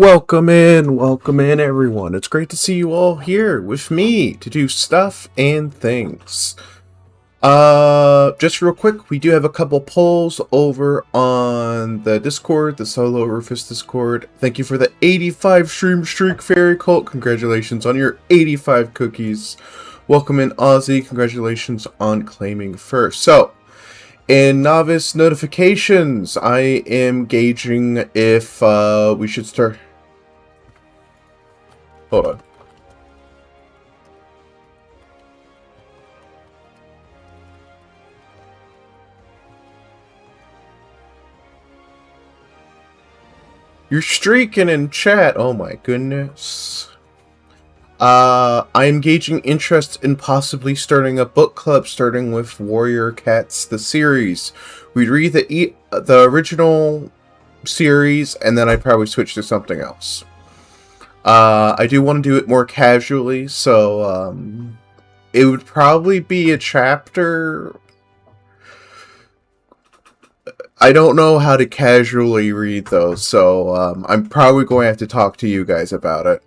Welcome in everyone. It's great to see you all here with me to do stuff and things. Just real quick, we do have a couple polls over on the Discord, the Solo Rufus Discord. Thank you for the 85 stream streak, Fairy Cult. Congratulations on your 85 cookies. Welcome in, Ozzy. Congratulations on claiming first. So, in novice notifications, I am gauging if we should start. Hold on. You're streaking in chat. Oh my goodness. I'm gauging interest in possibly starting a book club, starting with Warrior Cats, the series. We'd read the original series, and then I'd probably switch to something else. I do want to do it more casually, so it would probably be a chapter. I don't know how to casually read those, so I'm probably going to have to talk to you guys about it.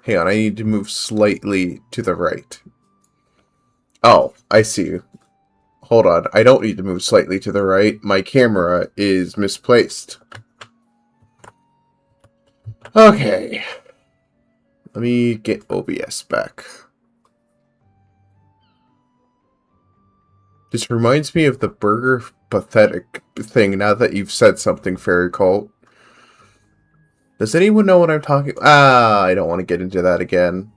Hang on, I need to move slightly to the right. Oh, I see. Hold on, I don't need to move slightly to the right. My camera is misplaced. Okay. Let me get OBS back. This reminds me of the Burger Pathetic thing now that you've said something, Fairy Cult. Does anyone know what I'm talking about? I don't want to get into that again.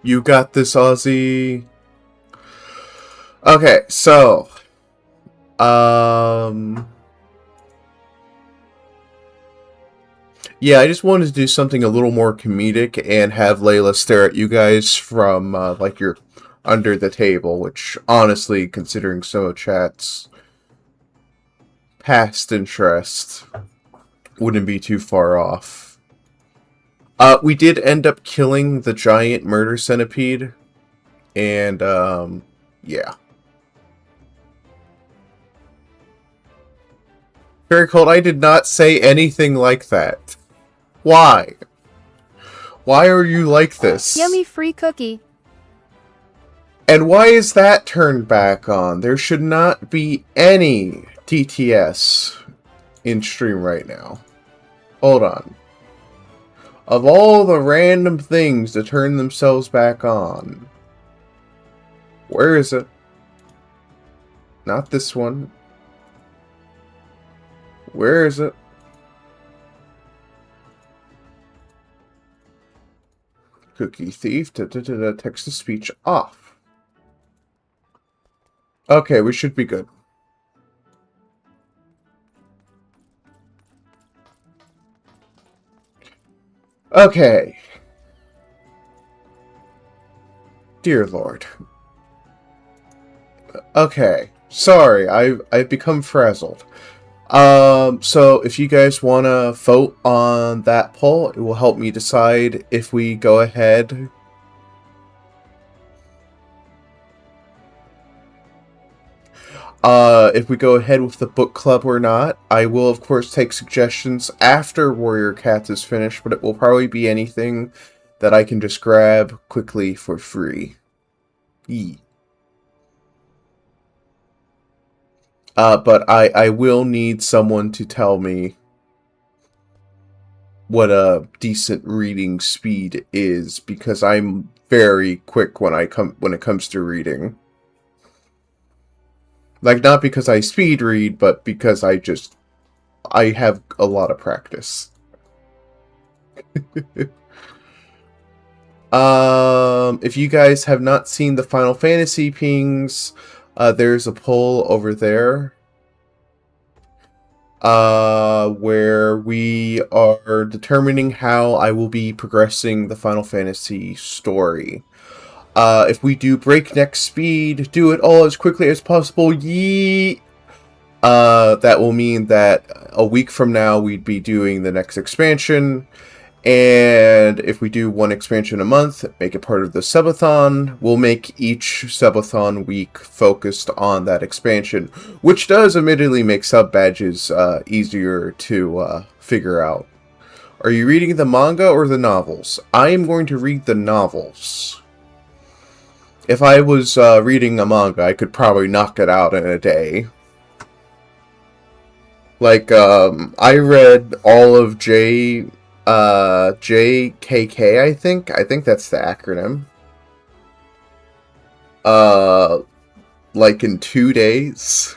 You got this, Ozzy. Okay, so yeah, I just wanted to do something a little more comedic and have Layla stare at you guys from, like, you're under the table, which, honestly, considering some of chat's past interest, wouldn't be too far off. We did end up killing the giant murder centipede, and, yeah. Very cold, I did not say anything like that. Why? Why are you like this? Yummy free cookie. And why is that turned back on? There should not be any TTS in stream right now. Hold on. Of all the random things to turn themselves back on, where is it? Not this one. Where is it? Cookie thief. Text to speech off. Okay, we should be good. Okay. Dear Lord. Okay. Sorry, I've become frazzled. So if you guys want to vote on that poll, it will help me decide if we go ahead. If we go ahead with the book club or not. I will, of course, take suggestions after Warrior Cats is finished, but it will probably be anything that I can just grab quickly for free. But I will need someone to tell me what a decent reading speed is, because I'm very quick when it comes to reading. Like, not because I speed read, but because I have a lot of practice. If you guys have not seen the Final Fantasy pings, there's a poll over there. where we are determining how I will be progressing the Final Fantasy story. If we do breakneck speed, do it all as quickly as possible, yeet! That will mean that a week from now we'd be doing the next expansion. And if we do one expansion a month, make it part of the subathon, we'll make each subathon week focused on that expansion, which does admittedly make sub badges easier to figure out. Are you reading the manga or the novels? I am going to read the novels. If I was reading a manga, I could probably knock it out in a day. Like, I read all of JKK, I think. I think that's the acronym. Like in 2 days.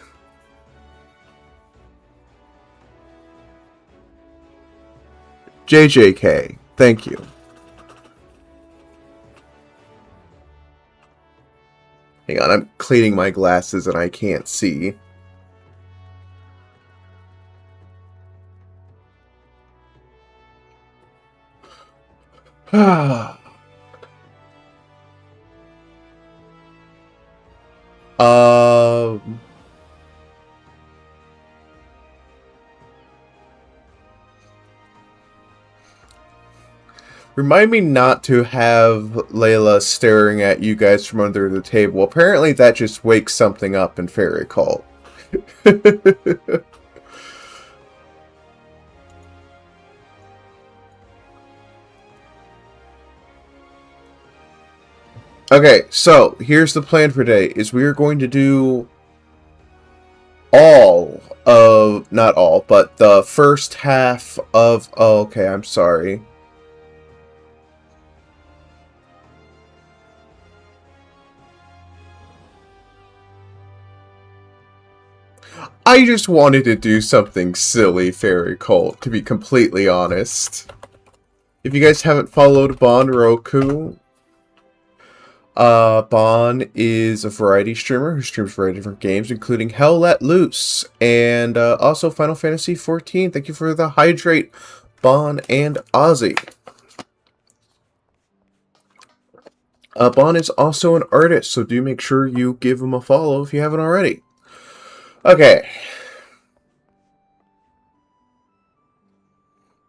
JJK. Thank you. Hang on, I'm cleaning my glasses and I can't see. Remind me not to have Layla staring at you guys from under the table. Apparently that just wakes something up in Fairy Cult. Okay, so here's the plan for today, is we are going to do all of, not all, but the first half of, oh, okay, I'm sorry. I just wanted to do something silly, Fairy Cult, to be completely honest. If you guys haven't followed Bon Roku, Bon is a variety streamer who streams a variety of different games, including Hell Let Loose, and also Final Fantasy XIV. Thank you for the hydrate, Bon and Ozzy. Bon is also an artist, so do make sure you give him a follow if you haven't already. Okay.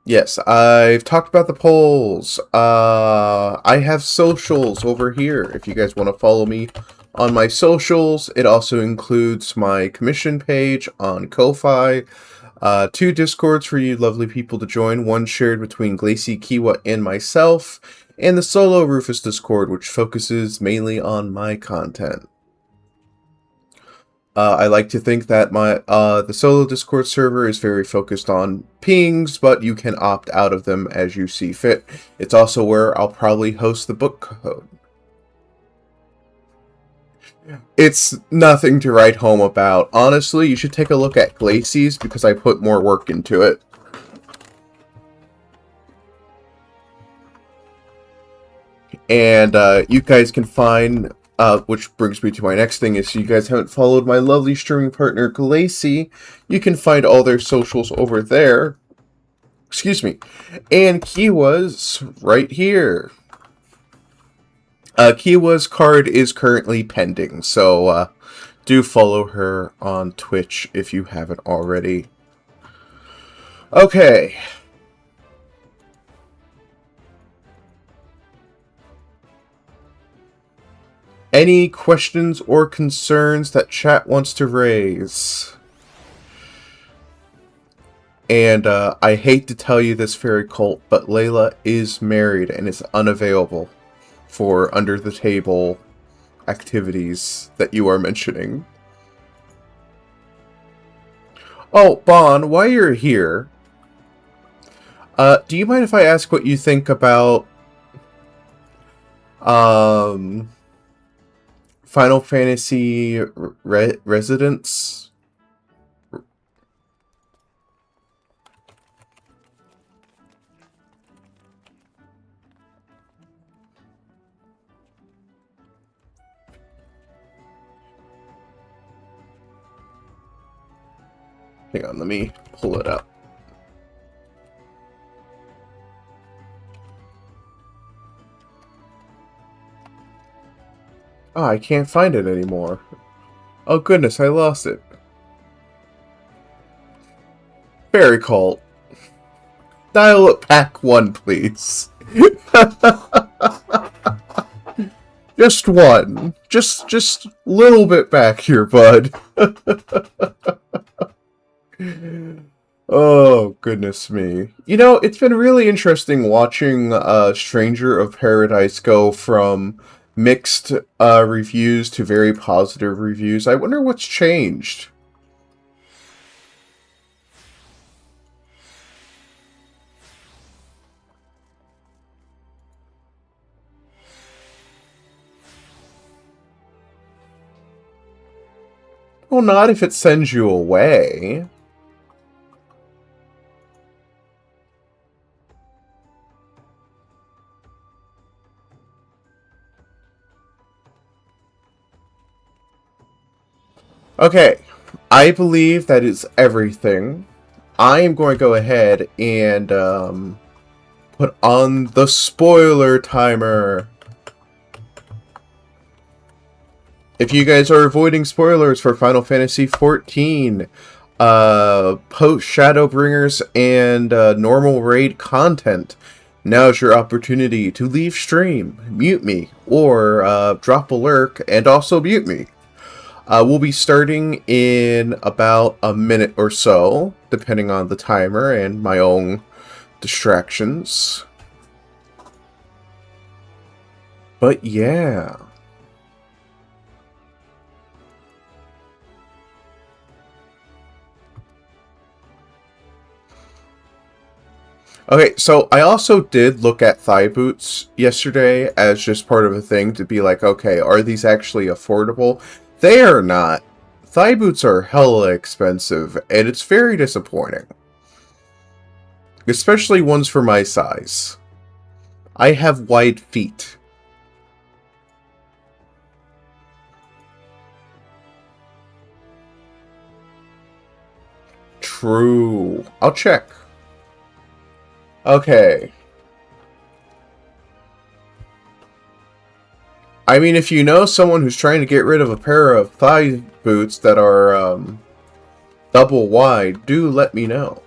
Yes, I've talked about the polls. I have socials over here if you guys want to follow me on my socials. It also includes my commission page on Ko-Fi, 2 Discords for you lovely people to join, one shared between Glacy, Kiwa, and myself, and the solo Rufus Discord, which focuses mainly on my content. I like to think that my the solo Discord server is very focused on pings, but you can opt out of them as you see fit. It's also where I'll probably host the book code. It's nothing to write home about. Honestly, you should take a look at Glacy's because I put more work into it. And you guys can find... which brings me to my next thing, is you guys haven't followed my lovely streaming partner, Glacy, you can find all their socials over there. Excuse me. And Kiwa's right here. Kiwa's card is currently pending, so do follow her on Twitch if you haven't already. Okay. Any questions or concerns that chat wants to raise? And I hate to tell you this, Fairy Cult, but Layla is married and is unavailable for under-the-table activities that you are mentioning. Oh, Bon, while you're here, do you mind if I ask what you think about Final Fantasy Residence? Hang on, let me pull it up. Oh, I can't find it anymore. Oh goodness, I lost it. Fairy Cult. Dial it back one, please. Just one. Just a little bit back here, bud. Oh, goodness me. You know, it's been really interesting watching Stranger of Paradise go from mixed reviews to very positive reviews. I wonder what's changed. Well, not if it sends you away. Okay, I believe that is everything. I am going to go ahead and put on the spoiler timer. If you guys are avoiding spoilers for Final Fantasy XIV, post Shadowbringers and normal raid content, now's your opportunity to leave stream, mute me, or drop a lurk and also mute me. We'll be starting in about a minute or so, depending on the timer and my own distractions. But yeah. Okay, so I also did look at thigh boots yesterday as just part of a thing to be like, okay, are these actually affordable? They are not. Thigh boots are hella expensive, and it's very disappointing. Especially ones for my size. I have wide feet. True. I'll check. Okay. I mean, if you know someone who's trying to get rid of a pair of thigh boots that are double wide, do let me know.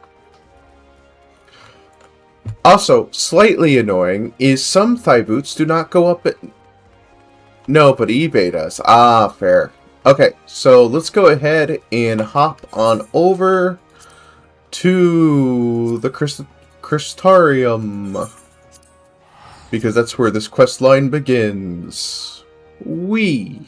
Also, slightly annoying is some thigh boots do not go up at... No, but eBay does. Ah, fair. Okay, so let's go ahead and hop on over to the Crystarium, because that's where this quest line begins. Whee!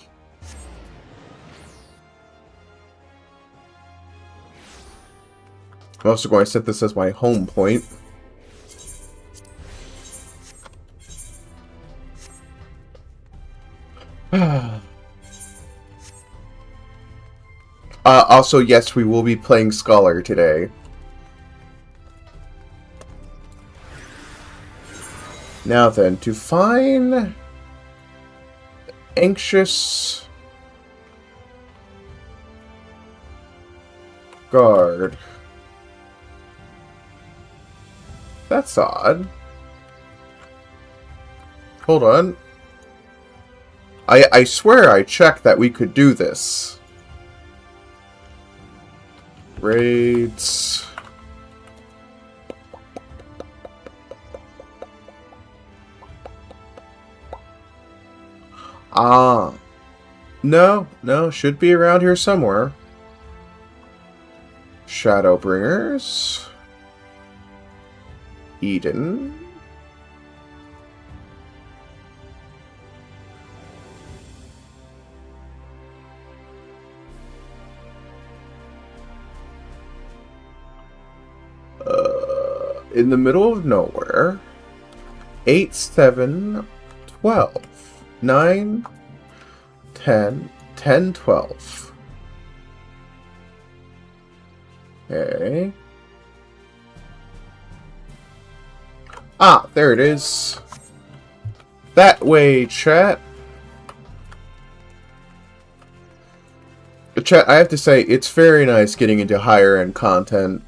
I'm also going to set this as my home point. Also, yes, we will be playing Scholar today. Now then, to find anxious guard. That's odd. Hold on. I swear I checked that we could do this. Raids. Ah. No, should be around here somewhere. Shadowbringers. Eden. In the middle of nowhere. 8, 7, 12. 9, 10, 10, 12. Okay. Ah, there it is. That way, chat. Chat, I have to say, it's very nice getting into higher end content.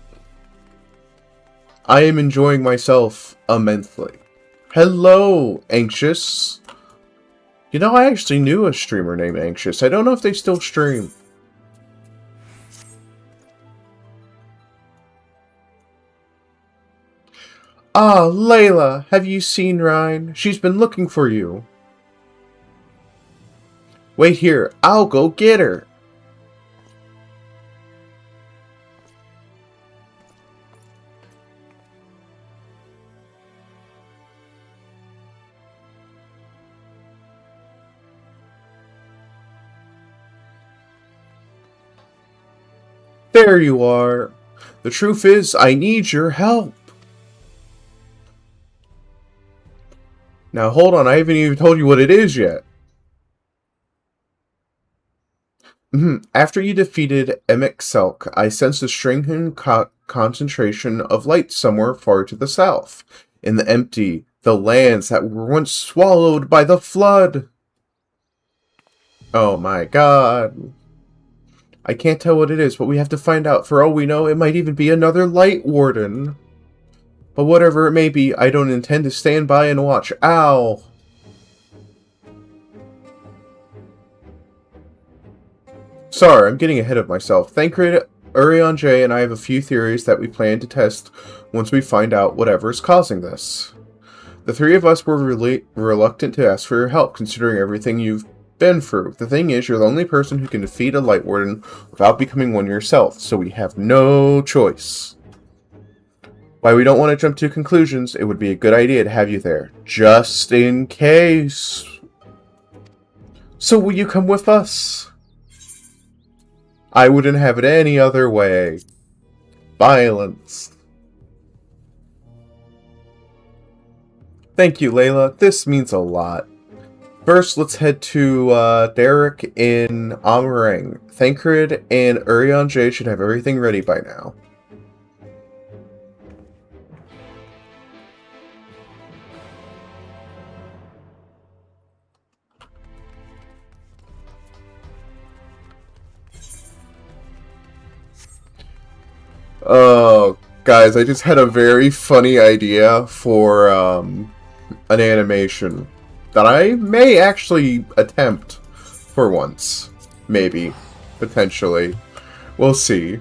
I am enjoying myself immensely. Hello, Anxious. You know, I actually knew a streamer named Anxious. I don't know if they still stream. Ah, Layla, have you seen Ryan? She's been looking for you. Wait here, I'll go get her. There you are. The truth is, I need your help. Now hold on, I haven't even told you what it is yet. After you defeated Emek Selk, I sensed a strengthened concentration of light somewhere far to the south. In the empty, the lands that were once swallowed by the flood. Oh my god. I can't tell what it is, but we have to find out. For all we know, it might even be another Light Warden. But whatever it may be, I don't intend to stand by and watch. Ow! Sorry, I'm getting ahead of myself. Thancred, Urion J, and I have a few theories that we plan to test once we find out whatever is causing this. The three of us were really reluctant to ask for your help, considering everything you've been through. The thing is, you're the only person who can defeat a Light Warden without becoming one yourself, so we have no choice. While we don't want to jump to conclusions, it would be a good idea to have you there, just in case. So will you come with us? I wouldn't have it any other way. Violence. Thank you, Layla. This means a lot. First, let's head to Derek in Amarang. Thancred and Urion J should have everything ready by now. Oh, guys, I just had a very funny idea for an animation that I may actually attempt for once. Maybe. Potentially. We'll see.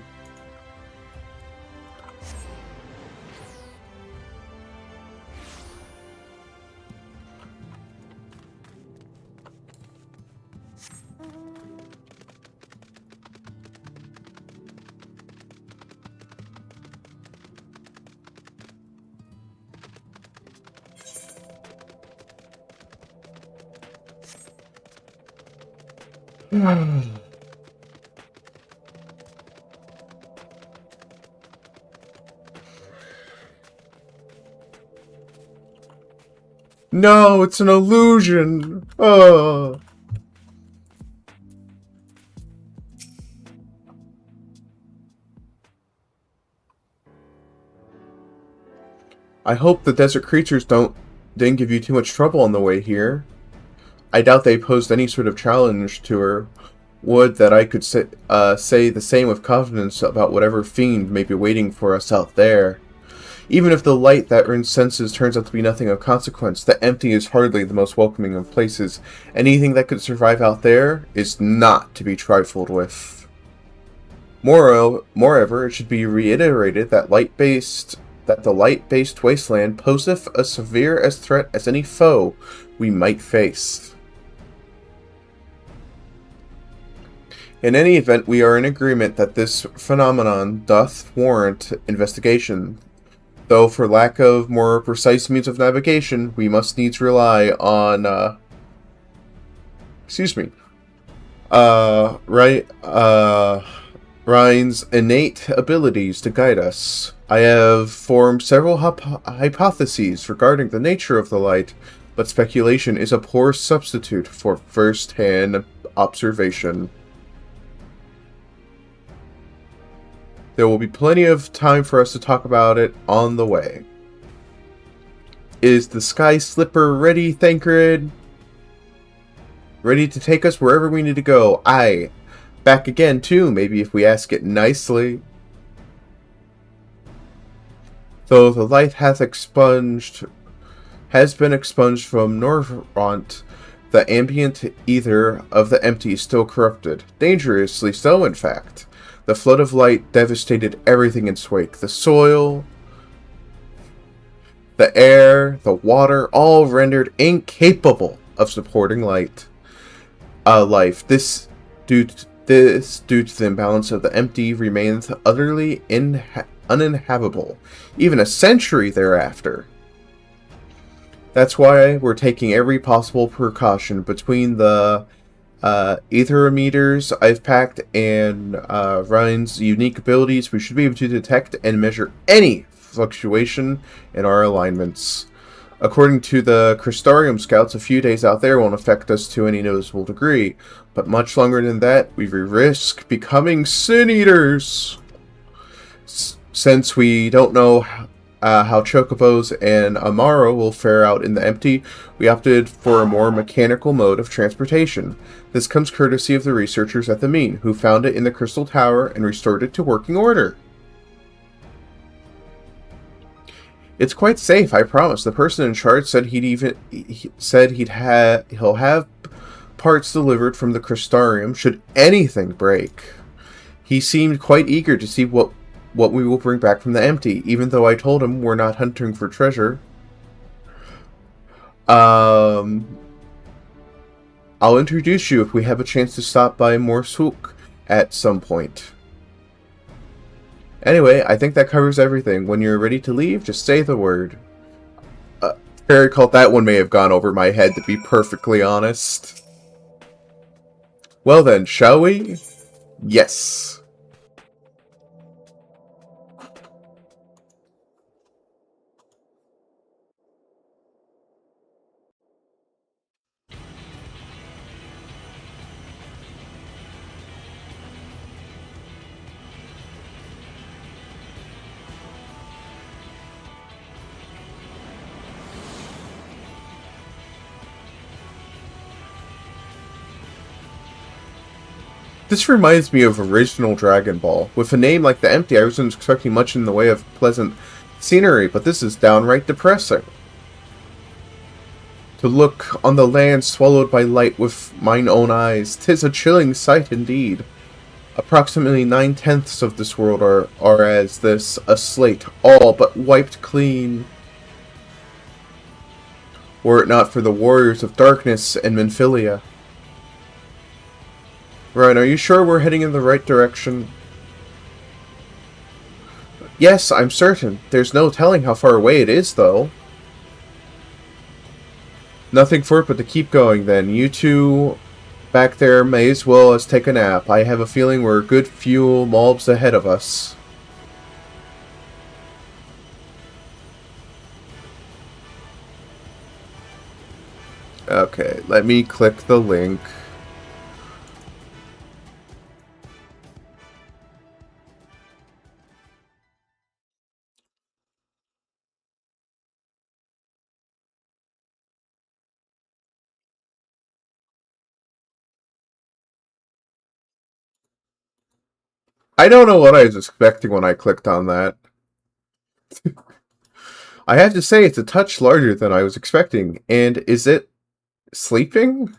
No, it's an illusion. Oh. I hope the desert creatures didn't give you too much trouble on the way here. I doubt they posed any sort of challenge to her. Would that I could say the same with confidence about whatever fiend may be waiting for us out there. Even if the light that Rin's senses turns out to be nothing of consequence, the empty is hardly the most welcoming of places. Anything that could survive out there is not to be trifled with. Moreover, it should be reiterated that the light-based wasteland poseth a severe as threat as any foe we might face. In any event, we are in agreement that this phenomenon doth warrant investigation, though for lack of more precise means of navigation, we must needs rely on, Ryan's innate abilities to guide us. I have formed several hypotheses regarding the nature of the light, but speculation is a poor substitute for first-hand observation. There will be plenty of time for us to talk about it on the way. Is the Sky Slipper ready, Thancred? Ready to take us wherever we need to go? Aye. back again, too, maybe if we ask it nicely. Though the light has been expunged from Norvront, the ambient ether of the empty is still corrupted. Dangerously so, in fact. The flood of light devastated everything in its wake. The soil, the air, the water, all rendered incapable of supporting life. Due to the imbalance of the empty, remains utterly uninhabitable, even a century thereafter. That's why we're taking every possible precaution. Between the aetherometers I've packed and Ryan's unique abilities, we should be able to detect and measure any fluctuation in our alignments. According to the Crystarium scouts, a few days out there won't affect us to any noticeable degree, but much longer than that, we risk becoming Sin Eaters. Since we don't know how Chocobos and Amaro will fare out in the empty, we opted for a more mechanical mode of transportation. This comes courtesy of the researchers at the Mean, who found it in the Crystal Tower and restored it to working order. It's quite safe, I promise. The person in charge said he'll have parts delivered from the Crystarium should anything break. He seemed quite eager to see what we will bring back from the empty, even though I told him we're not hunting for treasure. I'll introduce you if we have a chance to stop by Morsuk at some point. Anyway, I think that covers everything. When you're ready to leave, just say the word. Fairy Cult, that one may have gone over my head, to be perfectly honest. Well then, shall we? Yes. This reminds me of original Dragon Ball. With a name like the Empty, I wasn't expecting much in the way of pleasant scenery, but this is downright depressing. To look on the land swallowed by light with mine own eyes, 'tis a chilling sight indeed. Approximately 9/10 of this world are as this, a slate, all but wiped clean. Were it not for the warriors of darkness and Menphilia. Right, are you sure we're heading in the right direction? Yes, I'm certain. There's no telling how far away it is, though. Nothing for it but to keep going, then. You two back there may as well as take a nap. I have a feeling we're a good few mobs ahead of us. Okay, let me click the link. I don't know what I was expecting when I clicked on that. I have to say, it's a touch larger than I was expecting. And is it sleeping?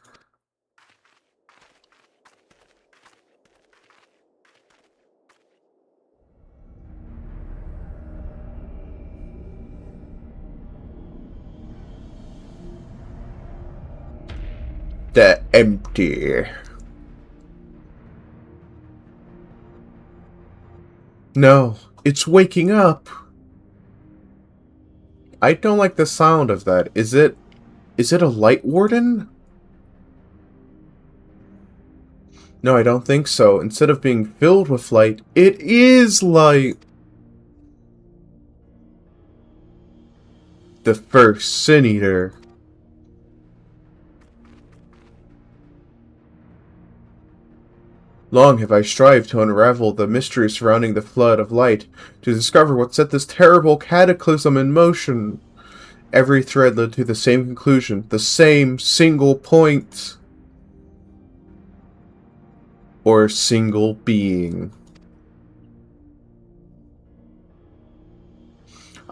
The Empty. No, it's waking up. I don't like the sound of that. Is it a light warden? No, I don't think so. Instead of being filled with light, it is light. The first Sin Eater. Long have I strived to unravel the mystery surrounding the flood of light, to discover what set this terrible cataclysm in motion. Every thread led to the same conclusion, the same single point. or a single being.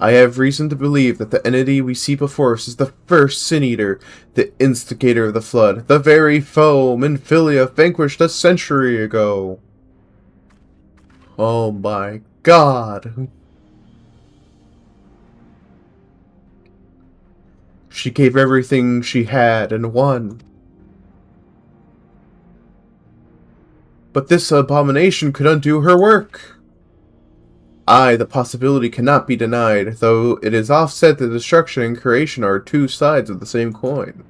I have reason to believe that the entity we see before us is the first Sin Eater, the instigator of the Flood, the very foe Minfilia vanquished a century ago. Oh my god. She gave everything she had and won. But this abomination could undo her work. Aye, the possibility cannot be denied, though it is offset that destruction and creation are two sides of the same coin.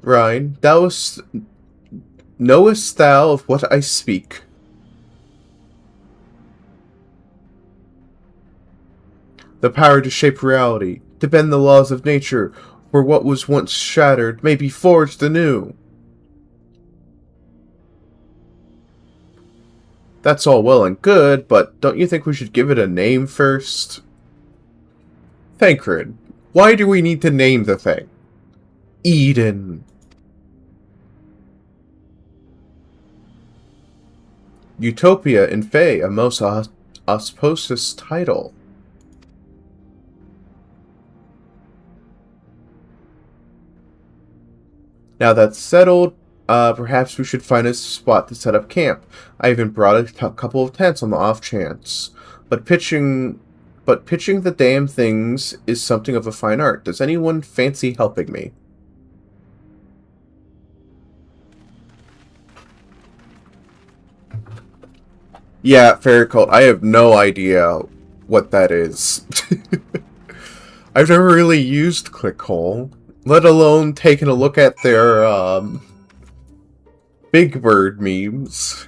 Rhine, knowest thou of what I speak? The power to shape reality, to bend the laws of nature, where what was once shattered may be forged anew. That's all well and good, but don't you think we should give it a name first? Thancred, why do we need to name the thing? Eden. Utopia in Fae, a most auspicious title. Now that's settled, perhaps we should find a spot to set up camp. I even brought a couple of tents on the off chance. But pitching the damn things is something of a fine art. Does anyone fancy helping me? Yeah, Fairy Cult, I have no idea what that is. I've never really used ClickHole, let alone taken a look at their, Big Bird memes.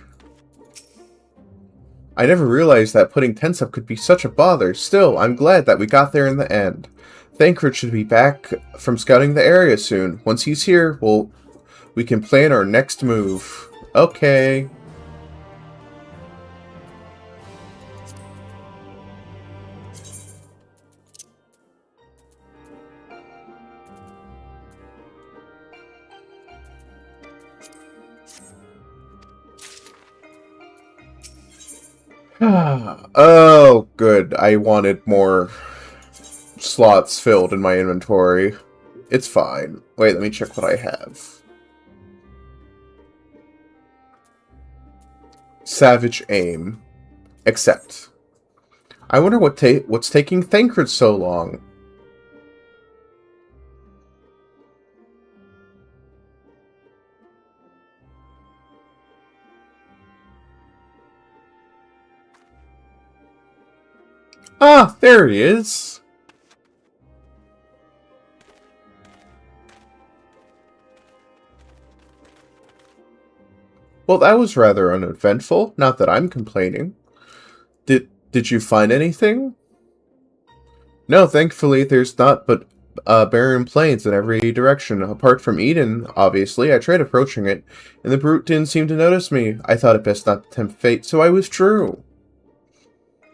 I never realized that putting tents up could be such a bother. Still, I'm glad that we got there in the end. Thancred should be back from scouting the area soon. Once he's here, we can plan our next move. Okay. Oh, good. I wanted more slots filled in my inventory. It's fine. Wait, let me check what I have. Savage Aim. Accept. I wonder what's taking Thancred so long. Ah, there he is. Well, that was rather uneventful. Not that I'm complaining. Did you find anything? No, thankfully there's not but barren plains in every direction. Apart from Eden, obviously, I tried approaching it, and the brute didn't seem to notice me. I thought it best not to tempt fate, so I withdrew.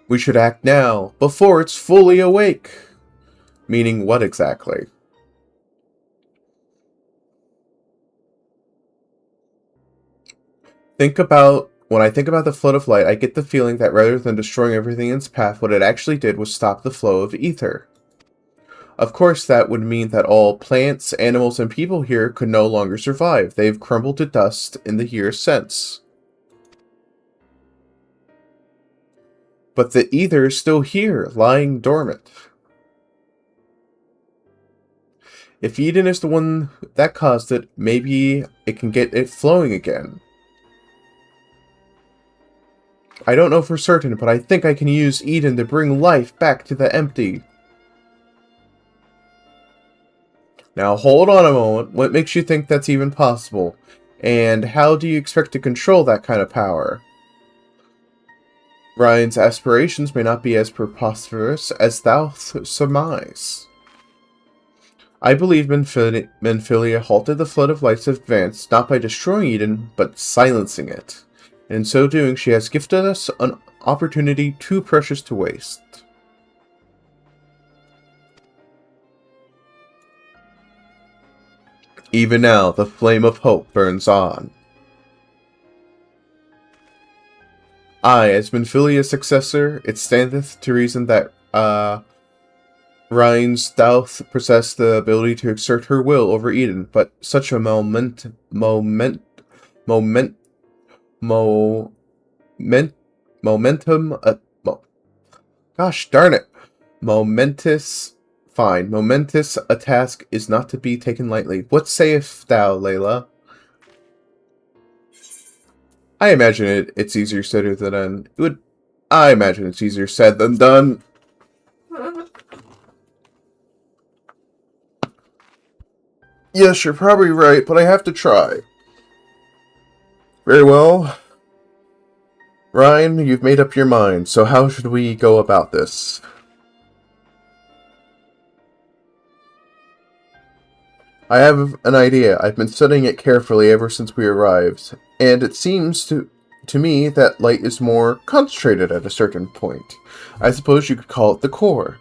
We should act now, before it's fully awake. Meaning what exactly? When I think about the flood of light, I get the feeling that rather than destroying everything in its path, what it actually did was stop the flow of ether. Of course, that would mean that all plants, animals, and people here could no longer survive. They've crumbled to dust in the years since. But the ether is still here, lying dormant. If Eden is the one that caused it, maybe it can get it flowing again. I don't know for certain, but I think I can use Eden to bring life back to the empty. Now hold on a moment, what makes you think that's even possible? And how do you expect to control that kind of power? Ryan's aspirations may not be as preposterous as thou surmise. I believe Minfilia halted the flood of light's advance not by destroying Eden, but silencing it. And in so doing, she has gifted us an opportunity too precious to waste. Even now, the flame of hope burns on. I, as Minfilia's successor, it standeth to reason that, Rhine's doth possess the ability to exert her will over Eden, but such a momentum, gosh darn it, momentous a task is not to be taken lightly. What sayest thou, Layla? I imagine it's easier said than done. I imagine it's easier said than done. Yes, you're probably right, but I have to try. Very well. Ryan, you've made up your mind, so how should we go about this? I have an idea. I've been studying it carefully ever since we arrived, and it seems to me that light is more concentrated at a certain point. I suppose you could call it the core.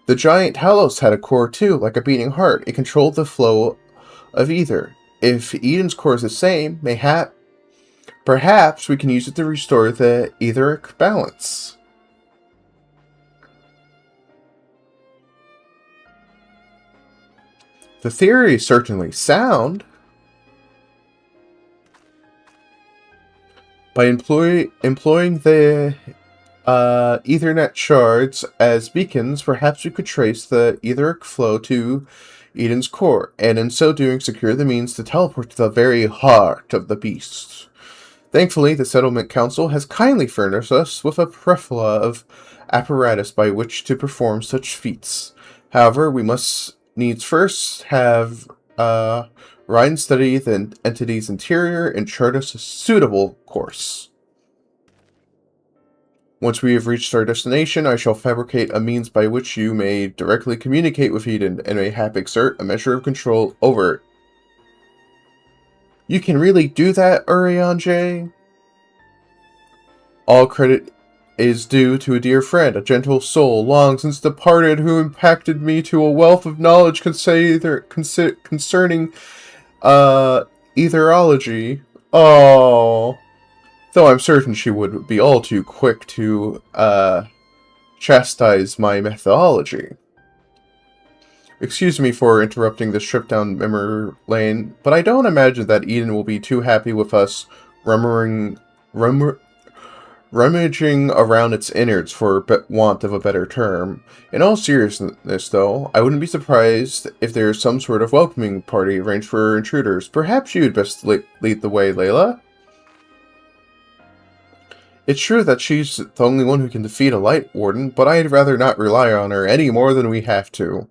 The giant Talos had a core too, like a beating heart. It controlled the flow of ether. If Eden's core is the same, perhaps we can use it to restore the etheric balance. The theory is certainly sound. By employing the Ethernet shards as beacons, perhaps we could trace the etheric flow to Eden's core, and in so doing secure the means to teleport to the very heart of the beast. Thankfully, the Settlement Council has kindly furnished us with a plethora of apparatus by which to perform such feats. However, we must needs first have Ryan study the entity's interior and chart us a suitable course. Once we have reached our destination, I shall fabricate a means by which you may directly communicate with Eden and mayhap exert a measure of control over it. You can really do that, Urion J? All credit is due to a dear friend, a gentle soul, long since departed, who impacted me to a wealth of knowledge concerning etherology. Oh, though I'm certain she would be all too quick to chastise my methodology. Excuse me for interrupting this trip down memory lane, but I don't imagine that Eden will be too happy with us rummaging around its innards, for want of a better term. In all seriousness, though, I wouldn't be surprised if there's some sort of welcoming party arranged for intruders. Perhaps you'd best lead the way, Layla? It's true that she's the only one who can defeat a Light Warden, but I'd rather not rely on her any more than we have to.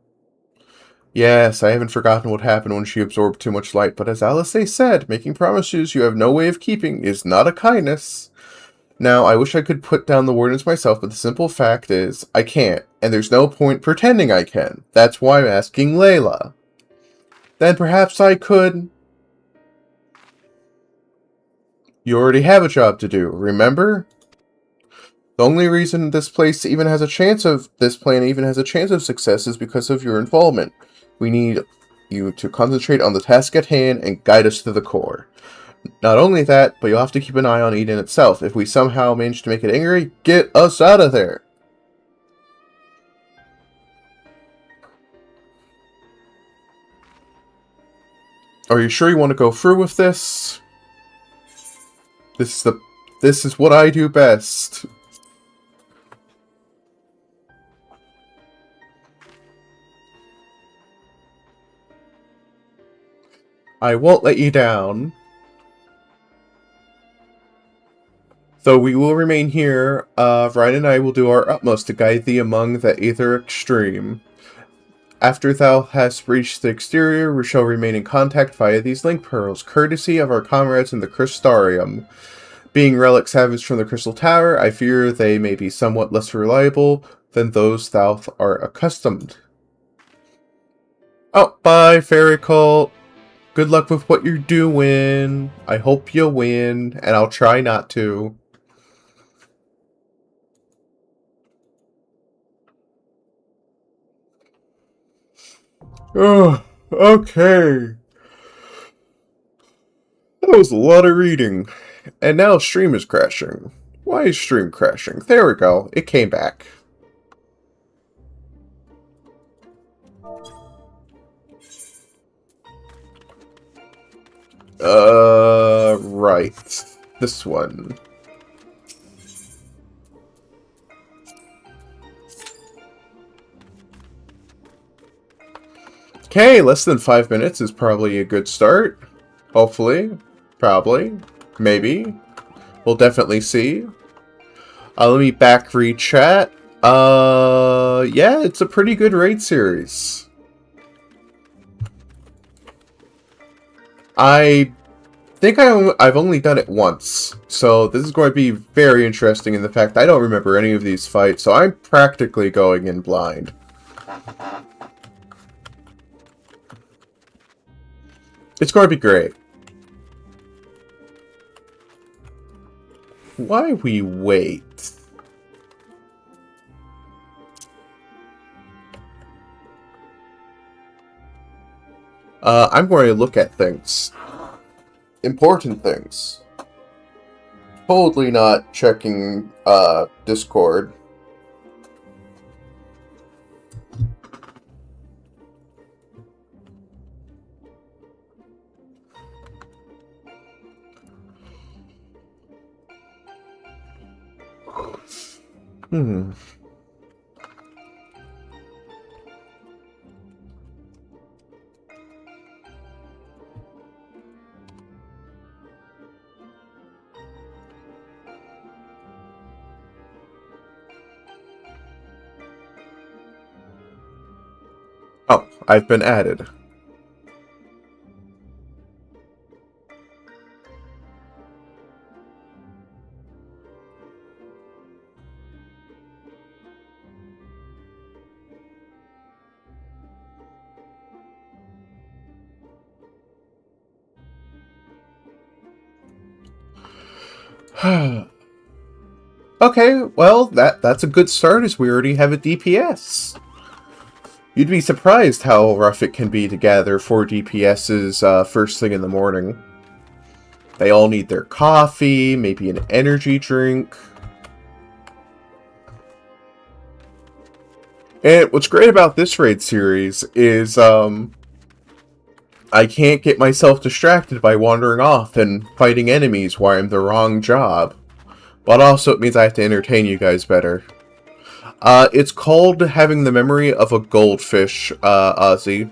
Yes, I haven't forgotten what happened when she absorbed too much light, but as Alice said, making promises you have no way of keeping is not a kindness. Now, I wish I could put down the Wardens myself, but the simple fact is, I can't, and there's no point pretending I can. That's why I'm asking Layla. Then perhaps I could... You already have a job to do, remember? The only reason this plan even has a chance of success is because of your involvement. We need you to concentrate on the task at hand and guide us to the core. Not only that, but you'll have to keep an eye on Eden itself. If we somehow manage to make it angry, get us out of there! Are you sure you want to go through with this? This is what I do best. I won't let you down. Though we will remain here, Ryan and I will do our utmost to guide thee among the etheric stream. After thou hast reached the exterior, we shall remain in contact via these link pearls, courtesy of our comrades in the Crystarium. Being relic salvaged from the Crystal Tower, I fear they may be somewhat less reliable than those thou art accustomed. Oh, bye, Fairy Cult. Good luck with what you're doing. I hope you win, and I'll try not to. Oh, okay. that was a lot of reading. And now stream is crashing. Why is stream crashing? There we go. It came back. Right. This one. Okay, less than 5 minutes is probably a good start. Hopefully. Probably. Maybe. We'll definitely see. Let me back read chat. Yeah, it's a pretty good raid series. I think I've only done it once, so this is going to be very interesting in the fact I don't remember any of these fights, so I'm practically going in blind. It's going to be great. Why we wait? I'm going to look at things. Important things. Totally not checking, Discord. Oh, I've been added. Okay, well, that's a good start as we already have a DPS. You'd be surprised how rough it can be to gather 4 DPSs first thing in the morning. They all need their coffee, maybe an energy drink. And what's great about this raid series is I can't get myself distracted by wandering off and fighting enemies while I'm the wrong job. But also it means I have to entertain you guys better. It's called Having the Memory of a Goldfish, Ozzy.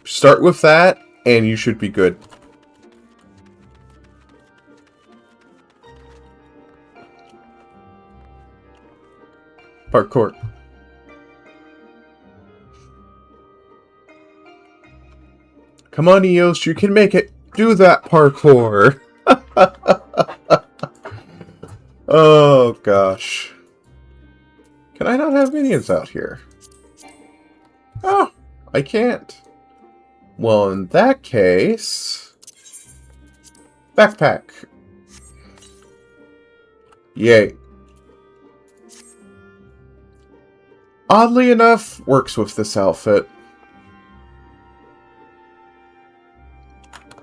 Start with that, and you should be good. Parkour. Come on, Eos, you can make it. Do that parkour. Oh, gosh. Can I not have minions out here? Oh, I can't. Well, in that case... Backpack. Yay. Oddly enough, works with this outfit.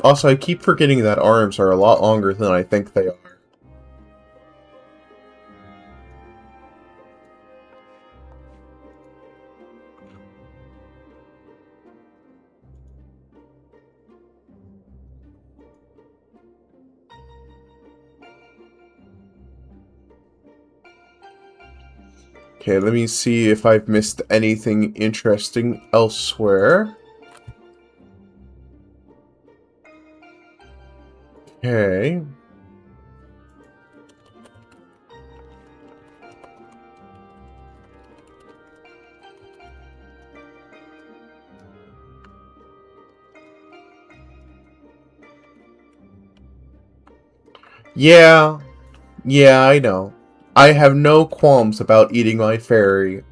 Also, I keep forgetting that arms are a lot longer than I think they are. Okay, let me see if I've missed anything interesting elsewhere. Okay. Yeah, I know. I have no qualms about eating my fairy.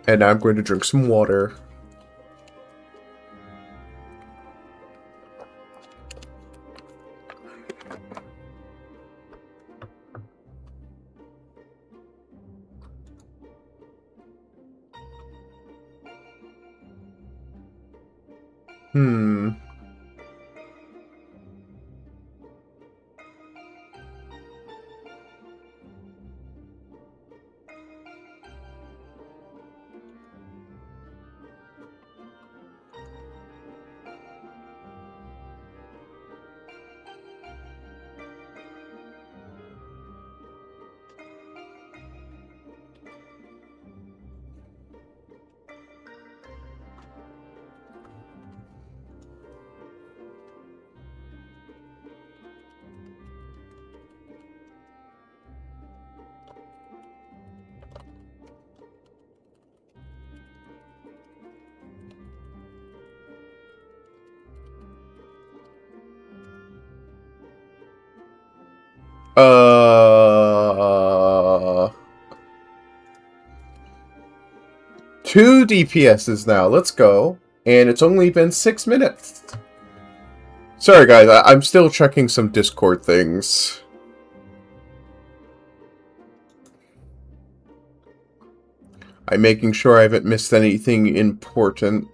And now I'm going to drink some water. Two DPSs now. Let's go. And it's only been 6 minutes. Sorry, guys. I'm still checking some Discord things. I'm making sure I haven't missed anything important.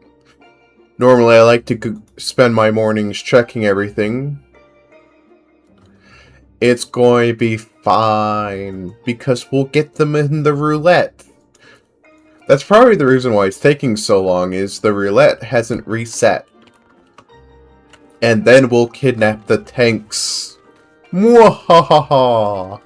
Normally, I like to spend my mornings checking everything. It's going to be fine, because we'll get them in the roulette. That's probably the reason why it's taking so long, is the roulette hasn't reset. And then we'll kidnap the tanks. Mwahaha!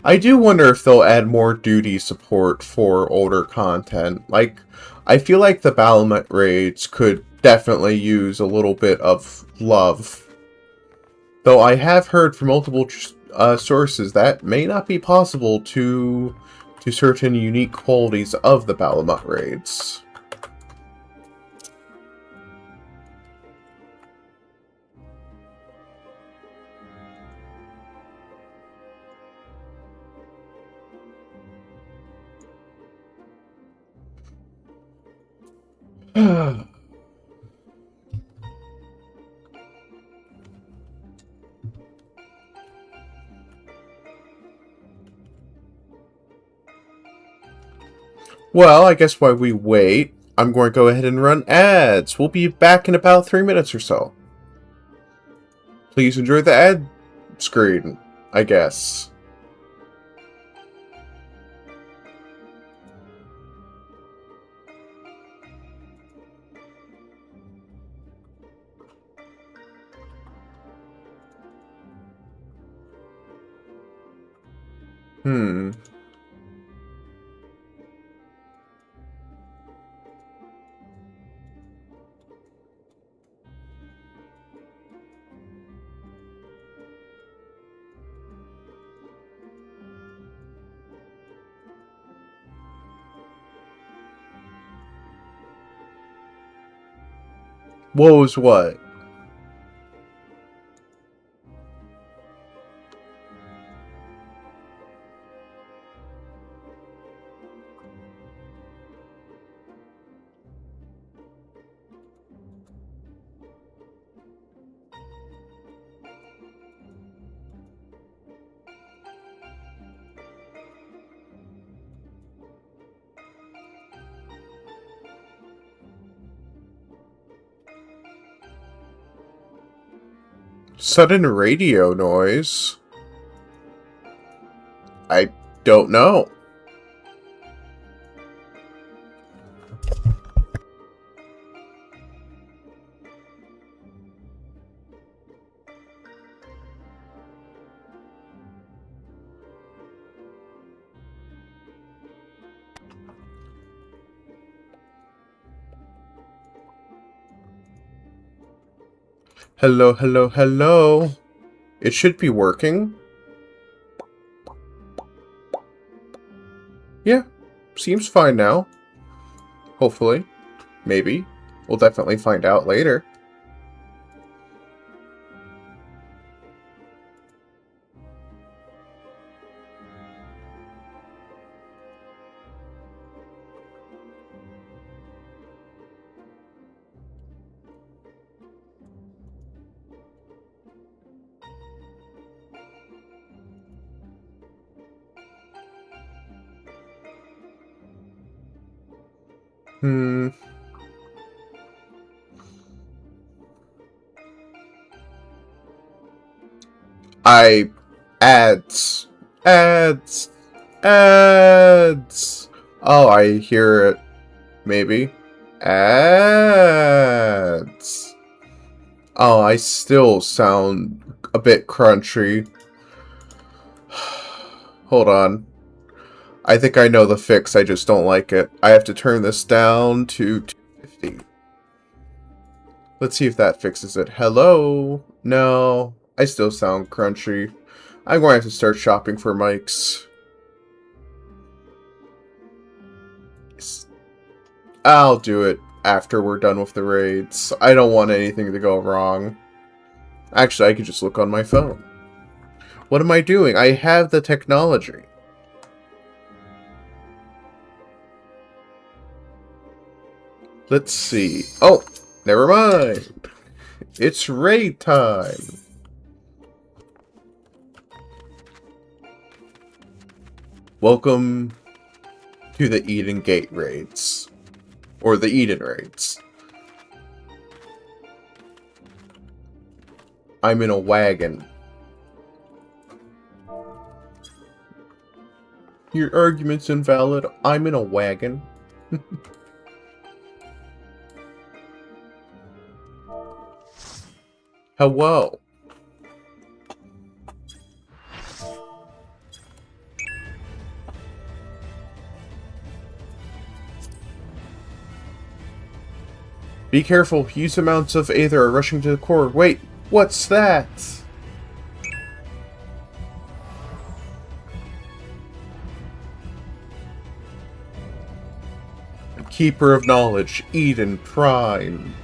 I do wonder if they'll add more duty support for older content. Like, I feel like the Battlement raids could definitely use a little bit of love. Though I have heard from multiple sources that may not be possible to certain unique qualities of the Battlement raids. Well, I guess while we wait, I'm going to go ahead and run ads. We'll be back in about 3 minutes or so. Please enjoy the ad screen, I guess. What was what? Sudden radio noise? I don't know. Hello, hello, hello. It should be working. Yeah, seems fine now. Hopefully. Maybe. We'll definitely find out later. I ads, ads, ads. Oh, I hear it. Maybe ads. Oh, I still sound a bit crunchy. Hold on. I think I know the fix, I just don't like it. I have to turn this down to 250. Let's see if that fixes it. Hello? No, I still sound crunchy. I'm going to have to start shopping for mics. I'll do it after we're done with the raids. I don't want anything to go wrong. Actually, I could just look on my phone. What am I doing? I have the technology. Let's see. Oh, never mind. It's raid time. Welcome to the Eden Gate raids. Or the Eden raids. I'm in a wagon. Your argument's invalid. I'm in a wagon. Hello. Be careful. Huge amounts of aether are rushing to the core. Wait, what's that? Keeper of Knowledge, Eden Prime.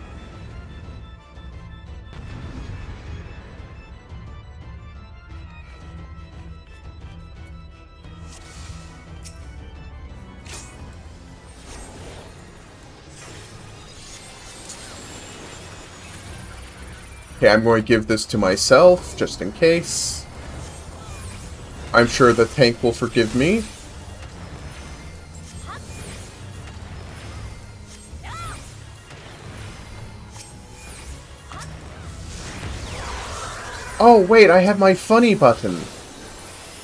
Okay, I'm going to give this to myself, just in case. I'm sure the tank will forgive me. Oh, wait, I have my funny button.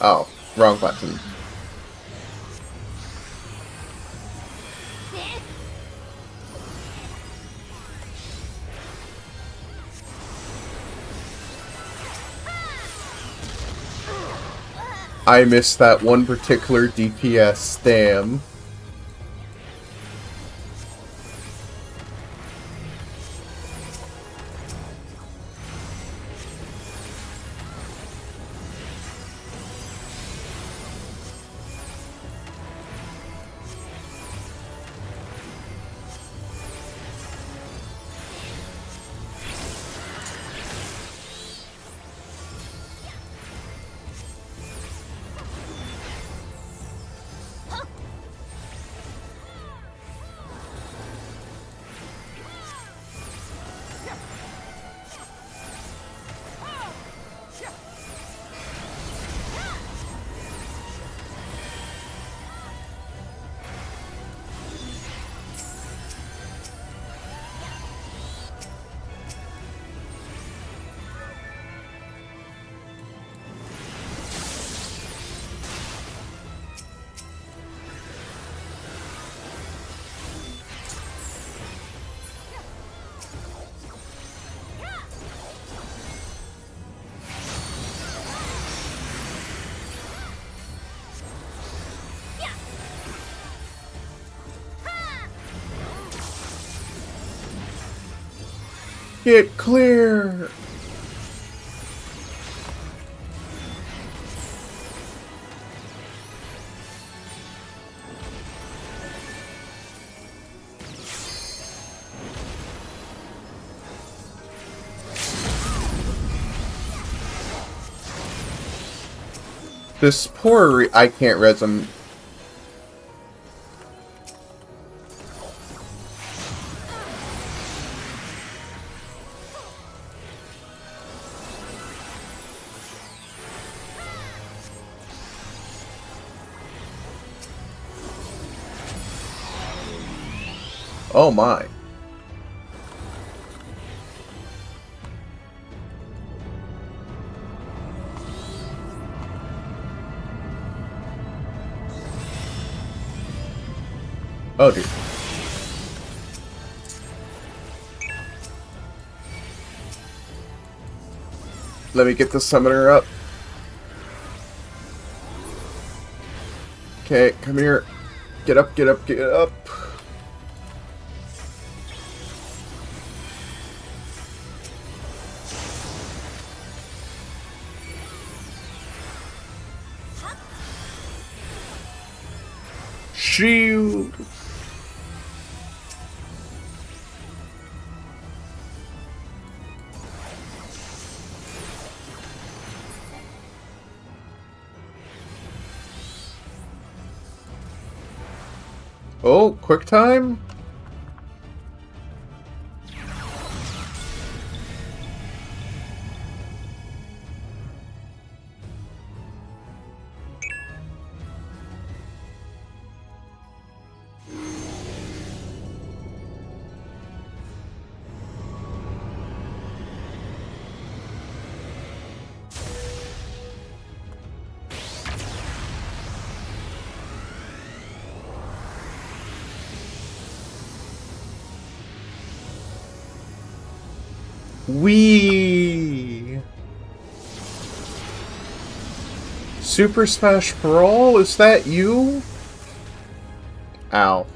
Oh, wrong button. I missed that one particular DPS, damn. Get clear! This poor I can't res him. Oh my. Oh dear. Let me get the summoner up. Okay, come here. Get up, get up, get up. Shield. Oh, quick time? Wee! Super Smash Brawl? Is that you? Ow.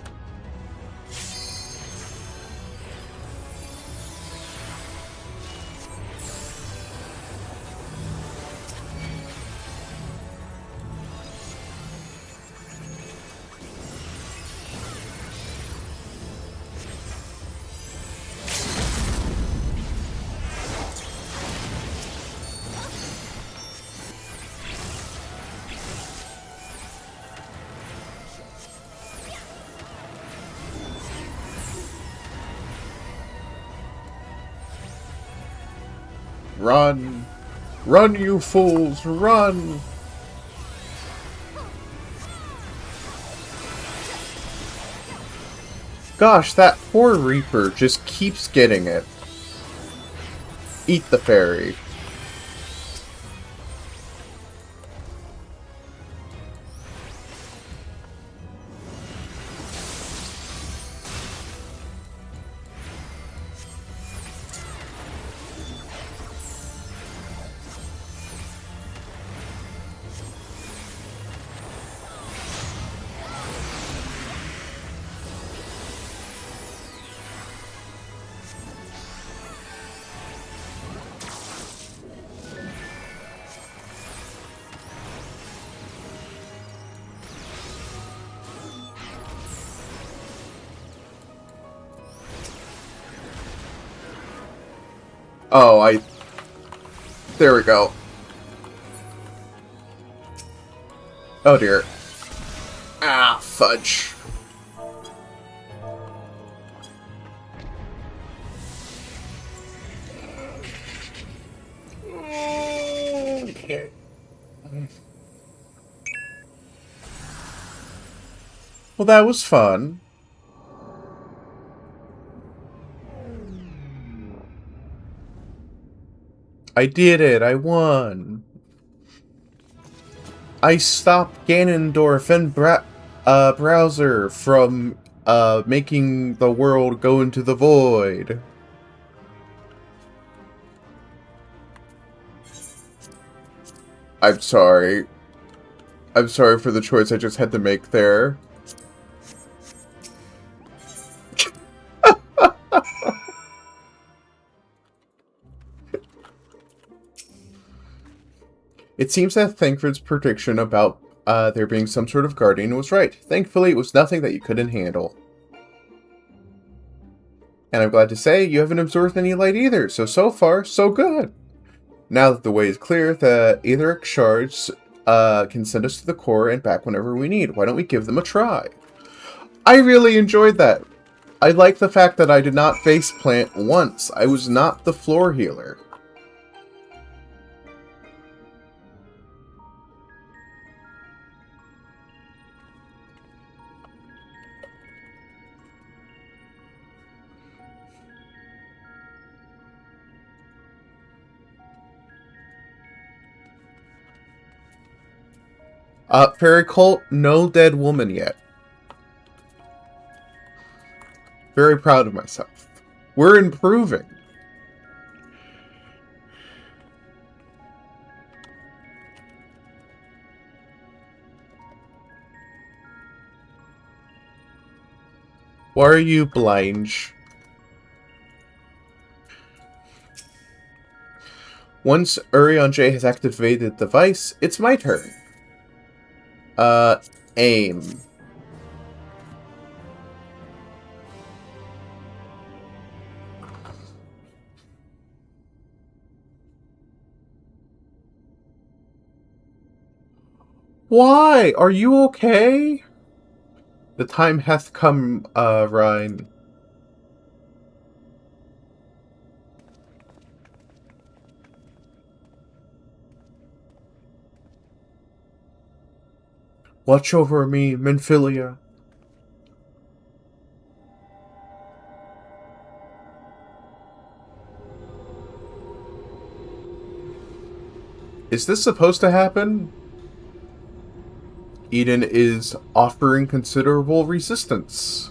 Run! Run, you fools! Run! Gosh, that poor Reaper just keeps getting it. Eat the fairy. Oh, there we go. Oh dear. Ah, fudge. Okay. Well, that was fun. I did it! I won! I stopped Ganondorf and Browser from making the world go into the void. I'm sorry. I'm sorry for the choice I just had to make there. It seems that Thancred's prediction about there being some sort of guardian was right. Thankfully, it was nothing that you couldn't handle. And I'm glad to say you haven't absorbed any light either, so far, so good. Now that the way is clear, the etheric shards can send us to the core and back whenever we need. Why don't we give them a try? I really enjoyed that. I like the fact that I did not faceplant once. I was not the floor healer. Fairy Cult, no dead woman yet. Very proud of myself. We're improving. Why are you blind? Once Urion J has activated the device, it's my turn. Aim. Why? Are you okay? The time hath come, Ryan. Watch over me, Menphilia. Is this supposed to happen? Eden is offering considerable resistance.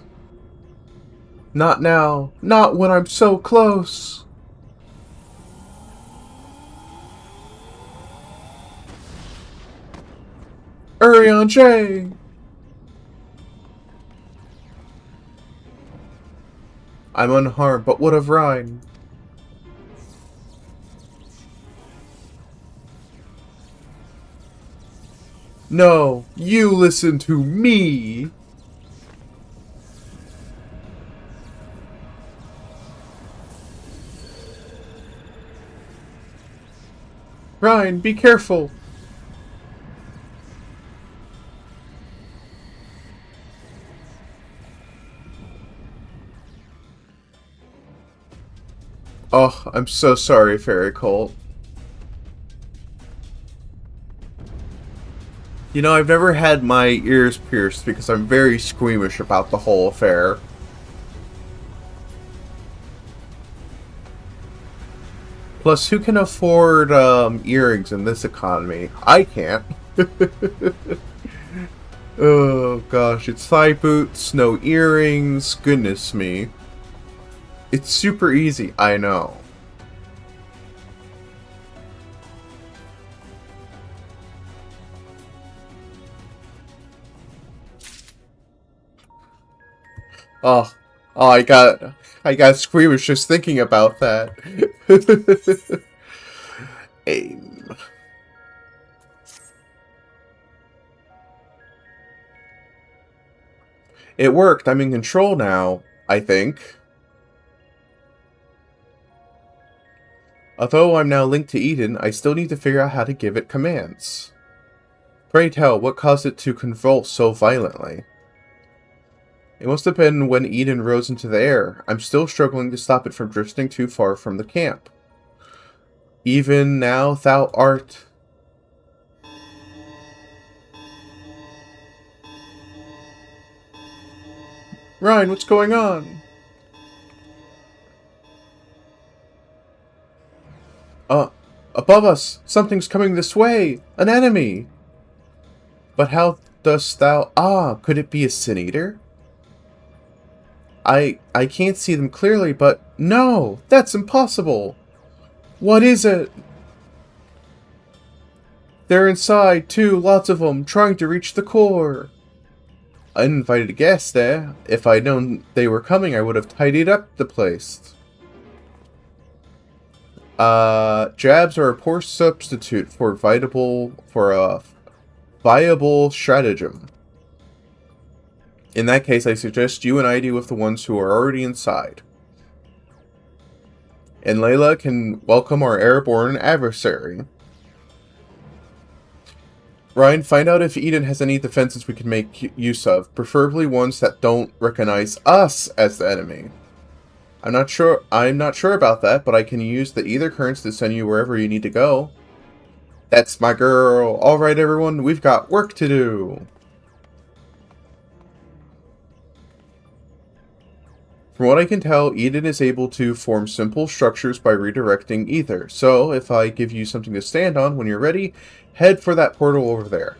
Not now. Not when I'm so close. Urion J! I'm unharmed, but what of Rhine? No, you listen to me! Rhine, be careful! Oh, I'm so sorry, Fairy Cult. You know, I've never had my ears pierced because I'm very squeamish about the whole affair. Plus, who can afford earrings in this economy? I can't. Oh gosh, it's thigh boots, no earrings, goodness me. It's super easy, I know. Oh, I got squeamish just thinking about that. Aim. It worked. I'm in control now, I think. Although I'm now linked to Eden, I still need to figure out how to give it commands. Pray tell, what caused it to convulse so violently? It must have been when Eden rose into the air. I'm still struggling to stop it from drifting too far from the camp. Even now thou art... Ryan, what's going on? Above us! Something's coming this way! An enemy! But how dost thou... Ah, could it be a Sin Eater? I can't see them clearly, but... No! That's impossible! What is it? They're inside, too, lots of them, trying to reach the core. Uninvited guest, eh? If I'd known they were coming, I would have tidied up the place. Jabs are a poor substitute for a viable stratagem. In that case, I suggest you and I deal with the ones who are already inside. And Layla can welcome our airborne adversary. Ryan, find out if Eden has any defenses we can make use of, preferably ones that don't recognize us as the enemy. I'm not sure about that, but I can use the ether currents to send you wherever you need to go. That's my girl. Alright everyone, we've got work to do. From what I can tell, Eden is able to form simple structures by redirecting ether. So, if I give you something to stand on when you're ready, head for that portal over there.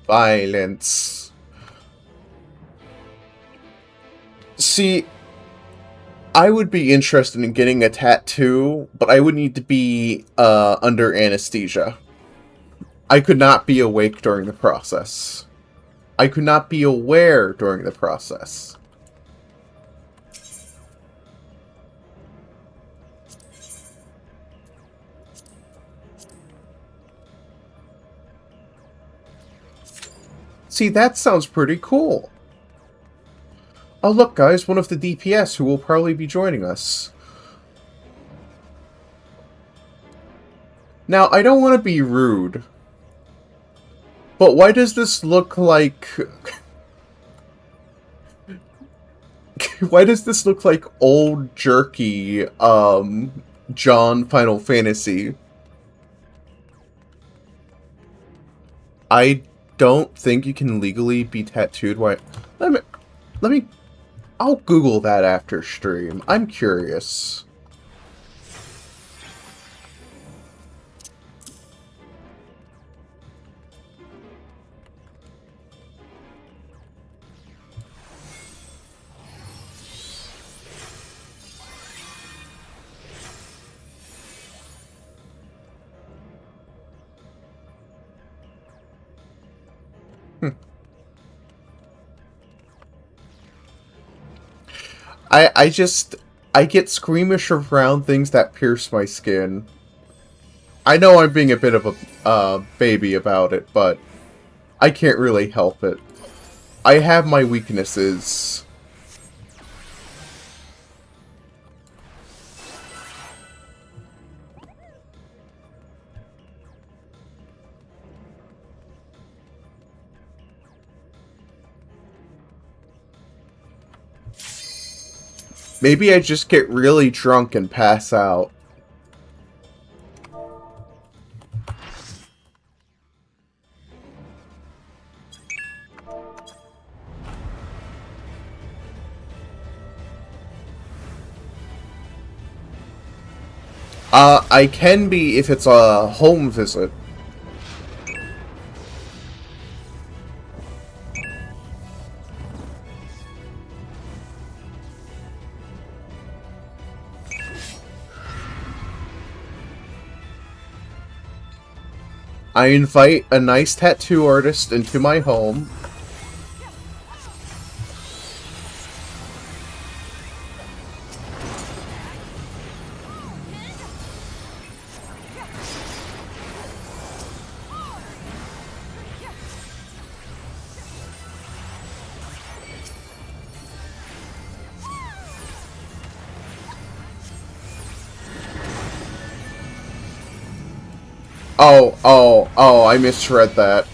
Violence. See, I would be interested in getting a tattoo, but I would need to be under anesthesia. I could not be awake during the process. I could not be aware during the process. See, that sounds pretty cool. Oh look guys, one of the DPS who will probably be joining us. Now, I don't want to be rude, but why does this look like... why does this look like old jerky, John Final Fantasy? I don't think you can legally be tattooed. Why? Let me... I'll Google that after stream. I'm curious. I get squeamish around things that pierce my skin. I know I'm being a bit of a baby about it, but I can't really help it. I have my weaknesses. Maybe I just get really drunk and pass out. I can be if it's a home visit. I invite a nice tattoo artist into my home. Oh, I misread that.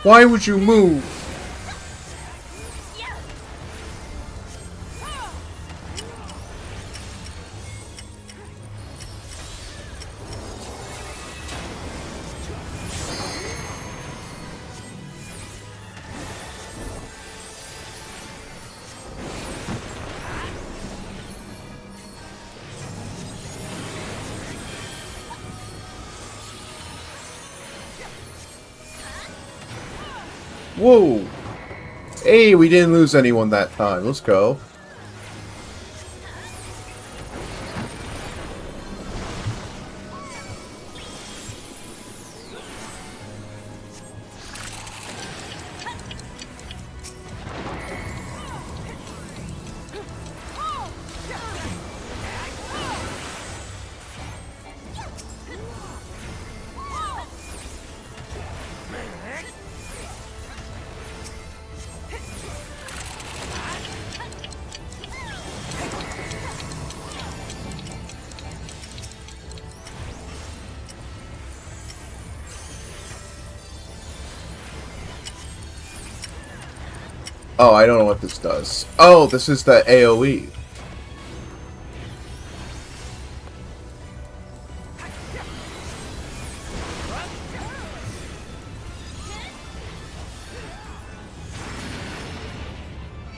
Why would you move? Whoa! Hey, we didn't lose anyone that time. Let's go. Oh, I don't know what this does. Oh, this is the AoE.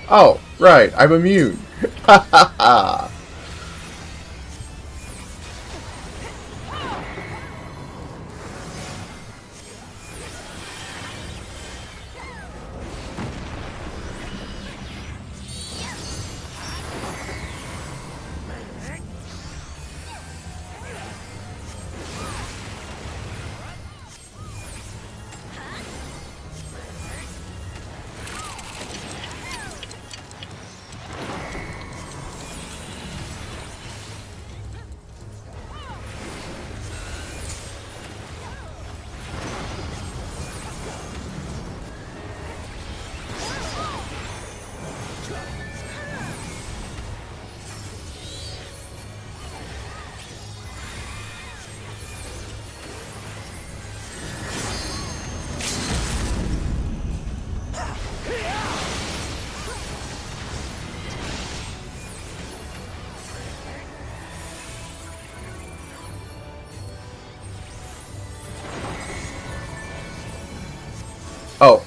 Oh, right, I'm immune. Ha ha ha.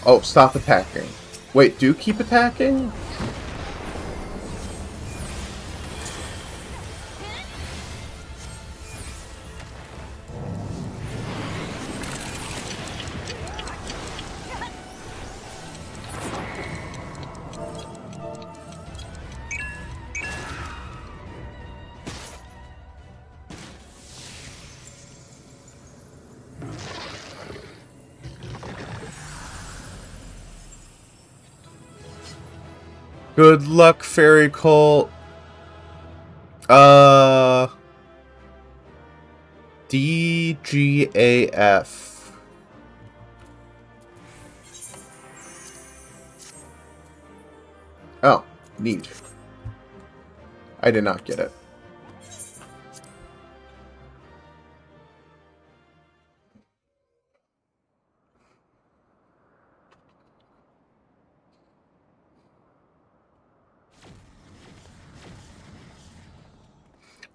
Oh, stop attacking. Wait, do keep attacking? Good luck, Fairy Colt. DGAF. Oh, neat. I did not get it.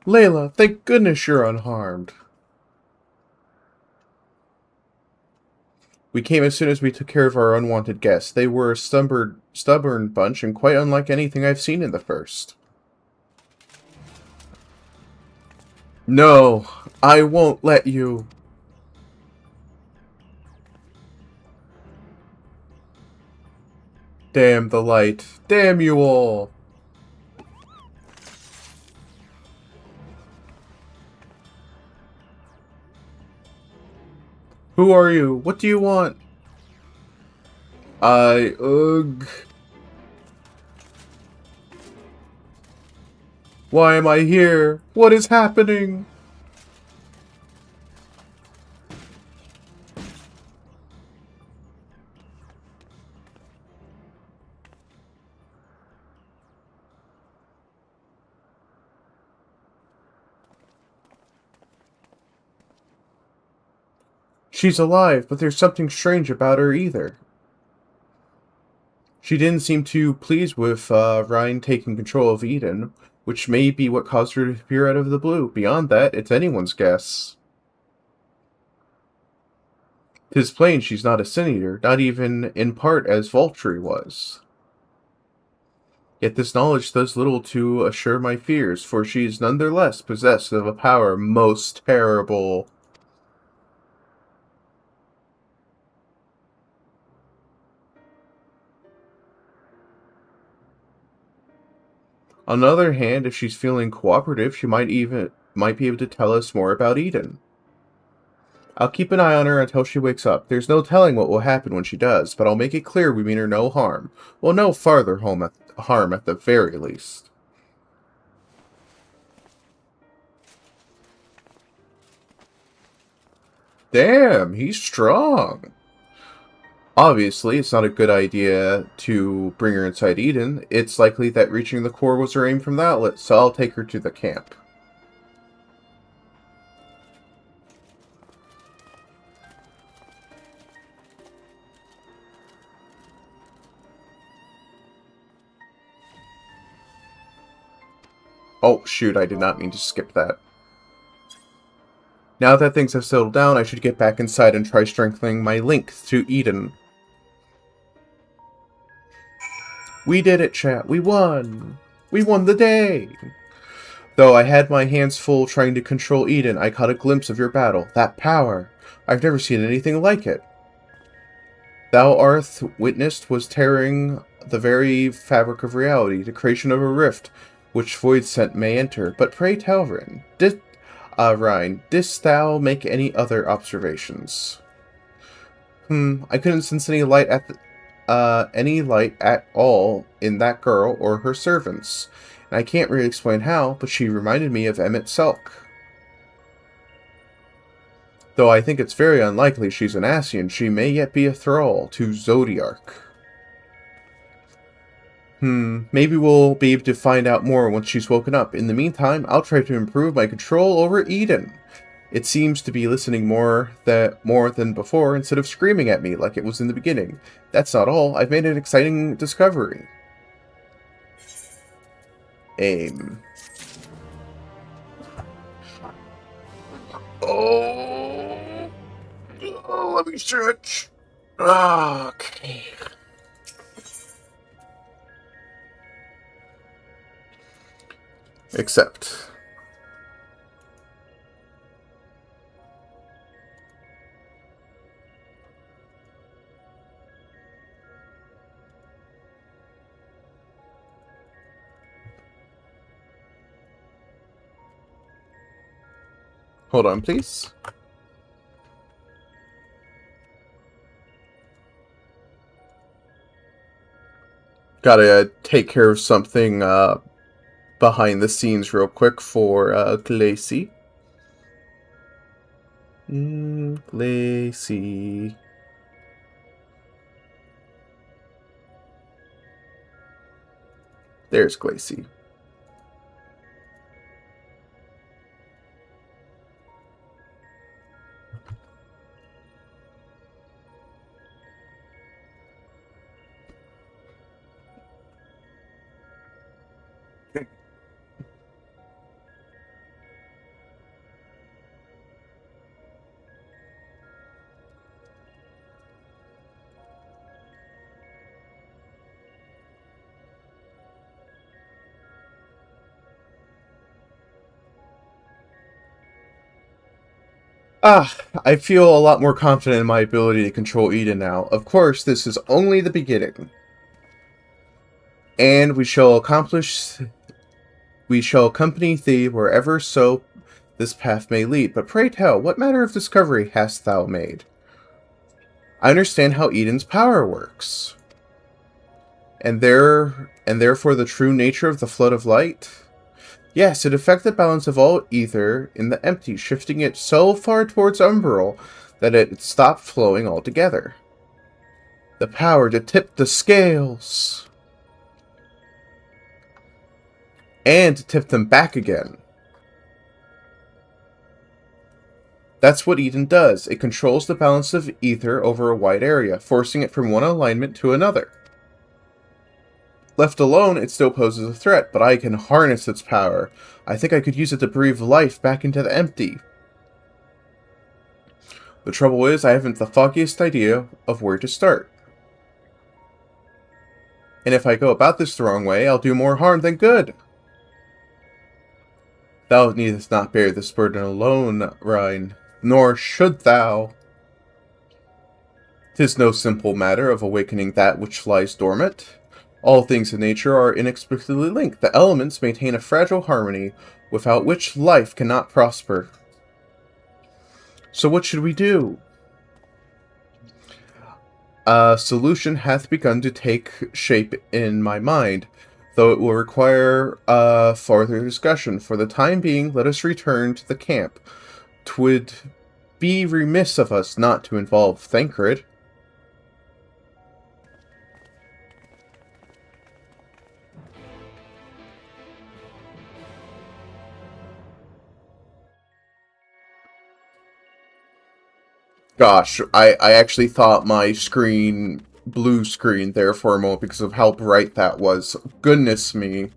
Layla, thank goodness you're unharmed. We came as soon as we took care of our unwanted guests. They were a stubborn bunch and quite unlike anything I've seen in the first. No, I won't let you. Damn the light. Damn you all. Who are you? What do you want? Ugh. Why am I here? What is happening? She's alive, but there's something strange about her either. She didn't seem too pleased with Ryan taking control of Eden, which may be what caused her to appear out of the blue. Beyond that, it's anyone's guess. 'Tis plain she's not a Sin Eater, not even in part as Vulturi was. Yet this knowledge does little to assure my fears, for she is nonetheless possessed of a power most terrible. On the other hand, if she's feeling cooperative, she might be able to tell us more about Eden. I'll keep an eye on her until she wakes up. There's no telling what will happen when she does, but I'll make it clear we mean her no harm. Well, no farther harm at the very least. Damn, he's strong. Obviously, it's not a good idea to bring her inside Eden. It's likely that reaching the core was her aim from the outlet, so I'll take her to the camp. Oh, shoot, I did not mean to skip that. Now that things have settled down, I should get back inside and try strengthening my link to Eden. We did it, chat. We won! We won the day! Though I had my hands full trying to control Eden, I caught a glimpse of your battle. That power! I've never seen anything like it. Thou art witnessed was tearing the very fabric of reality, the creation of a rift, which void scent may enter. But pray tell, Ryan, didst thou make any other observations? I couldn't sense any light at all in that girl or her servants. And I can't really explain how, but she reminded me of Emmett Selk. Though I think it's very unlikely she's an Ascian, she may yet be a thrall to Zodiark. Maybe we'll be able to find out more once she's woken up. In the meantime, I'll try to improve my control over Eden. It seems to be listening more than before instead of screaming at me like it was in the beginning. That's not all. I've made an exciting discovery. Aim. Oh, let me stretch. Okay. Accept. Hold on, please. Gotta take care of something, behind the scenes real quick for Glacy. Glacy. There's Glacy. I feel a lot more confident in my ability to control Eden now. Of course, this is only the beginning. And we shall accompany thee wherever so this path may lead. But pray tell, what manner of discovery hast thou made? I understand how Eden's power works. And therefore the true nature of the flood of light? Yes, it affects the balance of all ether in the empty, shifting it so far towards umbral that it stopped flowing altogether. The power to tip the scales. And to tip them back again. That's what Eden does. It controls the balance of ether over a wide area, forcing it from one alignment to another. Left alone, it still poses a threat, but I can harness its power. I think I could use it to breathe life back into the empty. The trouble is, I haven't the foggiest idea of where to start. And if I go about this the wrong way, I'll do more harm than good. Thou needest not bear this burden alone, Rhine, nor should thou. 'Tis no simple matter of awakening that which lies dormant. All things in nature are inexplicably linked. The elements maintain a fragile harmony, without which life cannot prosper. So what should we do? A solution hath begun to take shape in my mind, though it will require farther discussion. For the time being, let us return to the camp. 'Twould be remiss of us not to involve Thancred. Gosh, I actually thought my screen blue screen there for a moment because of how bright that was. Goodness me.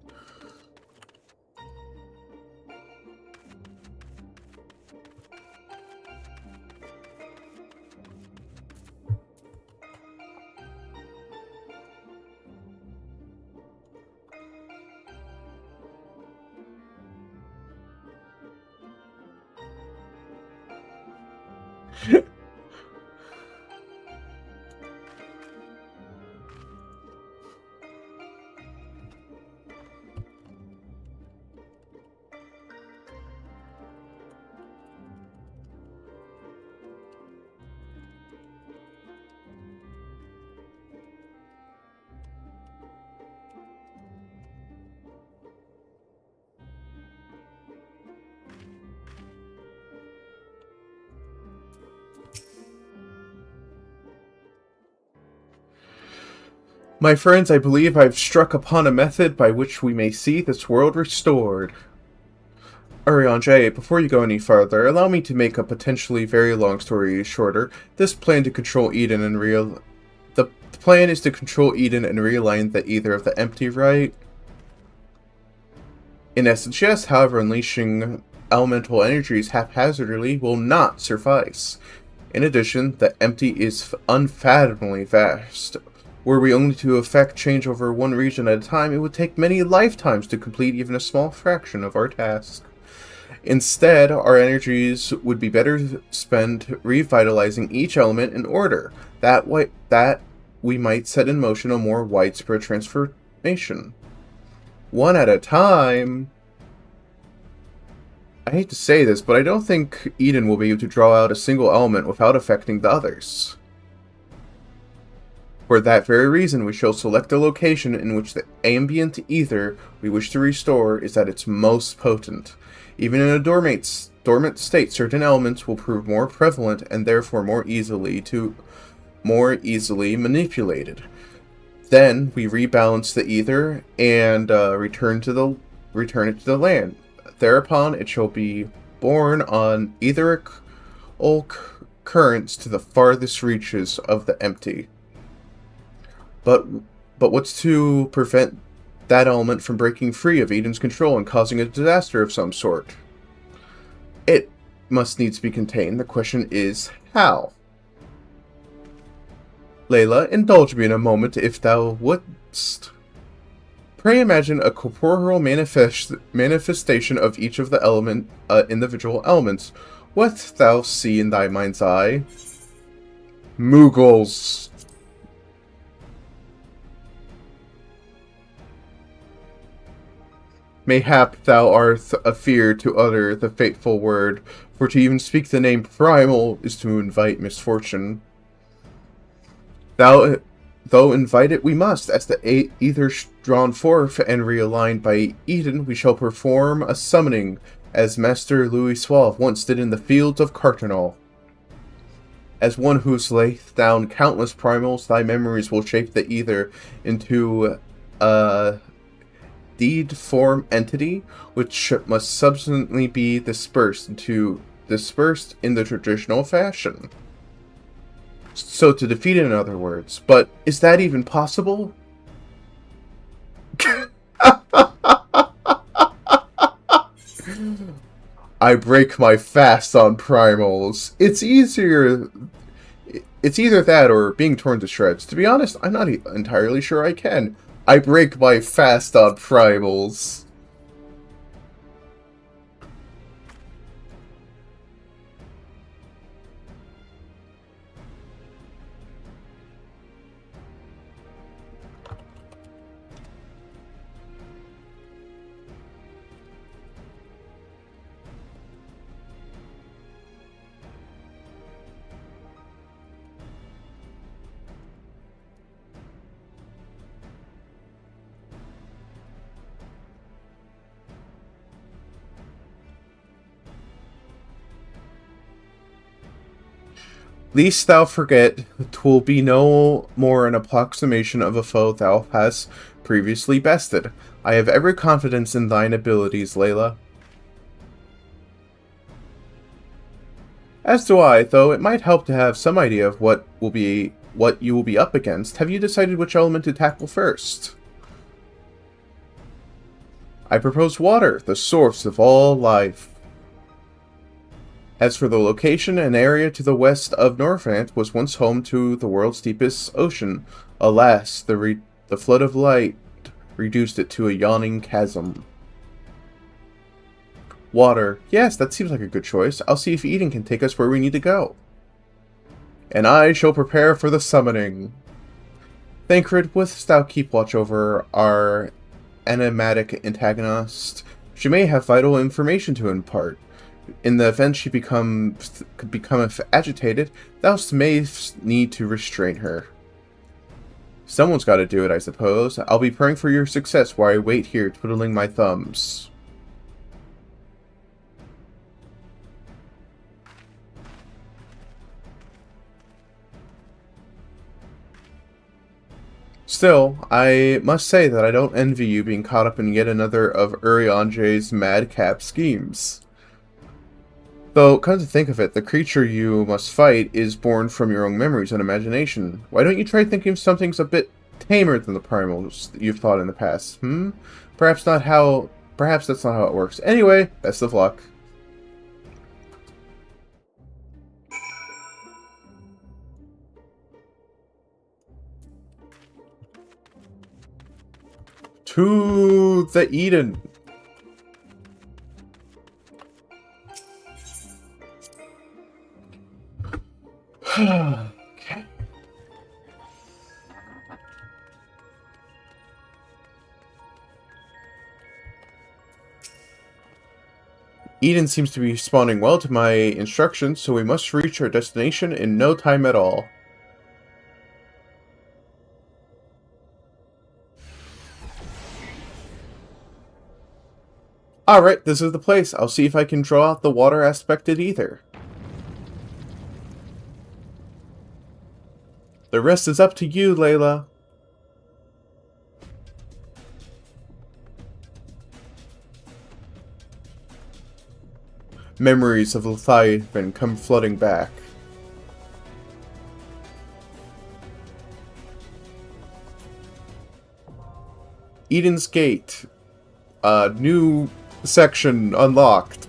My friends, I believe I've struck upon a method by which we may see this world restored. Urion J, before you go any further, allow me to make a potentially very long story shorter. This plan to control Eden and The plan is to control Eden and realign the ether of the empty, right? In essence, yes. However, unleashing elemental energies haphazardly will not suffice. In addition, the empty is unfathomably vast. Were we only to effect change over one region at a time, it would take many lifetimes to complete even a small fraction of our task. Instead, our energies would be better spent revitalizing each element in order. That we might set in motion a more widespread transformation. One at a time. I hate to say this, but I don't think Eden will be able to draw out a single element without affecting the others. For that very reason, we shall select a location in which the ambient ether we wish to restore is at its most potent. Even in a dormant state, certain elements will prove more prevalent and therefore more easily manipulated. Then we rebalance the ether and return it to the land. Thereupon, it shall be borne on etherical currents to the farthest reaches of the empty. But what's to prevent that element from breaking free of Eden's control and causing a disaster of some sort? It must needs be contained. The question is, how? Layla, indulge me in a moment if thou wouldst. Pray imagine a corporeal manifestation of each of the individual elements. What thou see in thy mind's eye? Moogles. Mayhap thou art afeard to utter the fateful word, for to even speak the name primal is to invite misfortune. Though invite it we must, as the ether drawn forth and realigned by Eden, we shall perform a summoning, as Master Louis Suave once did in the fields of Cartonal. As one who slayeth down countless primals, thy memories will shape the ether into a deed form entity, which must subsequently be dispersed in the traditional fashion. So to defeat it, in other words. But is that even possible? I break my fast on primals. It's either that or being torn to shreds. To be honest, I'm not entirely sure I can. I break my fast on primals. Least thou forget, 'twill be no more an approximation of a foe thou hast previously bested. I have every confidence in thine abilities, Layla. As do I, though it might help to have some idea of what you will be up against. Have you decided which element to tackle first? I propose water, the source of all life. As for the location, an area to the west of Norvant was once home to the world's deepest ocean. Alas, the flood of light reduced it to a yawning chasm. Water. Yes, that seems like a good choice. I'll see if Eden can take us where we need to go. And I shall prepare for the summoning. Thancred, wouldst thou keep watch over our enigmatic antagonist? She may have vital information to impart. In the event she could become agitated, thou mayst need to restrain her. Someone's got to do it, I suppose. I'll be praying for your success while I wait here, twiddling my thumbs. Still, I must say that I don't envy you being caught up in yet another of Urianje's madcap schemes. Though, come to think of it, the creature you must fight is born from your own memories and imagination. Why don't you try thinking of something's a bit tamer than the primals that you've thought in the past, Perhaps that's not how it works. Anyway, best of luck. To the Eden. Okay. Eden seems to be responding well to my instructions, so we must reach our destination in no time at all. Alright, this is the place. I'll see if I can draw out the water aspect of either. The rest is up to you, Layla. Memories of Leviathan come flooding back. Eden's Gate. New section unlocked.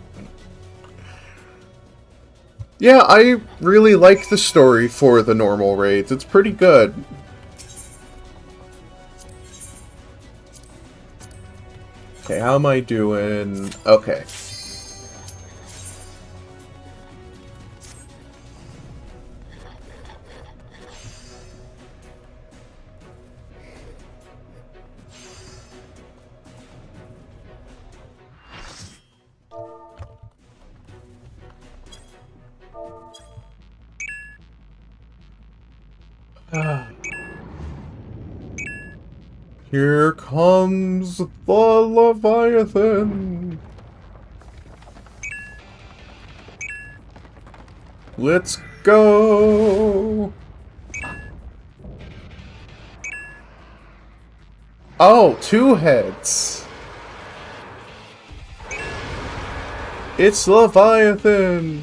Yeah, I really like the story for the normal raids. It's pretty good. Okay, how am I doing? Okay. Here comes the Leviathan. Let's go. Oh, two heads. It's Leviathan.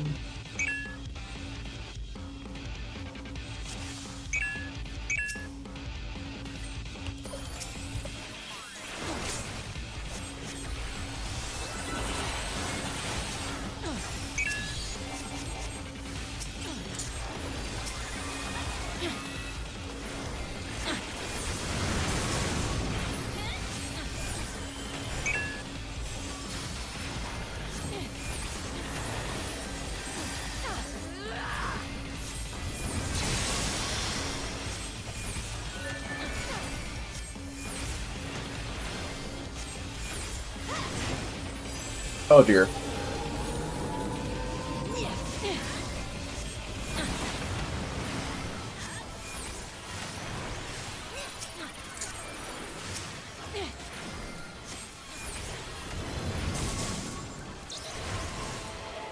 Oh dear.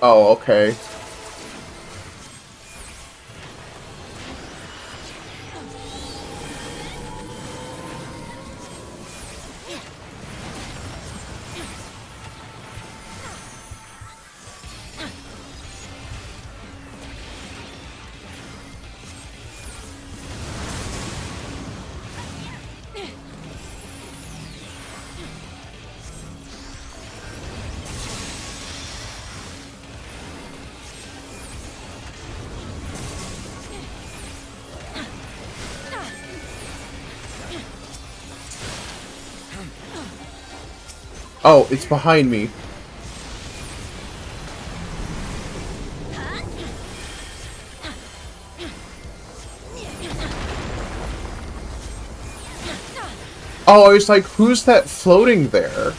Oh, okay. Oh, it's behind me. Oh, I was like, who's that floating there?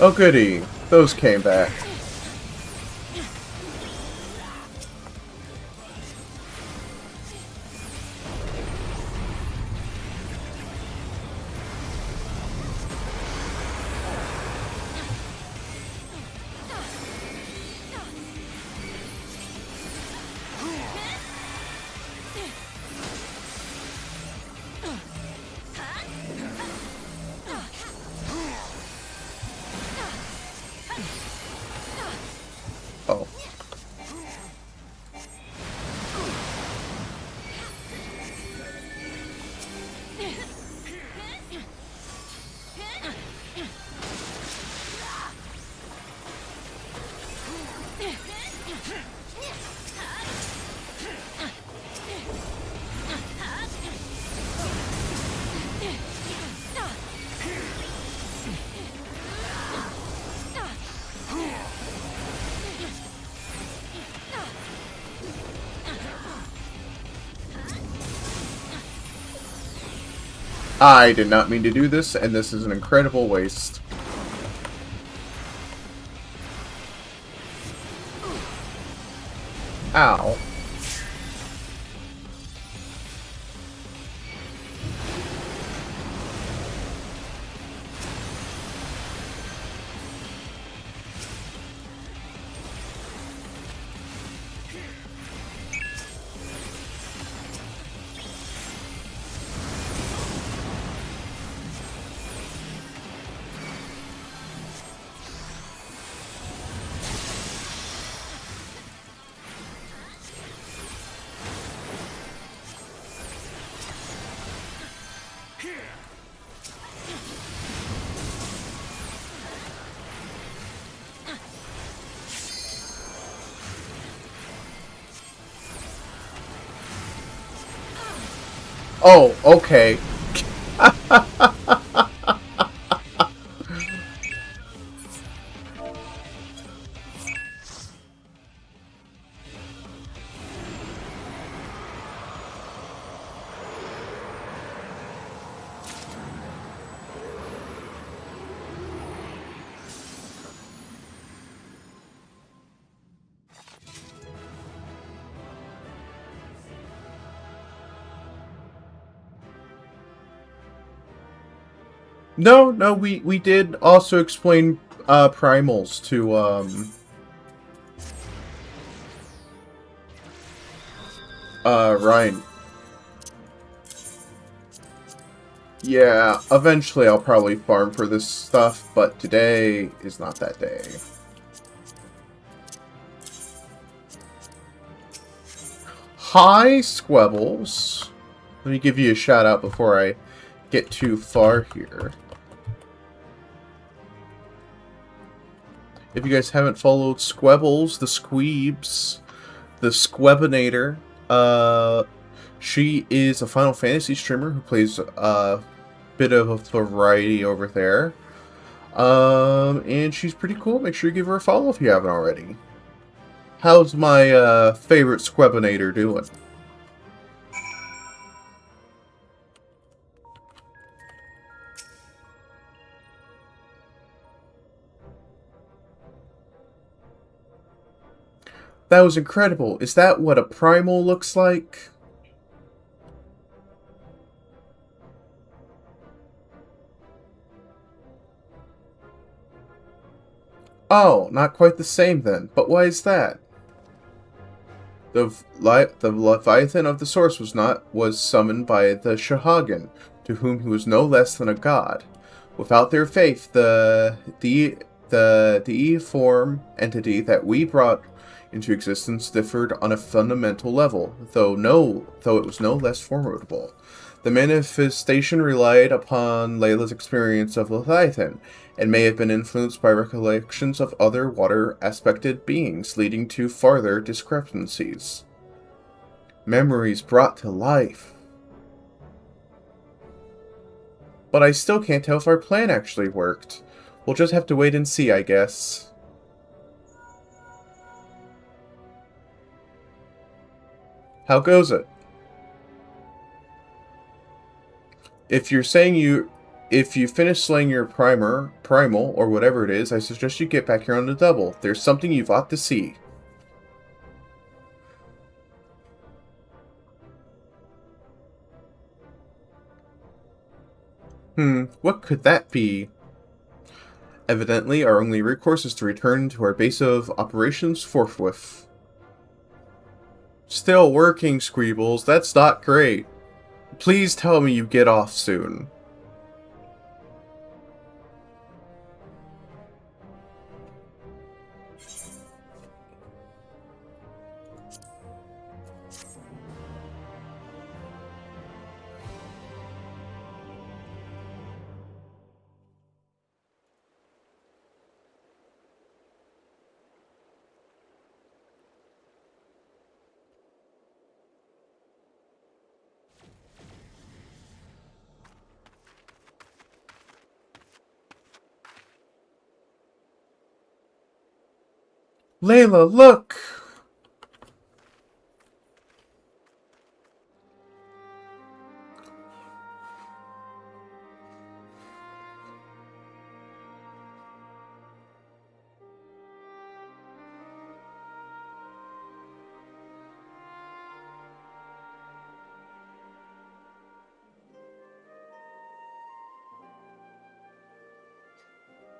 Oh goody, those came back. Oh. I did not mean to do this, and this is an incredible waste. Ow. Oh, okay. No, we did also explain primals to Ryan. Yeah, eventually I'll probably farm for this stuff, but today is not that day. Hi, Squebbles. Let me give you a shout out before I get too far here. If you guys haven't followed Squebbles, the Squeebs, the Squebinator, she is a Final Fantasy streamer who plays a bit of a variety over there. And she's pretty cool. Make sure you give her a follow if you haven't already. How's my favorite Squebinator doing? That was incredible. Is that what a primal looks like? Oh, not quite the same then. But why is that? The Leviathan of the Source was summoned by the Shahagan, to whom he was no less than a god. Without their faith, the form entity that we brought into existence differed on a fundamental level, though it was no less formidable. The manifestation relied upon Layla's experience of Leviathan, and may have been influenced by recollections of other water-aspected beings, leading to farther discrepancies. Memories brought to life. But I still can't tell if our plan actually worked. We'll just have to wait and see, I guess. How goes it? If you finish slaying your primal, or whatever it is, I suggest you get back here on the double. There's something you've ought to see. What could that be? Evidently, our only recourse is to return to our base of operations forthwith. Still working, Squeebles. That's not great. Please tell me you get off soon. Layla, look!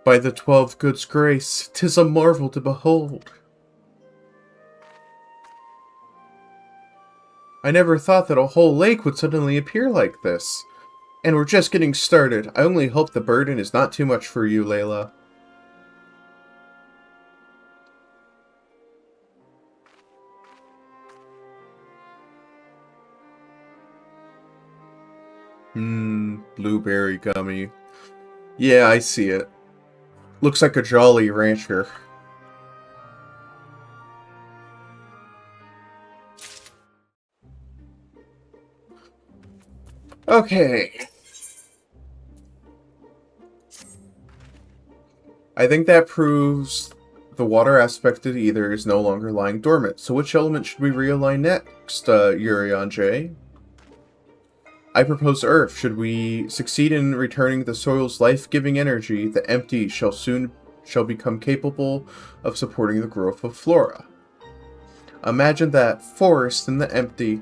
By the 12 goods' grace, 'tis a marvel to behold. I never thought that a whole lake would suddenly appear like this. And we're just getting started. I only hope the burden is not too much for you, Layla. Blueberry gummy. Yeah, I see it. Looks like a Jolly Rancher. Okay. I think that proves the water aspect of either is no longer lying dormant. So which element should we realign next, Urion J? I propose Earth. Should we succeed in returning the soil's life-giving energy, the empty shall become capable of supporting the growth of flora. Imagine that forest in the empty.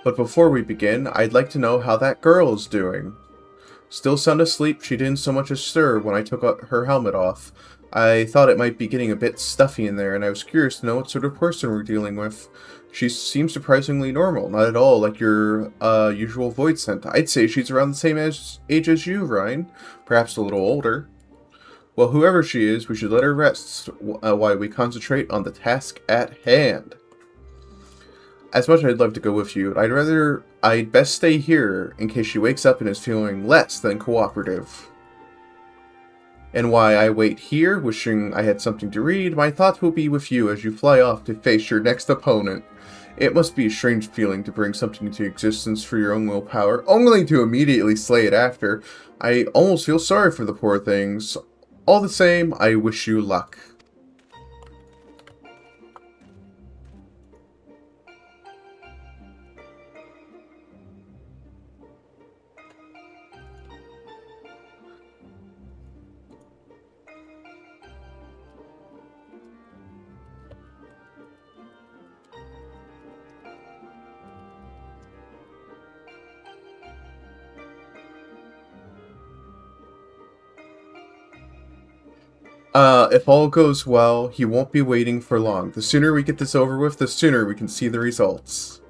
But before we begin, I'd like to know how that girl is doing. Still sound asleep, she didn't so much as stir when I took her helmet off. I thought it might be getting a bit stuffy in there, and I was curious to know what sort of person we're dealing with. She seems surprisingly normal, not at all like your usual Void Scent. I'd say she's around the same age as you, Ryan. Perhaps a little older. Well, whoever she is, we should let her rest while we concentrate on the task at hand. As much as I'd love to go with you, I'd rather I'd best stay here in case she wakes up and is feeling less than cooperative. And while I wait here, wishing I had something to read, my thoughts will be with you as you fly off to face your next opponent. It must be a strange feeling to bring something into existence for your own willpower, only to immediately slay it after. I almost feel sorry for the poor things. All the same, I wish you luck. If all goes well, he won't be waiting for long. The sooner we get this over with, the sooner we can see the results.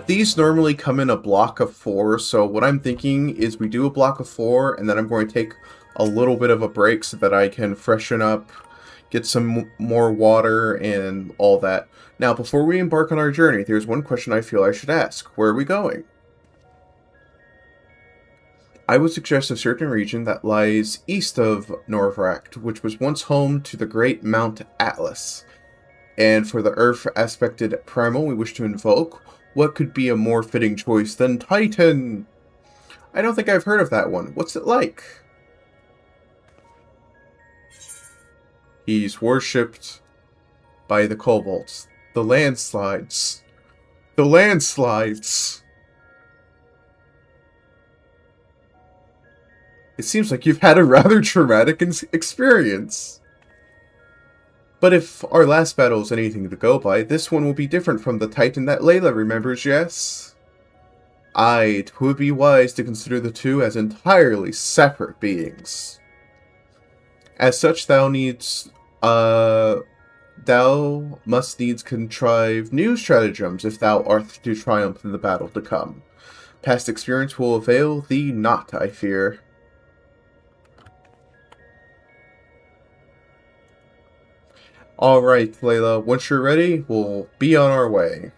These normally come in a block of 4, so what I'm thinking is we do a block of 4, and then I'm going to take a little bit of a break so that I can freshen up, get some more water, and all that. Now, before we embark on our journey, there's one question I feel I should ask. Where are we going? I would suggest a certain region that lies east of Norvrak, which was once home to the great Mount Atlas. And for the Earth-aspected primal we wish to invoke, what could be a more fitting choice than Titan? I don't think I've heard of that one. What's it like? He's worshipped by the kobolds. The landslides. The landslides! It seems like you've had a rather traumatic experience. But if our last battle is anything to go by, this one will be different from the Titan that Layla remembers, yes? It would be wise to consider the two as entirely separate beings. As such, thou must needs contrive new stratagems if thou art to triumph in the battle to come. Past experience will avail thee not, I fear. Alright, Layla, once you're ready, we'll be on our way.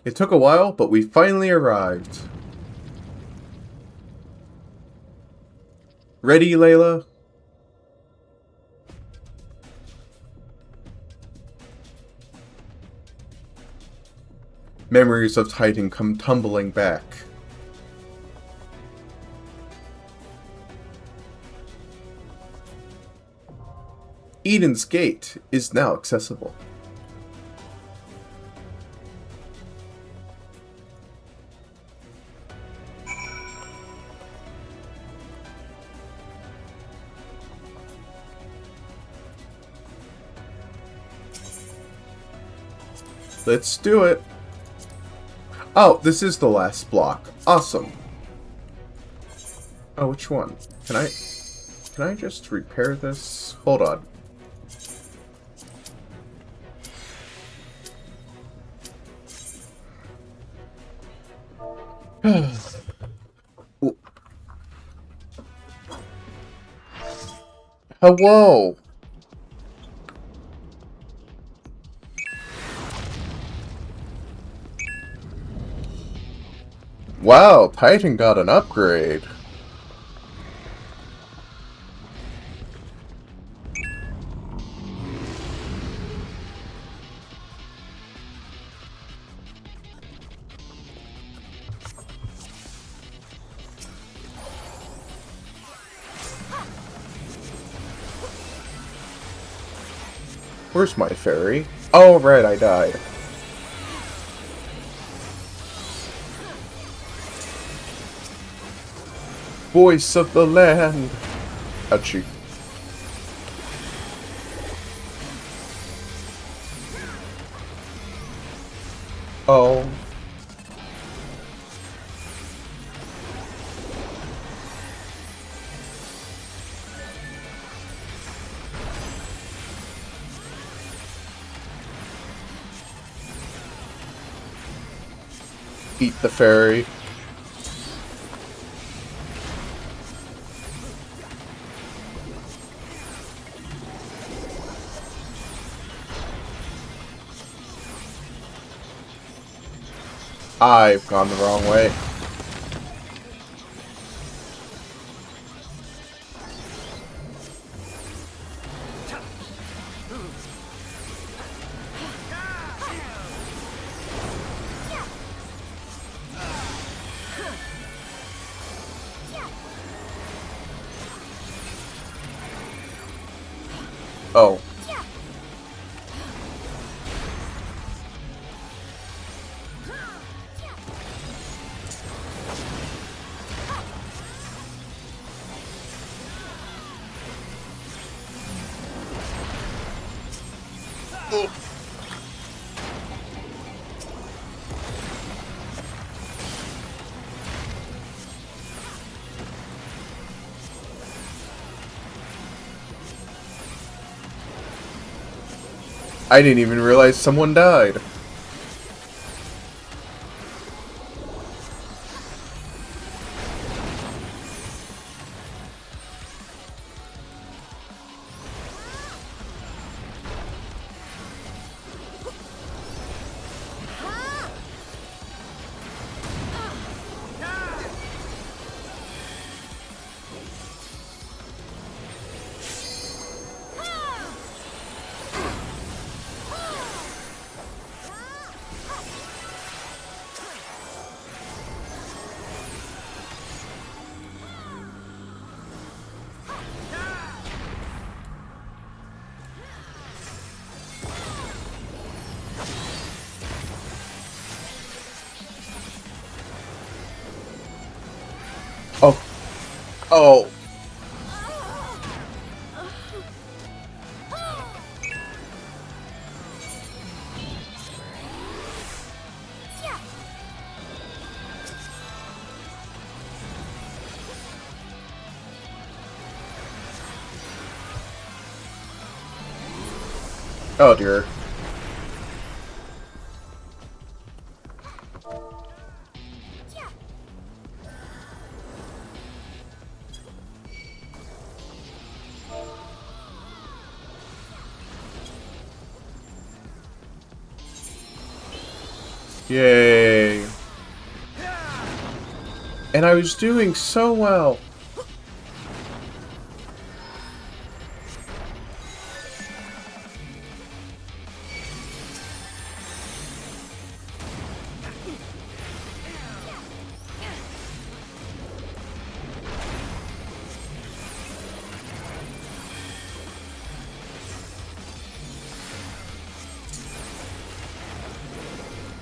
It took a while, but we finally arrived. Ready, Layla? Memories of Titan come tumbling back. Eden's Gate is now accessible. Let's do it. Oh, this is the last block. Awesome. Oh, which one? Can I just repair this? Hold on. Hello. Wow, Titan got an upgrade. Where's my fairy? Oh, right, I died. Voice of the land. Ouchie. Oh. Eat the fairy. I've gone the wrong way. Oh. I didn't even realize someone died. Oh. Oh. Oh dear. Yay. And I was doing so well.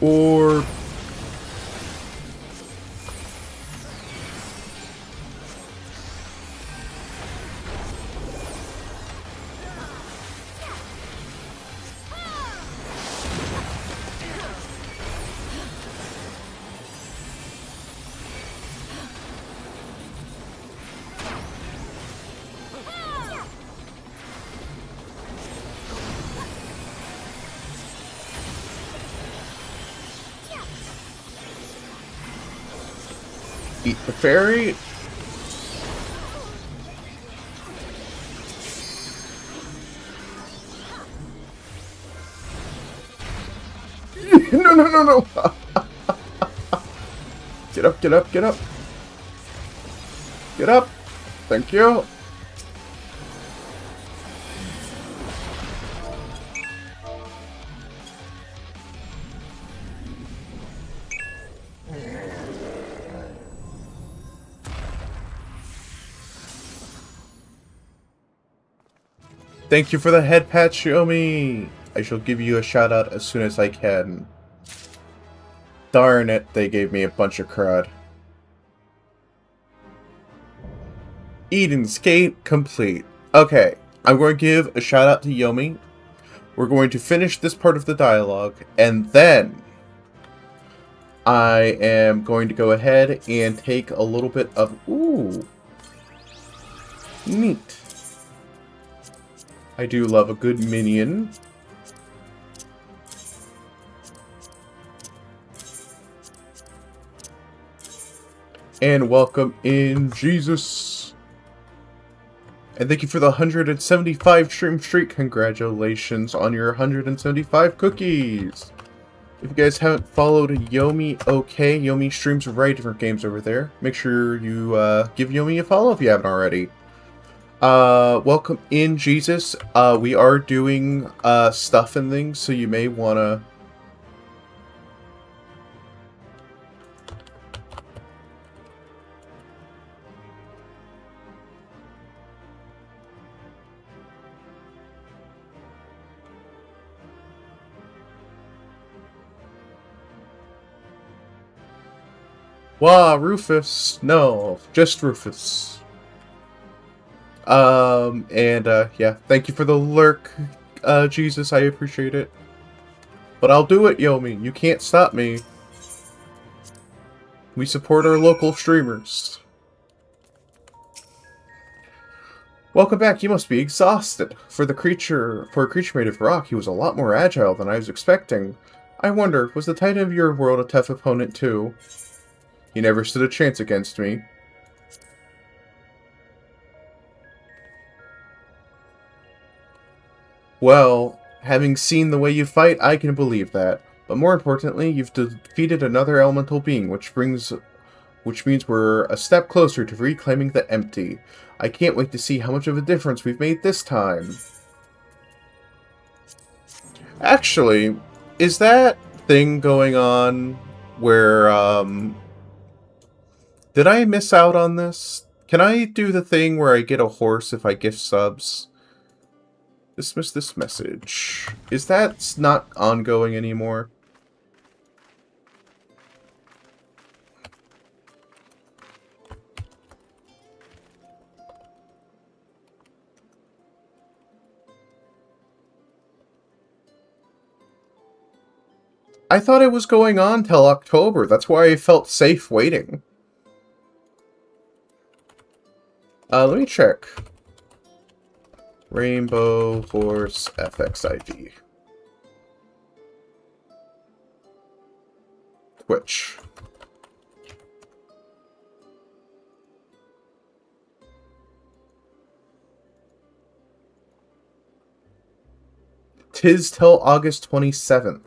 Or... eat the fairy. No, no, no, no. Get up, get up, get up. Get up. Thank you. Thank you for the head patch, Yomi. I shall give you a shout out as soon as I can. Darn it, they gave me a bunch of crud. Eden's Gate complete. Okay, I'm going to give a shout out to Yomi. We're going to finish this part of the dialogue, and then I am going to go ahead and take a little bit of... Ooh. Neat. I do love a good minion. And welcome in, Jesus. And thank you for the 175 stream streak. Congratulations on your 175 cookies. If you guys haven't followed Yomi OK, Yomi streams a variety of different games over there. Make sure you give Yomi a follow if you haven't already. Welcome in, Jesus. We are doing stuff and things, so you may want to... Wow, Rufus. No, just Rufus. Yeah, thank you for the lurk, Jesus, I appreciate it. But I'll do it, Yomi. You can't stop me. We support our local streamers. Welcome back. You must be exhausted. For a creature made of rock, he was a lot more agile than I was expecting. I wonder, was the Titan of your world a tough opponent too? He never stood a chance against me. Well, having seen the way you fight, I can believe that. But more importantly, you've defeated another elemental being, which means we're a step closer to reclaiming the empty. I can't wait to see how much of a difference we've made this time. Actually, is that thing going on where, did I miss out on this? Can I do the thing where I get a horse if I gift subs? Dismiss this message. Is that not ongoing anymore? I thought it was going on till October. That's why I felt safe waiting. Let me check. Rainbow Horse FXID. Twitch. Tis till August 27th.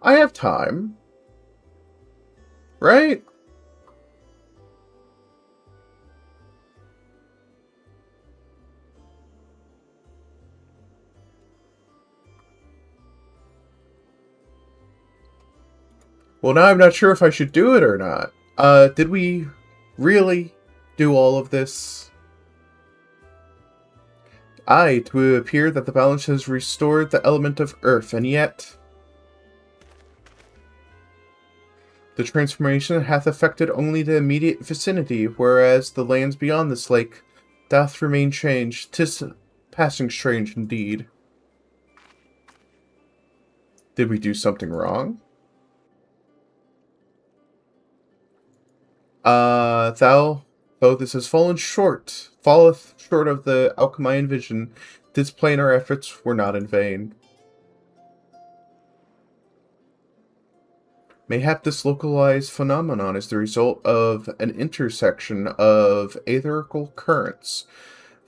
I have time. Right? Well, now I'm not sure if I should do it or not. Did we really do all of this? Aye, it would appear that the balance has restored the element of earth, and yet... The transformation hath affected only the immediate vicinity, whereas the lands beyond this lake doth remain changed. 'Tis passing strange indeed. Did we do something wrong? Though this has falleth short of the Alchemian vision, this plain our efforts were not in vain. Mayhap this localized phenomenon is the result of an intersection of aetherical currents.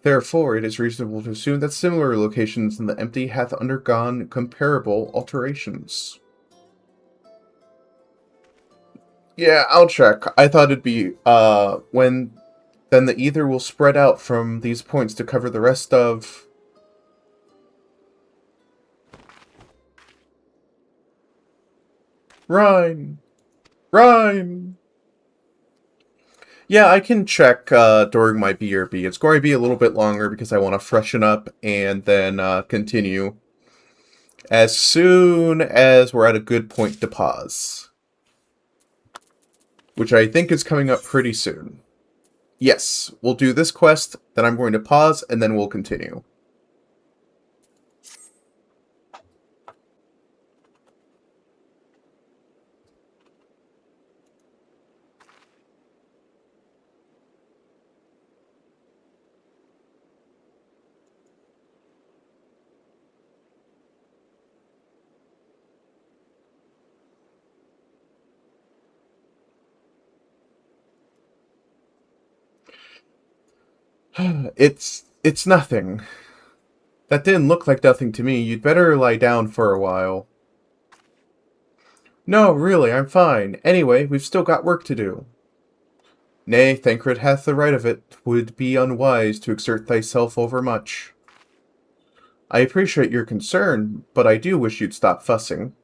Therefore, it is reasonable to assume that similar locations in the empty hath undergone comparable alterations. Yeah, I'll check. I thought it'd be, then the ether will spread out from these points to cover the rest of... Rhyme! Rhyme! Yeah, I can check during my BRB. It's going to be a little bit longer because I want to freshen up and then continue as soon as we're at a good point to pause. Which I think is coming up pretty soon. Yes, we'll do this quest, then I'm going to pause, and then we'll continue. It's nothing. That didn't look like nothing to me. You'd better lie down for a while. No, really, I'm fine. Anyway, we've still got work to do. Nay, Thancred hath the right of it. 'Twould be unwise to exert thyself overmuch. I appreciate your concern, but I do wish you'd stop fussing.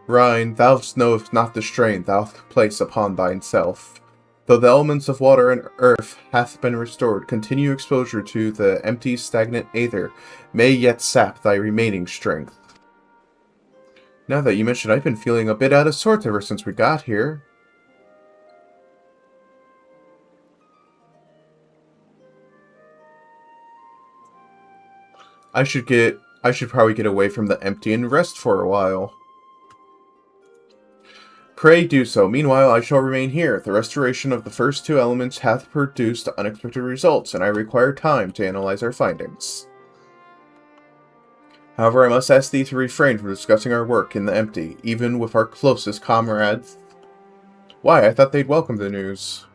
Rhine, thou knowest not the strain thou place upon thyself. Though the elements of water and earth hath been restored, continued exposure to the empty, stagnant aether may yet sap thy remaining strength. Now that you mention, I've been feeling a bit out of sorts ever since we got here. I should probably get away from the empty and rest for a while. Pray do so. Meanwhile, I shall remain here. The restoration of the first two elements hath produced unexpected results, and I require time to analyze our findings. However, I must ask thee to refrain from discussing our work in the empty, even with our closest comrades. Why, I thought they'd welcome the news.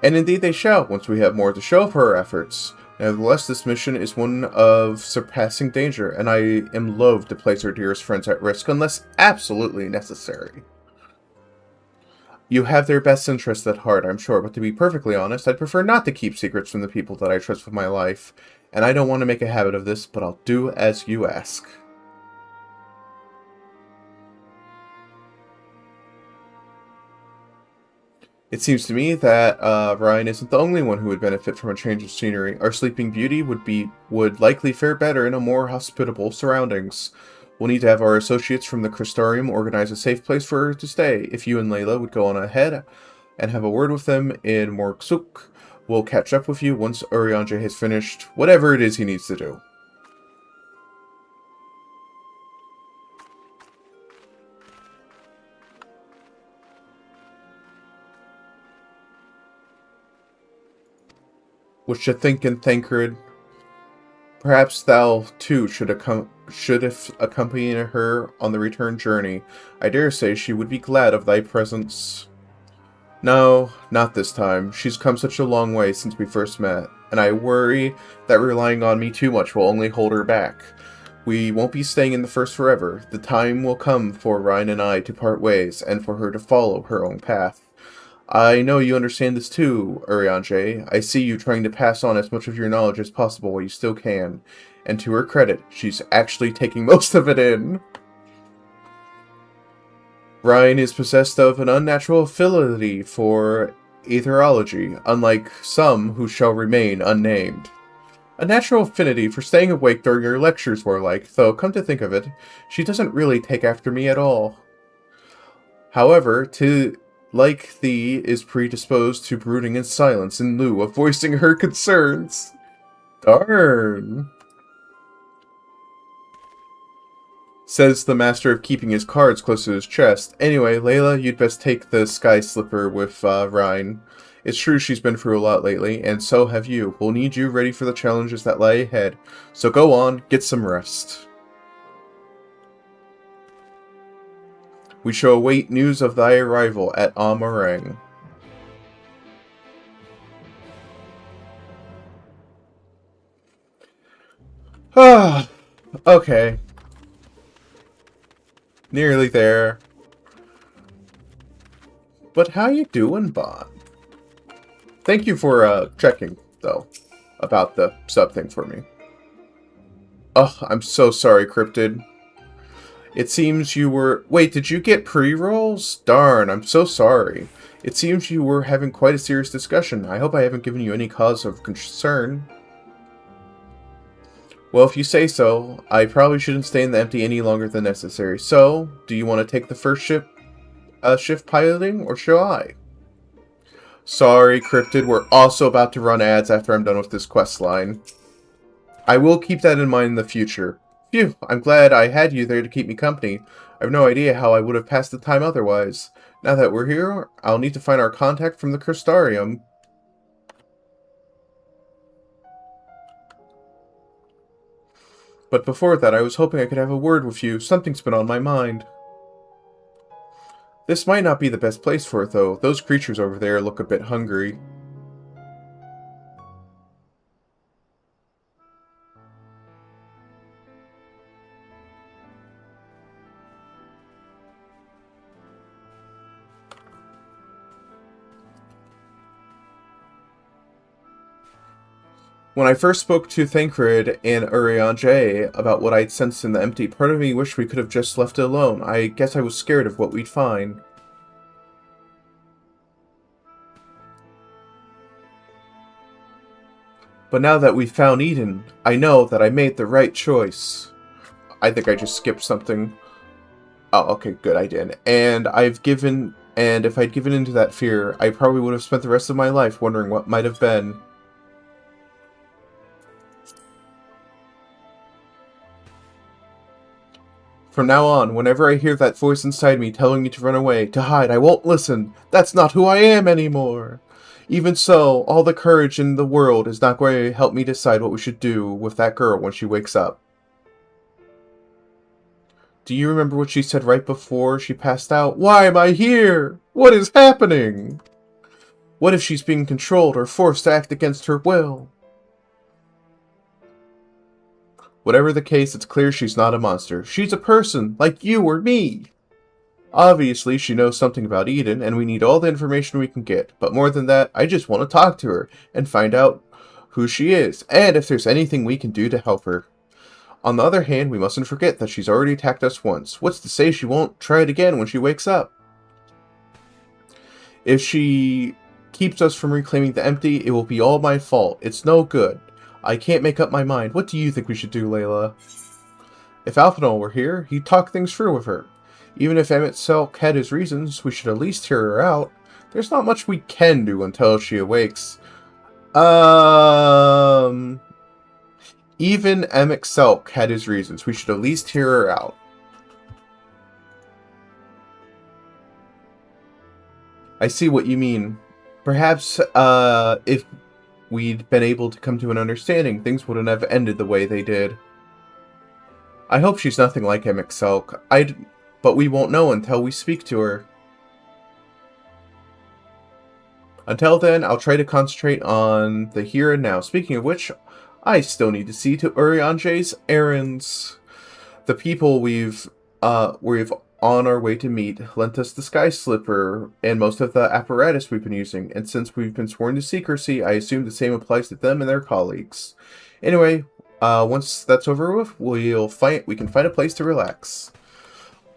And indeed they shall, once we have more to show for our efforts. Nevertheless, this mission is one of surpassing danger, and I am loath to place our dearest friends at risk unless absolutely necessary. You have their best interests at heart, I'm sure, but to be perfectly honest, I'd prefer not to keep secrets from the people that I trust with my life. And I don't want to make a habit of this, but I'll do as you ask. It seems to me that Ryan isn't the only one who would benefit from a change of scenery. Our Sleeping Beauty would likely fare better in a more hospitable surroundings. We'll need to have our associates from the Crystarium organize a safe place for her to stay. If you and Layla would go on ahead and have a word with them in Morksuk, we'll catch up with you once Urianger has finished whatever it is he needs to do. What you thinking, Thancred? Perhaps thou, too, should accompany her on the return journey. I dare say she would be glad of thy presence. No, not this time. She's come such a long way since we first met, and I worry that relying on me too much will only hold her back. We won't be staying in the First forever. The time will come for Ryan and I to part ways, and for her to follow her own path. I know you understand this too, Urianger. I see you trying to pass on as much of your knowledge as possible while you still can. And to her credit, she's actually taking most of it in. Ryan is possessed of an unnatural affinity for aetherology, unlike some who shall remain unnamed. A natural affinity for staying awake during your lectures, more like, though come to think of it, she doesn't really take after me at all. However, like thee, is predisposed to brooding in silence in lieu of voicing her concerns. Darn. Says the master of keeping his cards close to his chest. Anyway, Layla, you'd best take the sky slipper with Ryan. It's true she's been through a lot lately, and so have you. We'll need you ready for the challenges that lie ahead. So go on, get some rest. We shall await news of thy arrival at Amarang. Ah, okay. Nearly there. But how you doing, Bond? Thank you for checking, though, about the sub thing for me. Oh, I'm so sorry, Cryptid. It seems you were... Wait, did you get pre-rolls? Darn, I'm so sorry. It seems you were having quite a serious discussion. I hope I haven't given you any cause of concern. Well, if you say so, I probably shouldn't stay in the empty any longer than necessary. So, do you want to take the first shift piloting, or shall I? Sorry, Cryptid, we're also about to run ads after I'm done with this quest line. I will keep that in mind in the future. Phew, I'm glad I had you there to keep me company. I have no idea how I would have passed the time otherwise. Now that we're here, I'll need to find our contact from the Crystarium. But before that, I was hoping I could have a word with you. Something's been on my mind. This might not be the best place for it, though. Those creatures over there look a bit hungry. When I first spoke to Thancred and Urianger about what I'd sensed in the empty, part of me wished we could have just left it alone. I guess I was scared of what we'd find. But now that we've found Eden, I know that I made the right choice. I think I just skipped something. Oh, okay, good, I did. And if I'd given into that fear, I probably would have spent the rest of my life wondering what might have been. From now on, whenever I hear that voice inside me telling me to run away, to hide, I won't listen. That's not who I am anymore. Even so, all the courage in the world is not going to help me decide what we should do with that girl when she wakes up. Do you remember what she said right before she passed out? Why am I here? What is happening? What if she's being controlled or forced to act against her will? Whatever the case, it's clear she's not a monster. She's a person, like you or me. Obviously, she knows something about Eden, and we need all the information we can get. But more than that, I just want to talk to her and find out who she is, and if there's anything we can do to help her. On the other hand, we mustn't forget that she's already attacked us once. What's to say she won't try it again when she wakes up? If she keeps us from reclaiming the empty, it will be all my fault. It's no good. I can't make up my mind. What do you think we should do, Layla? If Alphanol were here, he'd talk things through with her. Even if Emmett Selk had his reasons, we should at least hear her out. There's not much we can do until she awakes. Even Emmett Selk had his reasons. We should at least hear her out. I see what you mean. Perhaps, if we'd been able to come to an understanding, things wouldn't have ended the way they did. I hope she's nothing like Emmett Selk. But we won't know until we speak to her. Until then, I'll try to concentrate on the here and now. Speaking of which, I still need to see to Urianger's errands. The people we've on our way to meet lent us the Sky Slipper and most of the apparatus we've been using, and since we've been sworn to secrecy, I assume the same applies to them and their colleagues. Anyway, once that's over with, we can find a place to relax.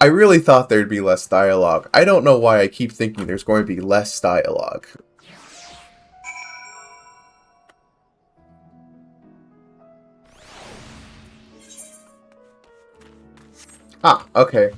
I really thought there'd be less dialogue. I don't know why I keep thinking there's going to be less dialogue. Ah, okay.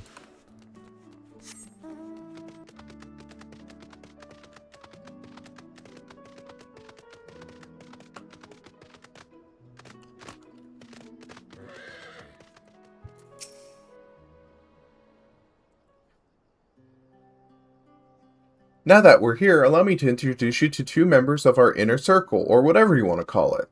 Now that we're here, allow me to introduce you to two members of our inner circle, or whatever you want to call it.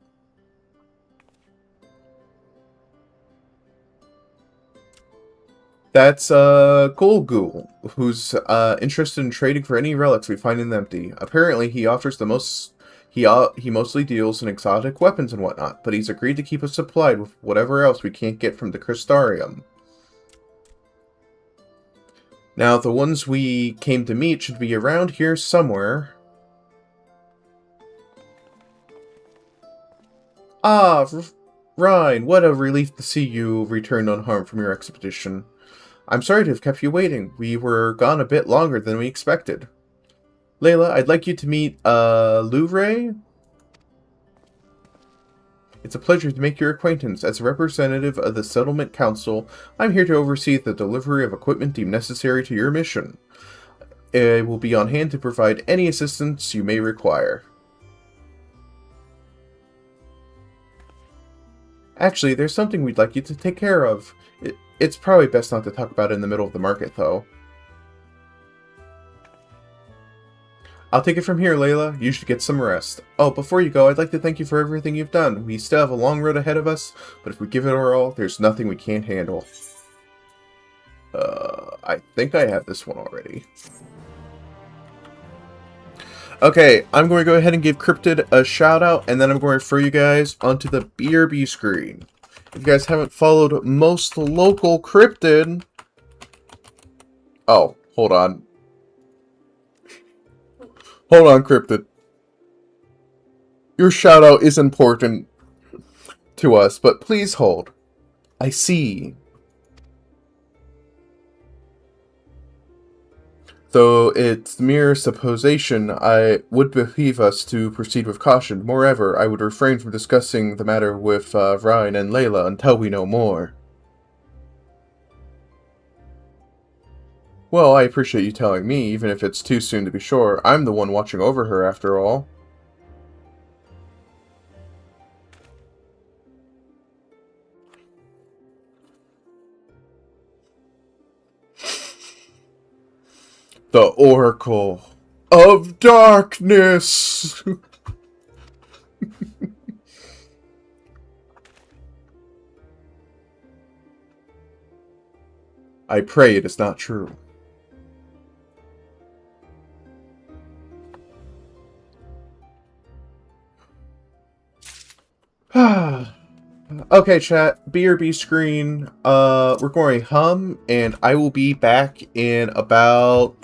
That's Golgul, who's interested in trading for any relics we find in the empty. Apparently, he offers the most. He mostly deals in exotic weapons and whatnot, but he's agreed to keep us supplied with whatever else we can't get from the Crystarium. Now, the ones we came to meet should be around here somewhere. Ah, Rhine, what a relief to see you return unharmed from your expedition. I'm sorry to have kept you waiting. We were gone a bit longer than we expected. Layla, I'd like you to meet, Louvre? It's a pleasure to make your acquaintance. As a representative of the Settlement Council, I'm here to oversee the delivery of equipment deemed necessary to your mission. I will be on hand to provide any assistance you may require. Actually, there's something we'd like you to take care of. It's probably best not to talk about it in the middle of the market, though. I'll take it from here, Layla. You should get some rest. Oh, before you go, I'd like to thank you for everything you've done. We still have a long road ahead of us, but if we give it our all, there's nothing we can't handle. I think I have this one already. Okay, I'm going to go ahead and give Cryptid a shout out, and then I'm going to refer you guys onto the BRB screen. If you guys haven't followed most local Cryptid... Oh, hold on. Hold on, Cryptid. Your shout out is important to us, but please hold. I see. Though it's mere supposition, I would behoove us to proceed with caution. Moreover, I would refrain from discussing the matter with Ryan and Layla until we know more. Well, I appreciate you telling me, even if it's too soon to be sure. I'm the one watching over her, after all. The Oracle of Darkness! I pray it is not true. Okay, chat. BRB screen. We're going hum, and I will be back in about...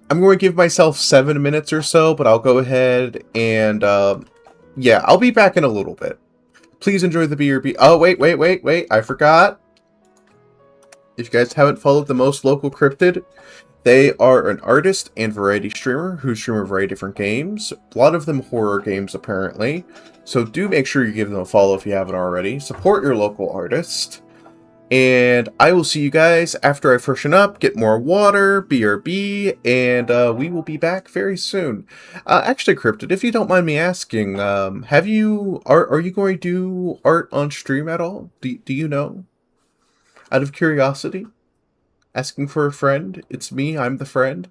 I'm going to give myself 7 minutes or so, but I'll go ahead and, yeah, I'll be back in a little bit. Please enjoy the BRB. Oh, wait. I forgot. If you guys haven't followed the most local cryptid, they are an artist and variety streamer who stream a variety of different games. A lot of them horror games, apparently. So do make sure you give them a follow if you haven't already. Support your local artist. And I will see you guys after I freshen up, get more water, BRB, and we will be back very soon. Actually, Cryptid, if you don't mind me asking, are you going to do art on stream at all? Do you know? Out of curiosity? Asking for a friend? It's me, I'm the friend.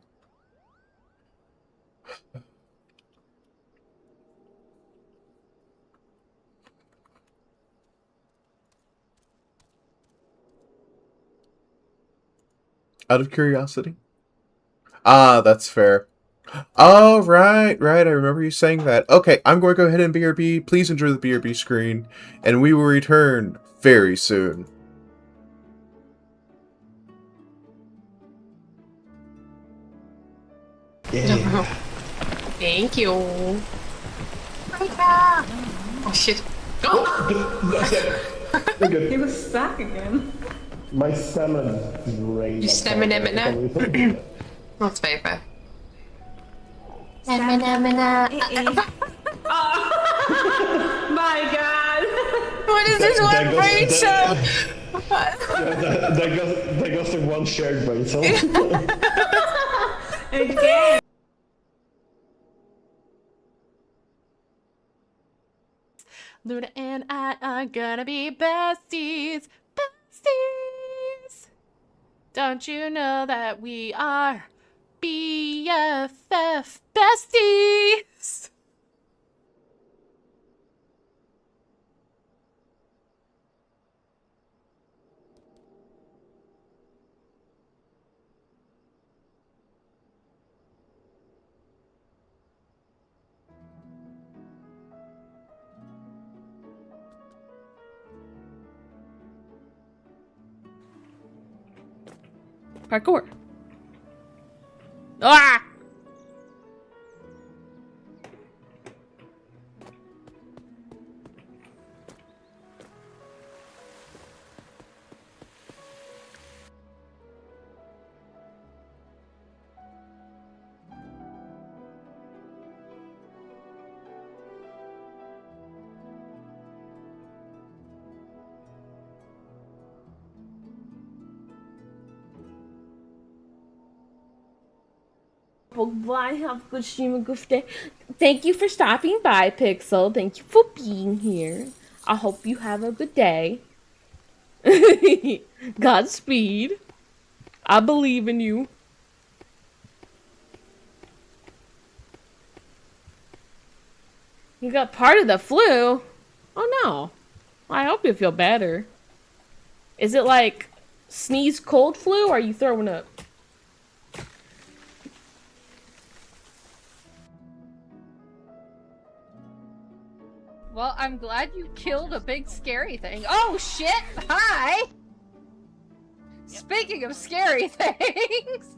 Out of curiosity? Ah, that's fair. Oh, right. I remember you saying that. Okay, I'm going to go ahead and BRB. Please enjoy the BRB screen, and we will return very soon. Yeah. Thank you. Oh shit. Oh! He was stuck again. My stamina is great. You stamina now? That's fair. Stamina. My god. What is this one brain cell? That goes to one shared brain cell. Again. Luna and I are gonna be besties. Besties! Don't you know that we are BFF besties? Parkour. Ah! Bye, have a good stream, a good day. Thank you for stopping by, Pixel. Thank you for being here. I hope you have a good day. Godspeed. I believe in you. You got part of the flu? Oh no. I hope you feel better. Is it like Sneeze cold flu, or are you throwing up? Well, I'm glad you killed a big scary thing. Oh shit! Hi! Speaking of scary things!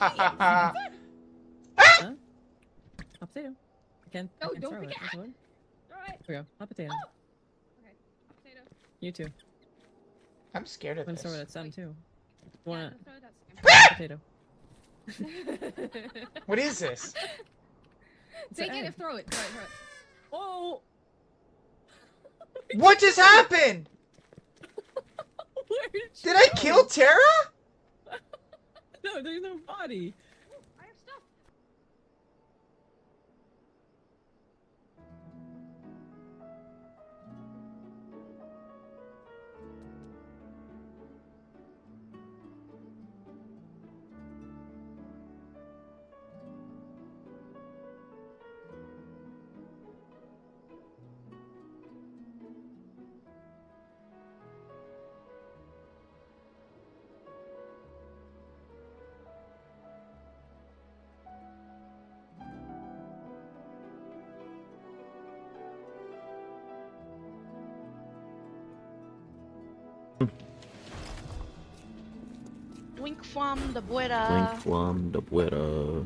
Huh? Hot potato. I can No, don't throw it. forget. That's one. Throw it. Here we go. Hot potato. Okay. Potato. You too. I'm scared of I'm this. throwing at some too. Wanna Throw that potato? What is this? Take it and throw it. Throw it. Throw it. Oh! What just happened? Where did she Did I go? kill Tara? No, there's no body. I have stuff. Wink from the Buddha. Drink from the Buddha.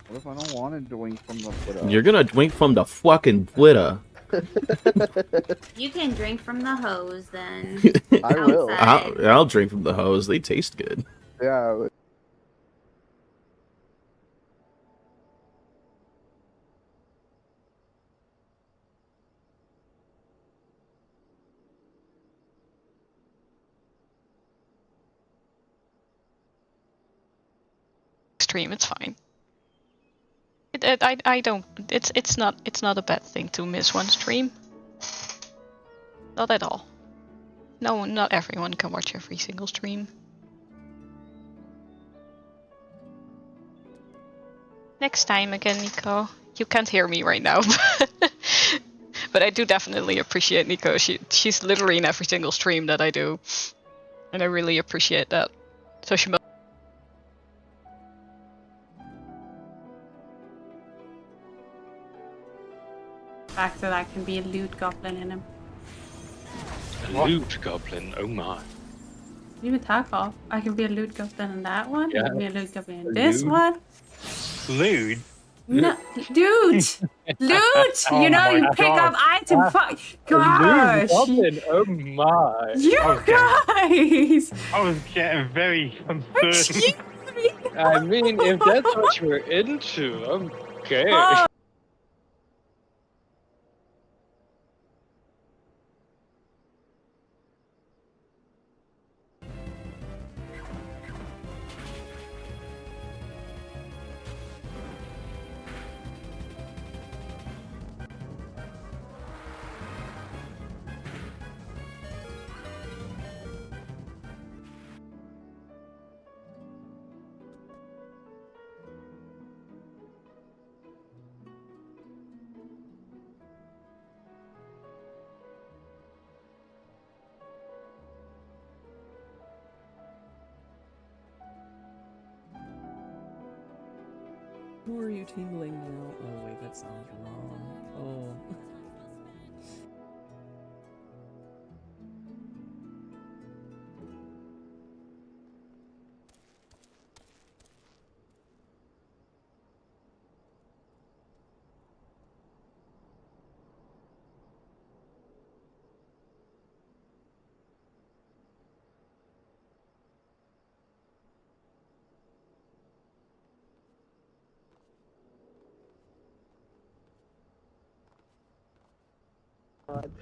What if I don't want to drink from the Buddha? You're gonna drink from the fucking Buddha. You can drink from the hose then. I will. I'll drink from the hose. They taste good. Yeah. Stream, it's fine. I don't. It's not a bad thing to miss one stream. Not at all. No, not everyone can watch every single stream. Next time again, Nico. You can't hear me right now, but I do definitely appreciate Nico. She's literally in every single stream that I do, and I really appreciate that. So she. Back to that can be a loot goblin in him. A loot goblin? Oh my. Even talk off. I can be a loot goblin in that one. I Yeah. can be a loot goblin in this Loot? one. Loot? No, dude, loot. Oh you know, my you pick God. up items. A Gosh, loot goblin? Oh my. you guys. I was getting very concerned. Excuse me. I mean, if that's what you're into, okay. Oh. Who are you tingling now? Oh wait, that sounds wrong. Oh.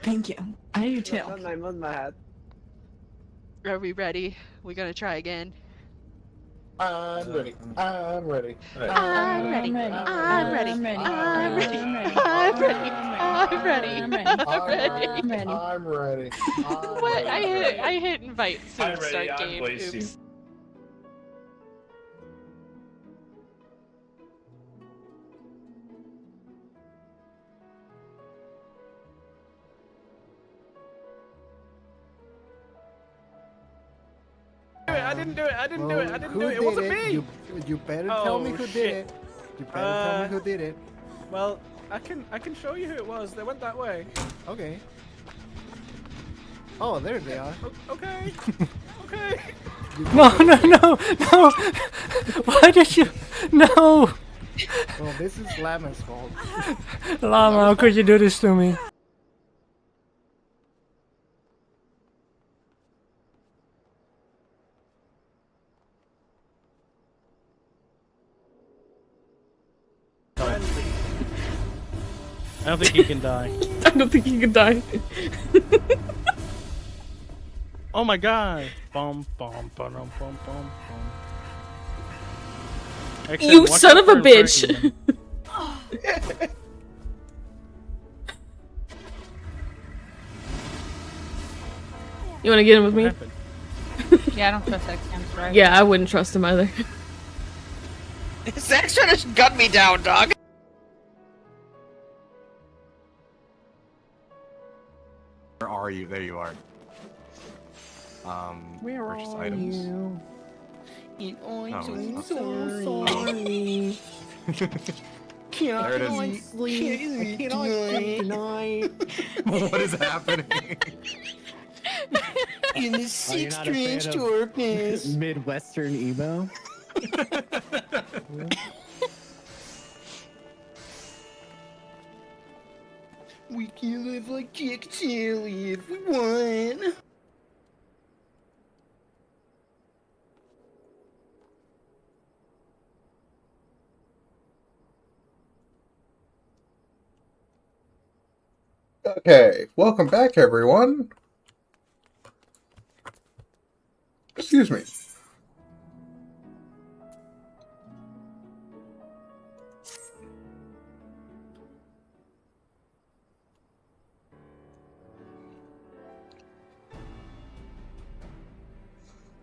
Thank you. I do too. Are we ready? We're gonna try again. I'm ready. I'm ready. I'm ready. I'm ready. I'm ready. I'm ready. I'm ready. I'm ready. I'm ready. I'm ready. What? I hit invite so I'm ready, start I'm game. Blaze Oops. I didn't do it. I didn't do it. I didn't Who do it. It did wasn't me. You better tell me who did it. You better tell me who did it. Well, I can show you who it was. They went that way. Okay. Oh, there they are. Okay. Okay. No. Why did you? No. Well, this is Lama's fault. Llama, how could you do this to me? I don't think he can die. I don't think he can die. Oh my god. Bum bum bum bum bum bum. You son of a bitch! You wanna get in with me? Yeah, I don't trust XM's right. Yeah, I wouldn't trust him either. Zach's trying to gun me down, dog. Where are you? There you are. Where purchase are items. you? I'm so sorry. There it is. Sleep. I cannot sleep tonight. What is happening? In this sick, strange darkness. Midwestern emo. We can live like Jack Chili if we want. Okay, welcome back, everyone. Excuse me.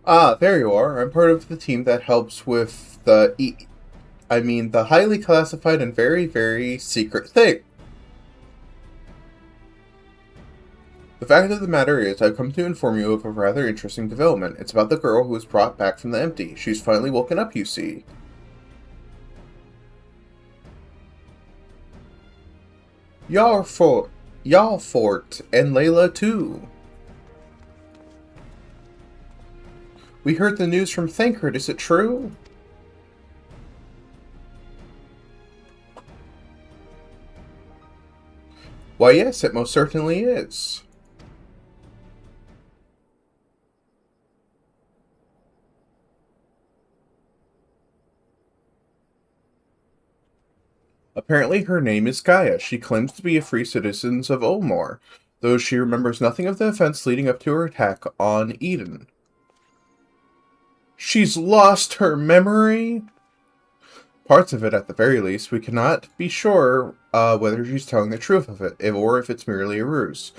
Ah, there you are. I'm part of the team that helps with the the highly classified and very, very secret thing. The fact of the matter is, I've come to inform you of a rather interesting development. It's about the girl who was brought back from the empty. She's finally woken up, you see. Yarfort, and Layla too. We heard the news from Thancred, is it true? Why yes, it most certainly is. Apparently her name is Gaia. She claims to be a free citizen of Omor, though she remembers nothing of the events leading up to her attack on Eden. She's lost her memory? Parts of it, at the very least. We cannot be sure whether she's telling the truth of it, or if it's merely a ruse.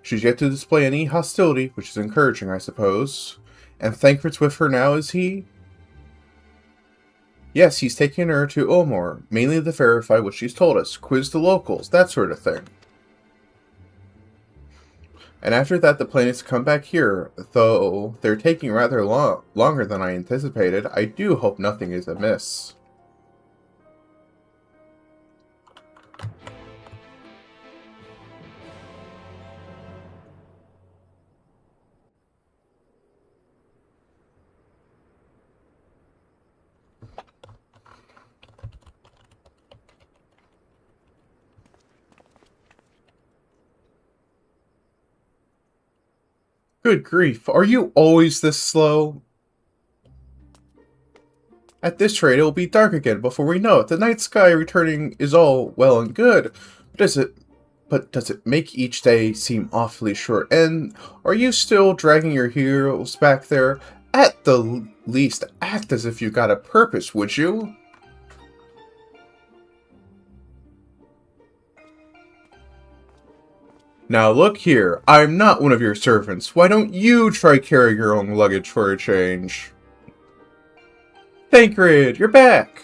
She's yet to display any hostility, which is encouraging, I suppose. And Thancred's with her now, is he? Yes, he's taking her to Omor, mainly to verify what she's told us, quiz the locals, that sort of thing. And after that, the plan is to come back here, though they're taking rather longer than I anticipated. I do hope nothing is amiss. Good grief, are you always this slow? At this rate, it will be dark again before we know it. The night sky returning is all well and good, but does it make each day seem awfully short? And are you still dragging your heroes back there At the least, act as if you got a purpose, would you? Now look here, I'm not one of your servants. Why don't you try carrying your own luggage for a change? Tancred, you're back!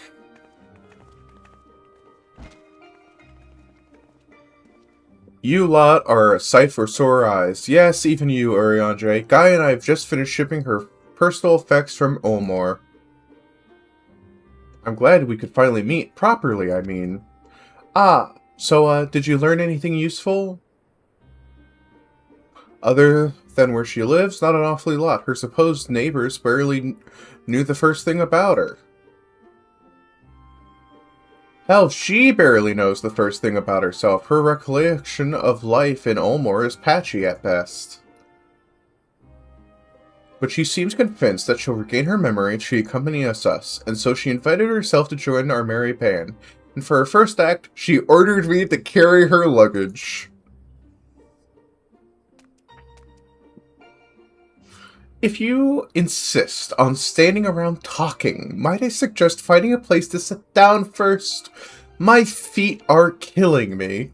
You lot are a sight for sore eyes. Yes, even you, Uriandre. Guy and I have just finished shipping her personal effects from Olmor. I'm glad we could finally meet. Properly, I mean. Ah, so, did you learn anything useful? Other than where she lives, not an awfully lot. Her supposed neighbors barely knew the first thing about her. Hell, she barely knows the first thing about herself. Her recollection of life in Olmor is patchy at best. But she seems convinced that she'll regain her memory and she accompany us, and so she invited herself to join our merry band. And for her first act, she ordered me to carry her luggage. If you insist on standing around talking, might I suggest finding a place to sit down first? My feet are killing me.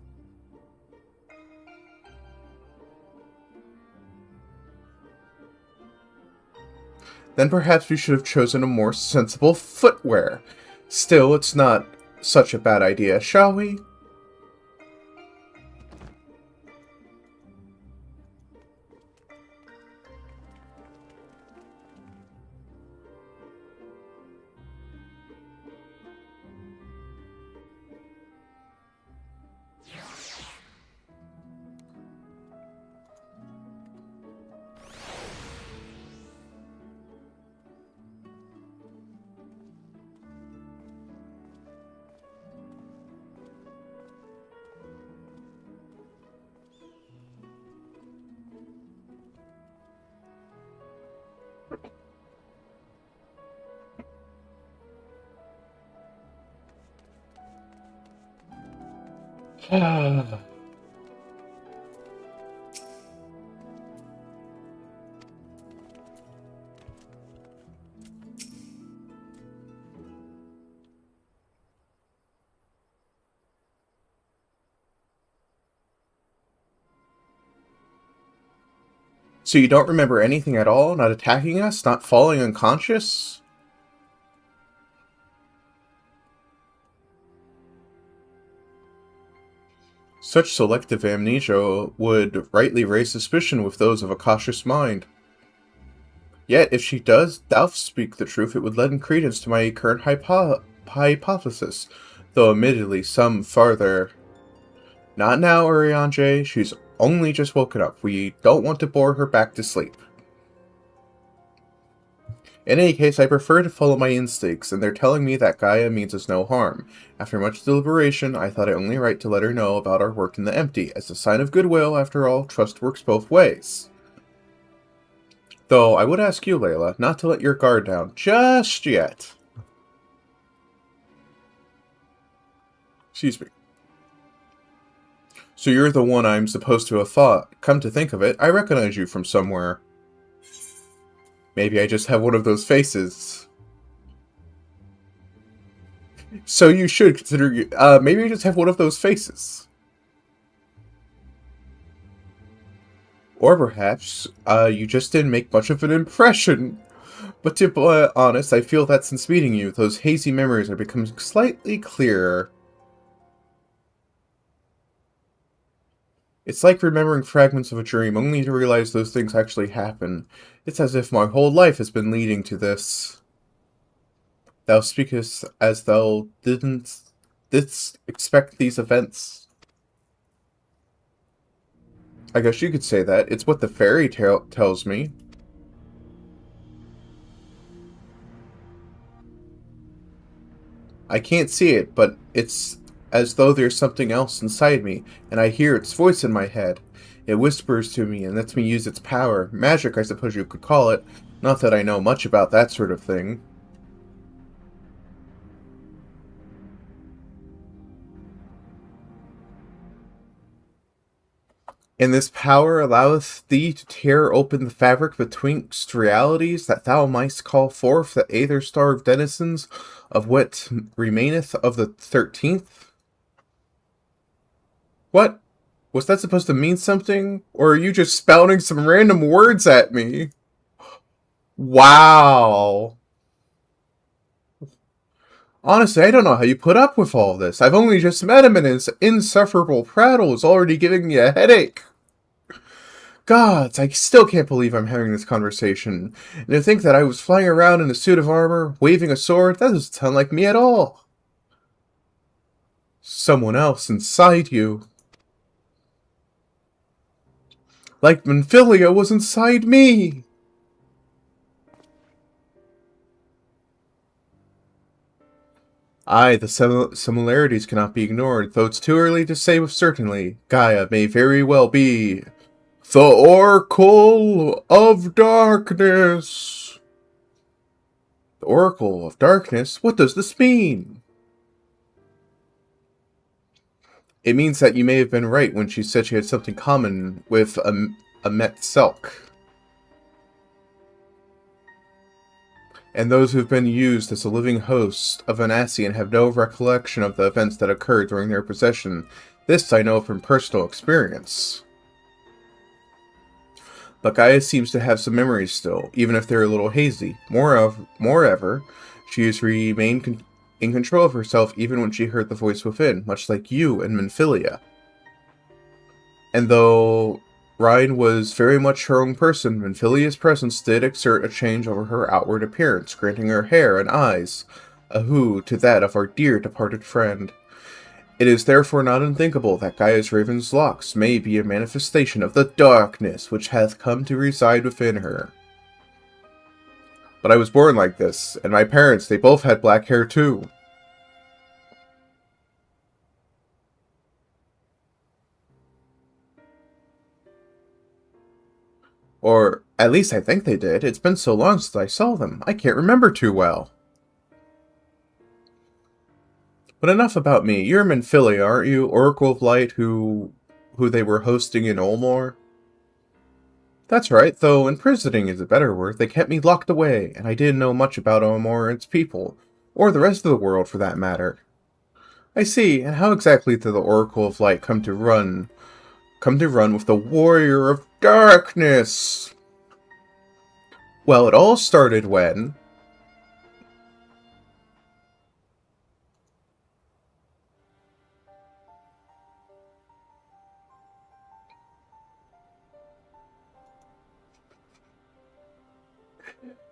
Then perhaps we should have chosen a more sensible footwear. Still, it's not such a bad idea, shall we? So you don't remember anything at all? Not attacking us? Not falling unconscious? Such selective amnesia would rightly raise suspicion with those of a cautious mind. Yet, if she does speak the truth, it would lend credence to my current hypothesis, though admittedly some farther. Not now, Uriandre. She's only just woken up. We don't want to bore her back to sleep. In any case, I prefer to follow my instincts, and they're telling me that Gaia means us no harm. After much deliberation, I thought it only right to let her know about our work in the empty, as a sign of goodwill. After all, trust works both ways. Though, I would ask you, Layla, not to let your guard down just yet. Excuse me. So you're the one I'm supposed to have fought. Come to think of it, I recognize you from somewhere. Maybe I just have one of those faces. So you should consider, maybe you just have one of those faces. Or perhaps, you just didn't make much of an impression. But to be honest, I feel that since meeting you, those hazy memories are becoming slightly clearer. It's like remembering fragments of a dream, only to realize those things actually happen. It's as if my whole life has been leading to this. Thou speakest as thou didn't expect these events. I guess you could say that. It's what the fairy tale tells me. I can't see it, but it's as though there's something else inside me, and I hear its voice in my head. It whispers to me and lets me use its power. Magic, I suppose you could call it. Not that I know much about that sort of thing. And this power alloweth thee to tear open the fabric betwixt realities, that thou mightst call forth the aether-starved denizens of what remaineth of the 13th? What? Was that supposed to mean something? Or are you just spouting some random words at me? Wow. Honestly, I don't know how you put up with all this. I've only just met him and his insufferable prattle is already giving me a headache. Gods, I still can't believe I'm having this conversation. And to think that I was flying around in a suit of armor, waving a sword, that doesn't sound like me at all. Someone else inside you. Like Manphilia was inside me. Aye, the similarities cannot be ignored, though it's too early to say with certainty. Gaia may very well be the Oracle of Darkness. The Oracle of Darkness? What does this mean? It means that you may have been right when she said she had something common with a Met Selk. And those who have been used as a living host of Anassian have no recollection of the events that occurred during their possession. This I know from personal experience. But Gaia seems to have some memories still, even if they're a little hazy. Moreover, she has remained in control of herself even when she heard the voice within, much like you and Manphilia. And though Ryan was very much her own person, Manphilia's presence did exert a change over her outward appearance, granting her hair and eyes a hue to that of our dear departed friend. It is therefore not unthinkable that Gaia's raven's locks may be a manifestation of the darkness which hath come to reside within her. But I was born like this, and my parents, they both had black hair too. Or, at least I think they did. It's been so long since I saw them. I can't remember too well. But enough about me. You're Manphilia, aren't you? Oracle of Light who they were hosting in Olmor? That's right, though imprisoning is a better word. They kept me locked away, and I didn't know much about Olmor and its people. Or the rest of the world, for that matter. I see, and how exactly did the Oracle of Light come to run with the Warrior of Darkness? Well, it all started when...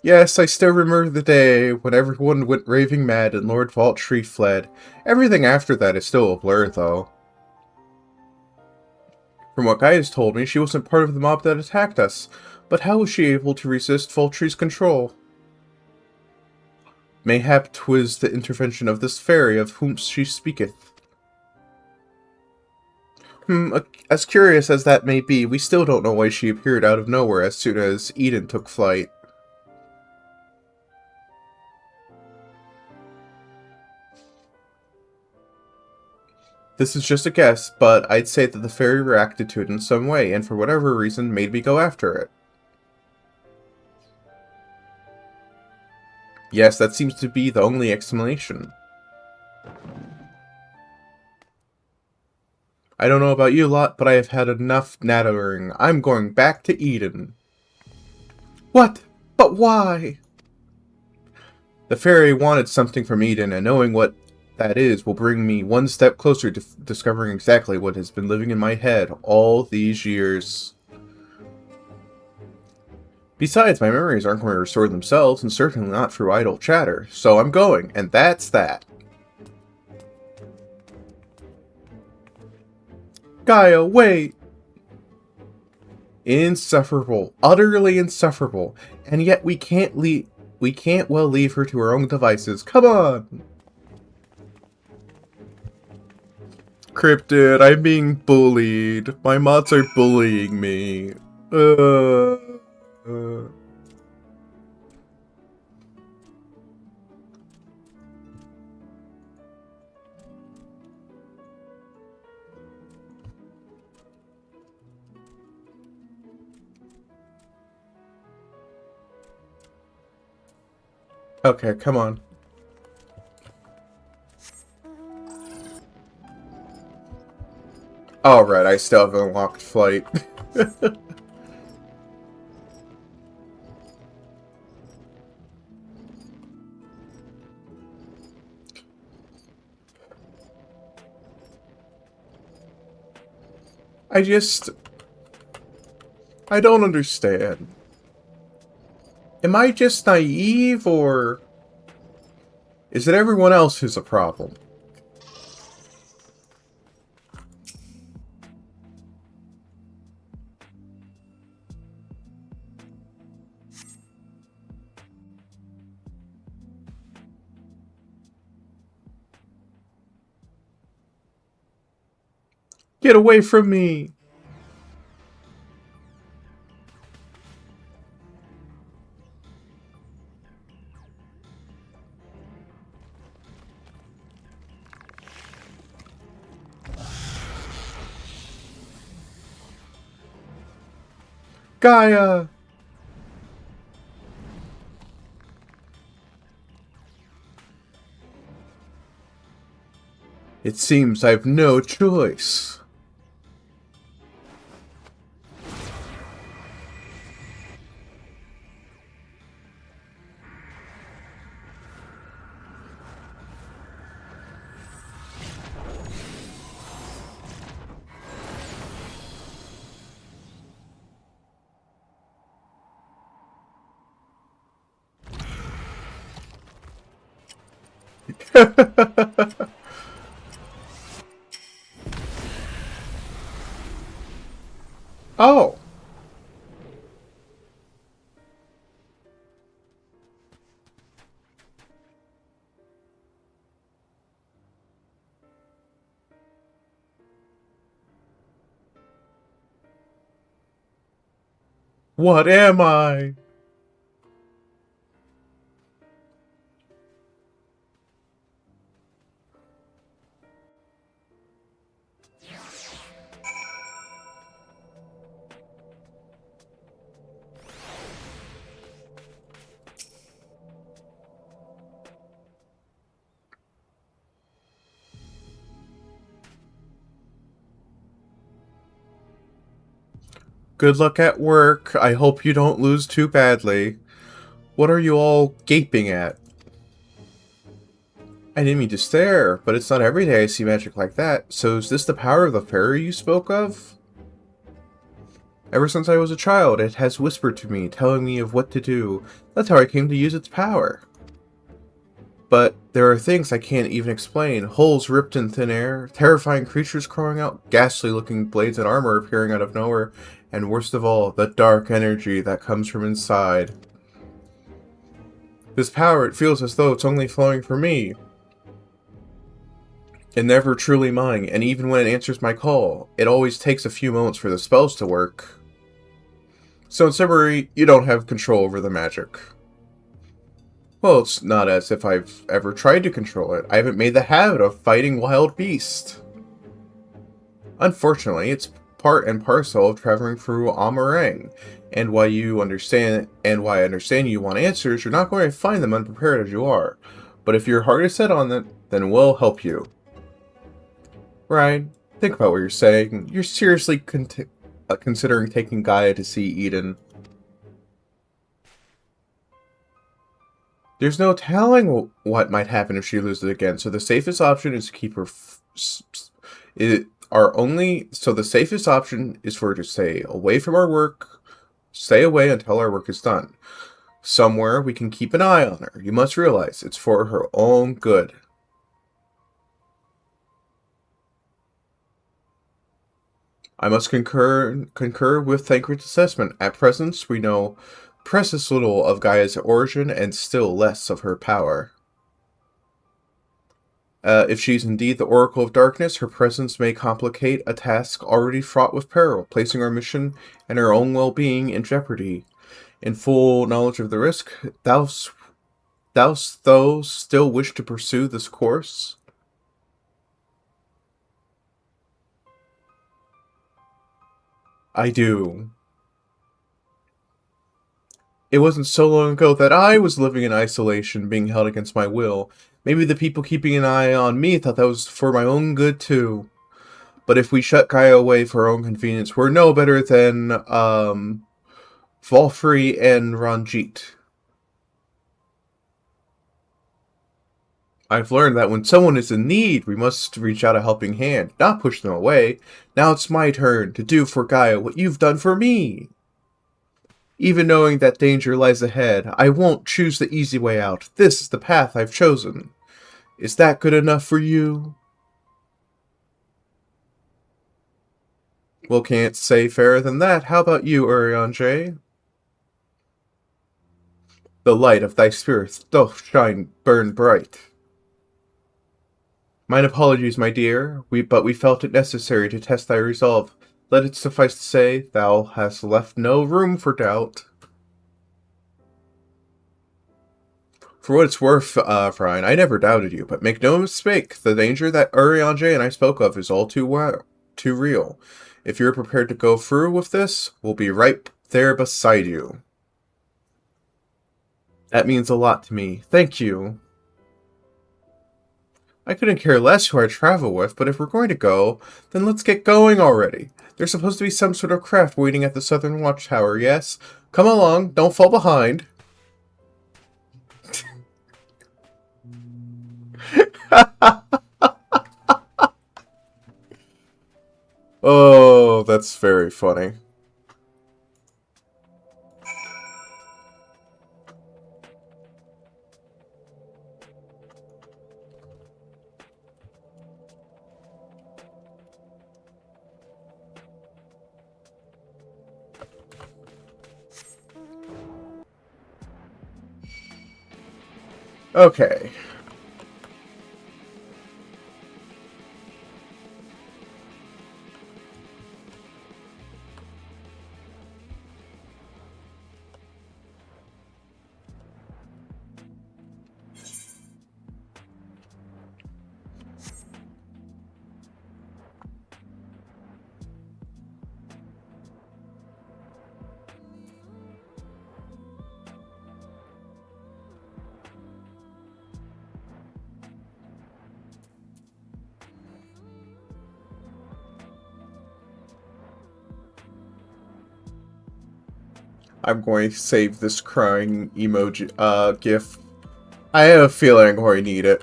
Yes, I still remember the day when everyone went raving mad and Lord Valtree fled. Everything after that is still a blur, though. From what Gaia's told me, she wasn't part of the mob that attacked us, but how was she able to resist Valtree's control? Mayhap 'twas the intervention of this fairy of whom she speaketh. As curious as that may be, we still don't know why she appeared out of nowhere as soon as Eden took flight. This is just a guess, but I'd say that the fairy reacted to it in some way, and for whatever reason made me go after it. Yes, that seems to be the only explanation. I don't know about you lot, but I have had enough nattering. I'm going back to Eden. What? But why? The fairy wanted something from Eden, and knowing what that is will bring me one step closer to discovering exactly what has been living in my head all these years. Besides, my memories aren't going to restore themselves, and certainly not through idle chatter, so I'm going, and that's that. Gaia, wait! Insufferable. Utterly insufferable. And yet we can't well leave her to her own devices. Come on! Cryptid, I'm being bullied. My mods are bullying me. Okay, come on. Alright, I still have unlocked flight. I don't understand. Am I just naive, or is it everyone else who's a problem? Get away from me! Gaia! It seems I've no choice. Oh! What am I? Good luck at work. I hope you don't lose too badly. What are you all gaping at? I didn't mean to stare, but it's not every day I see magic like that. So is this the power of the fairy you spoke of? Ever since I was a child, it has whispered to me, telling me of what to do. That's how I came to use its power. But there are things I can't even explain. Holes ripped in thin air, terrifying creatures crawling out, ghastly-looking blades and armor appearing out of nowhere, and worst of all, the dark energy that comes from inside. This power, it feels as though it's only flowing for me, and never truly mine, and even when it answers my call, it always takes a few moments for the spells to work. So in summary, you don't have control over the magic. Well, it's not as if I've ever tried to control it. I haven't made the habit of fighting wild beasts. Unfortunately, it's part and parcel of traveling through Amarang, and why I understand you want answers, you're not going to find them unprepared as you are. But if your heart is set on it, then we'll help you. Ryan, think about what you're saying. You're seriously considering taking Gaia to see Eden. There's no telling what might happen if she loses again, so the safest option is to keep her. The safest option is for her to stay away from our work. Stay away until our work is done. Somewhere we can keep an eye on her. You must realize it's for her own good. I must concur with Thancred's assessment. At present, we know precious little of Gaia's origin and still less of her power. If she's indeed the Oracle of Darkness, her presence may complicate a task already fraught with peril, placing our mission and our own well-being in jeopardy. In full knowledge of the risk, dost thou still wish to pursue this course? I do. It wasn't so long ago that I was living in isolation, being held against my will. Maybe the people keeping an eye on me thought that was for my own good too. But if we shut Gaia away for our own convenience, we're no better than, Volfrey and Ranjit. I've learned that when someone is in need, we must reach out a helping hand, not push them away. Now it's my turn to do for Gaia what you've done for me. Even knowing that danger lies ahead, I won't choose the easy way out. This is the path I've chosen. Is that good enough for you? Well, can't say fairer than that. How about you, Urianger? The light of thy spirit doth shine burn bright. Mine apologies, my dear, but we felt it necessary to test thy resolve. Let it suffice to say, thou hast left no room for doubt. For what it's worth, Frian, I never doubted you, but make no mistake, the danger that Urianger and I spoke of is all too real. If you're prepared to go through with this, we'll be right there beside you. That means a lot to me. Thank you. I couldn't care less who I travel with, but if we're going to go, then let's get going already. There's supposed to be some sort of craft waiting at the southern watchtower, yes? Come along, don't fall behind. Oh, that's very funny. Okay. I'm going to save this crying emoji, gif. I have a feeling I'm going to need it.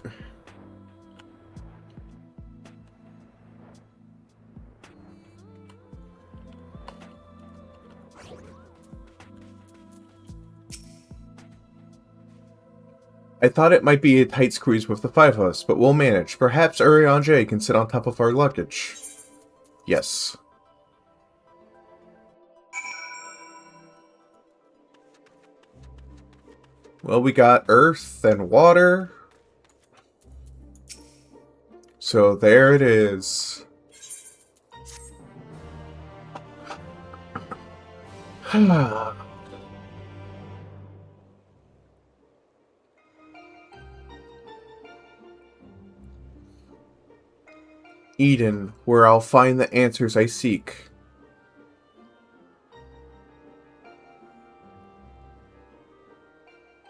I thought it might be a tight squeeze with the five of us, but we'll manage. Perhaps Urianger can sit on top of our luggage. Yes. Well, we got earth and water. So there it is. Eden, where I'll find the answers I seek.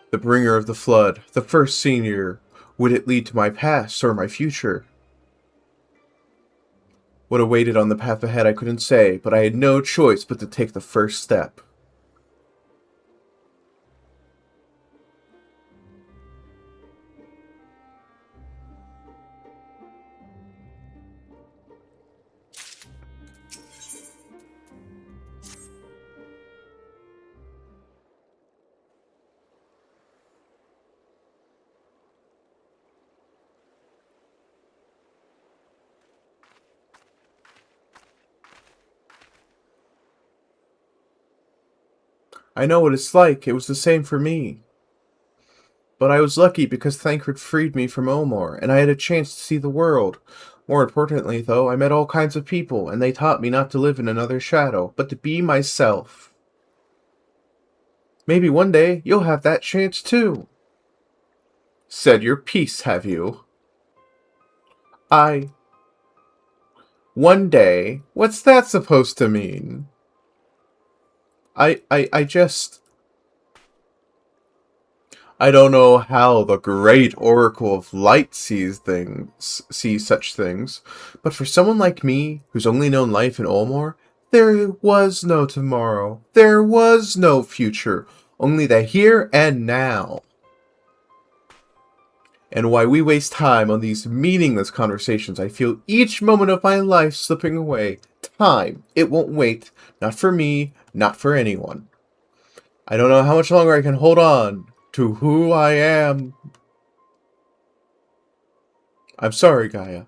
The bringer of the flood, the first senior. Would it lead to my past or my future? What awaited on the path ahead I couldn't say, but I had no choice but to take the first step. I know what it's like. It was the same for me. But I was lucky because Thancred freed me from Omor, and I had a chance to see the world. More importantly, though, I met all kinds of people, and they taught me not to live in another shadow, but to be myself. Maybe one day you'll have that chance too. Said your piece, have you? One day? What's that supposed to mean? I just... I don't know how the great Oracle of Light sees such things, but for someone like me, who's only known life in Olmor, there was no tomorrow. There was no future. Only the here and now. And why we waste time on these meaningless conversations, I feel each moment of my life slipping away. Time. It won't wait. Not for me. Not for anyone. I don't know how much longer I can hold on to who I am. I'm sorry, Gaia.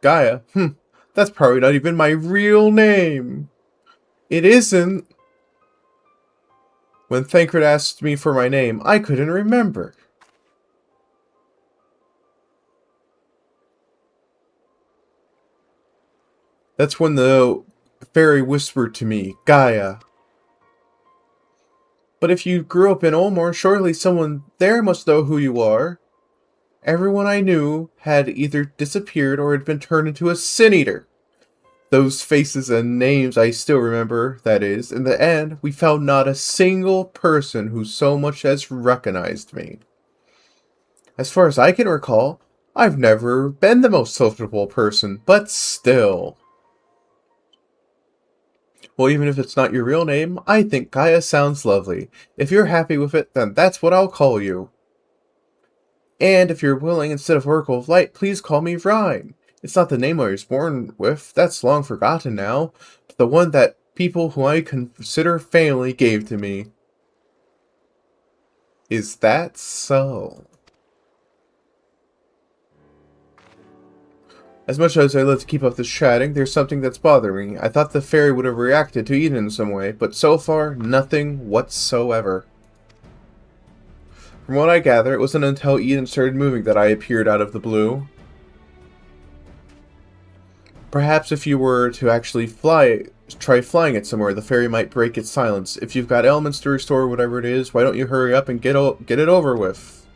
Gaia? That's probably not even my real name. It isn't. When Thancred asked me for my name, I couldn't remember. That's when the fairy whispered to me, Gaia. But if you grew up in Olmor, surely someone there must know who you are. Everyone I knew had either disappeared or had been turned into a sin-eater. Those faces and names I still remember, that is. In the end, we found not a single person who so much as recognized me. As far as I can recall, I've never been the most sociable person, but still. Well, even if it's not your real name, I think Gaia sounds lovely. If you're happy with it, then that's what I'll call you. And if you're willing, instead of Oracle of Light, please call me Rhyme. It's not the name I was born with, that's long forgotten now, but the one that people who I consider family gave to me. Is that so? As much as I love to keep up this chatting, there's something that's bothering me. I thought the fairy would have reacted to Eden in some way, but so far, nothing whatsoever. From what I gather, it wasn't until Eden started moving that I appeared out of the blue. Perhaps if you were to actually try flying it somewhere, the fairy might break its silence. If you've got elements to restore whatever it is, why don't you hurry up and get it over with?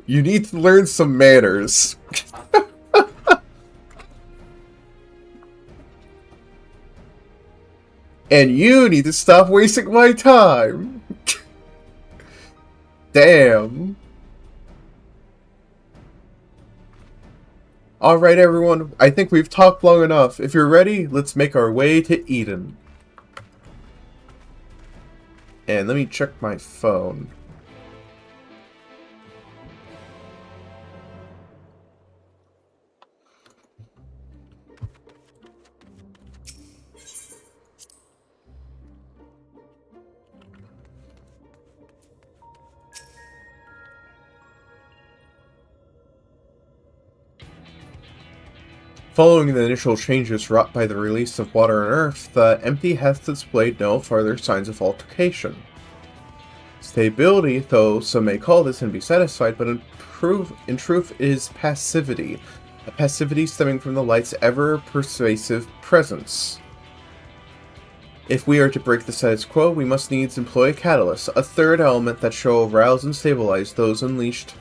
You need to learn some manners. And you need to stop wasting my time. Damn. Alright everyone, I think we've talked long enough. If you're ready, let's make our way to Eden. And let me check my phone. Following the initial changes wrought by the release of water and earth, the empty has displayed no further signs of altercation. Stability, though some may call this and be satisfied, but in truth it is passivity. A passivity stemming from the light's ever-pervasive presence. If we are to break the status quo, we must needs employ a catalyst, a third element that shall arouse and stabilize those unleashed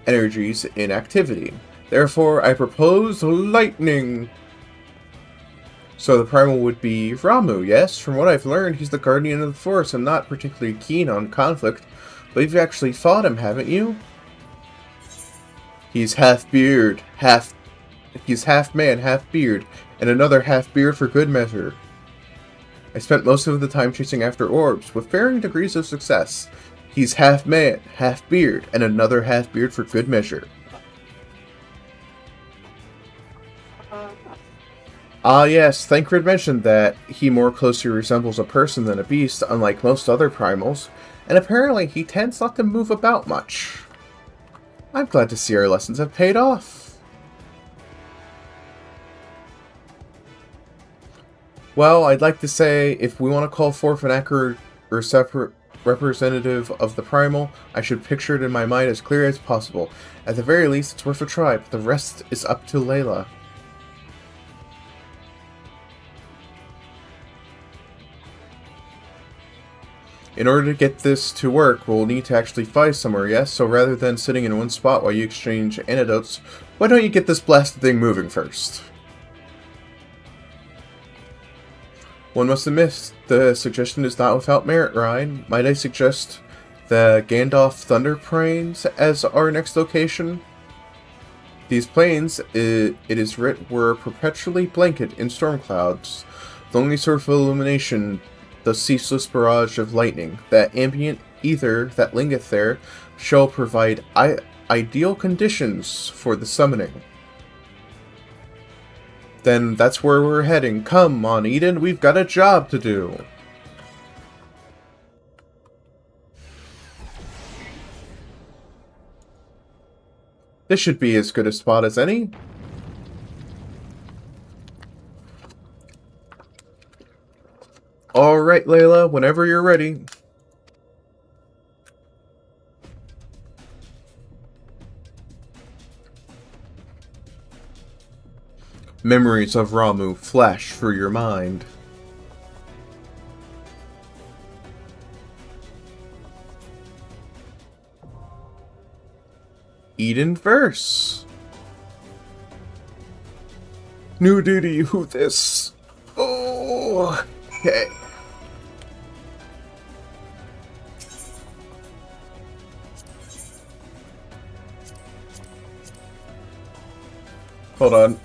energies in activity. Therefore, I propose lightning. So the primal would be Ramu, yes? From what I've learned, he's the guardian of the forest and not particularly keen on conflict. But you've actually fought him, haven't you? He's half man, half beard, and another half beard for good measure. I spent most of the time chasing after orbs, with varying degrees of success. He's half man, half beard, and another half beard for good measure. Ah yes, Thancred mentioned that he more closely resembles a person than a beast, unlike most other primals, and apparently he tends not to move about much. I'm glad to see our lessons have paid off. Well, I'd like to say, if we want to call forth an accurate or separate representative of the primal, I should picture it in my mind as clear as possible. At the very least, it's worth a try, but the rest is up to Layla. In order to get this to work, we'll need to actually fly somewhere, yes? So rather than sitting in one spot while you exchange antidotes, why don't you get this blasted thing moving first? One must admit, the suggestion is not without merit, Ryan. Might I suggest the Gandalf Thunder Plains as our next location? These plains, it is writ, were perpetually blanketed in storm clouds. The only source of illumination, the ceaseless barrage of lightning. That ambient ether that lingeth there shall provide ideal conditions for the summoning. Then that's where we're heading. Come on, Eden, we've got a job to do. This should be as good a spot as any. Alright, Layla, whenever you're ready. Memories of Ramu flash through your mind. Eden verse. New duty, who this? Oh, okay. Hold on.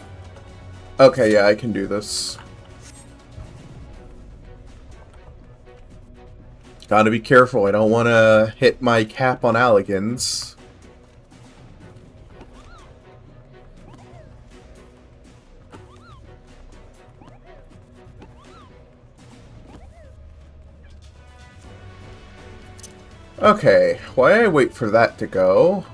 Okay, yeah, I can do this. Gotta be careful, I don't want to hit my cap on Alligans. Okay, while I wait for that to go...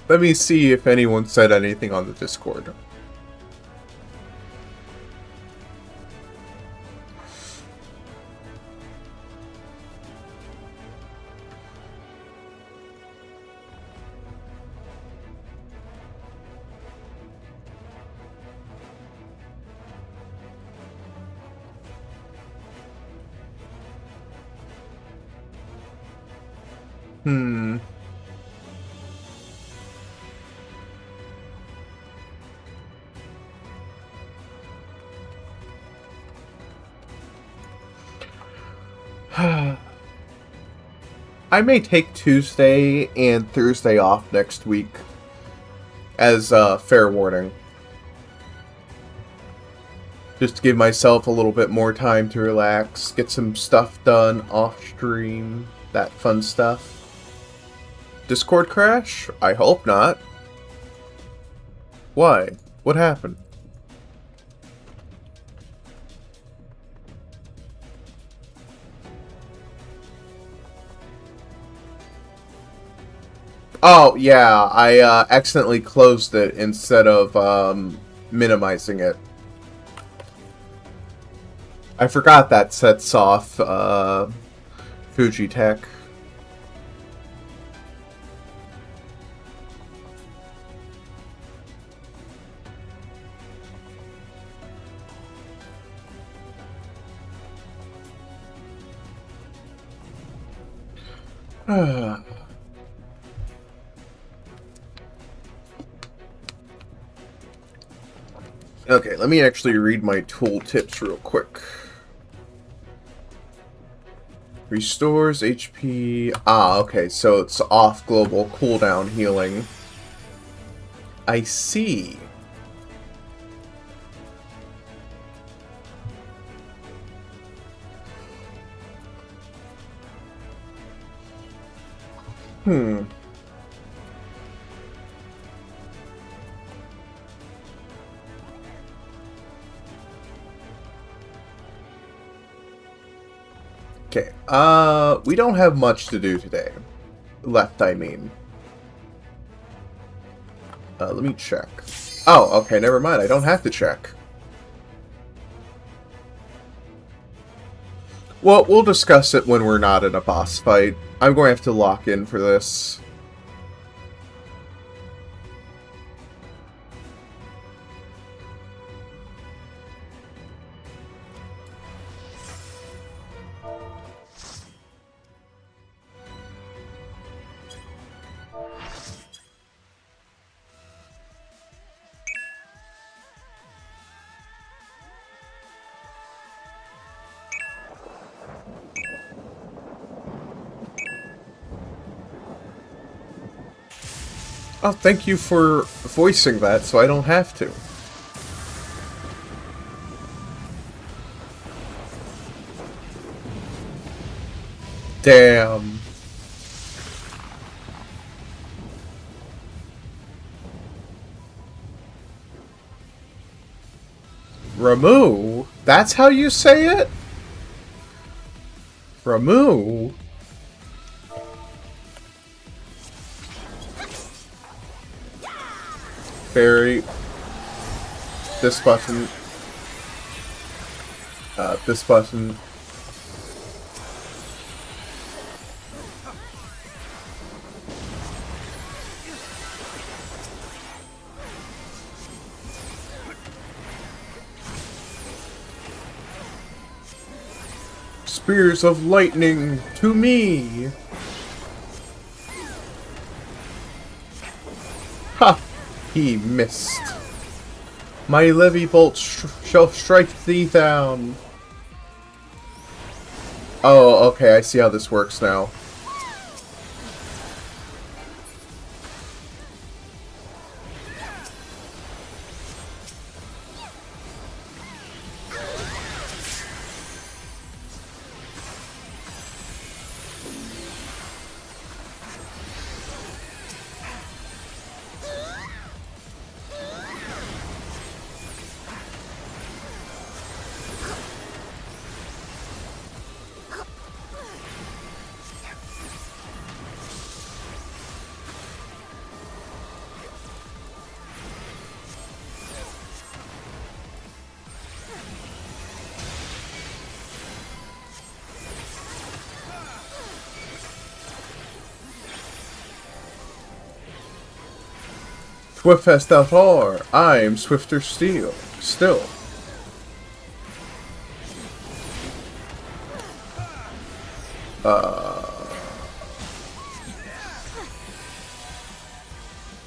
let me see if anyone said anything on the Discord. I may take Tuesday and Thursday off next week as fair warning. Just to give myself a little bit more time to relax, get some stuff done off stream, that fun stuff. Discord crash? I hope not. Why? What happened? Oh, yeah, I accidentally closed it instead of minimizing it. I forgot that sets off Fuji Tech. Okay, let me actually read my tool tips real quick. Restores HP... Ah, okay, so it's off global cooldown healing. I see. Okay, we don't have much to do today. Left, I mean. Let me check. Oh, okay, never mind, I don't have to check. Well, we'll discuss it when we're not in a boss fight. I'm going to have to lock in for this. Oh, thank you for voicing that so I don't have to. Damn. Ramu? That's how you say it? Ramu? Fairy. This button. This button. Spears of lightning to me! Ha! He missed. My levy bolt shall strike thee down. Oh, okay, I see how this works now. Swift as thou art, I am swifter still.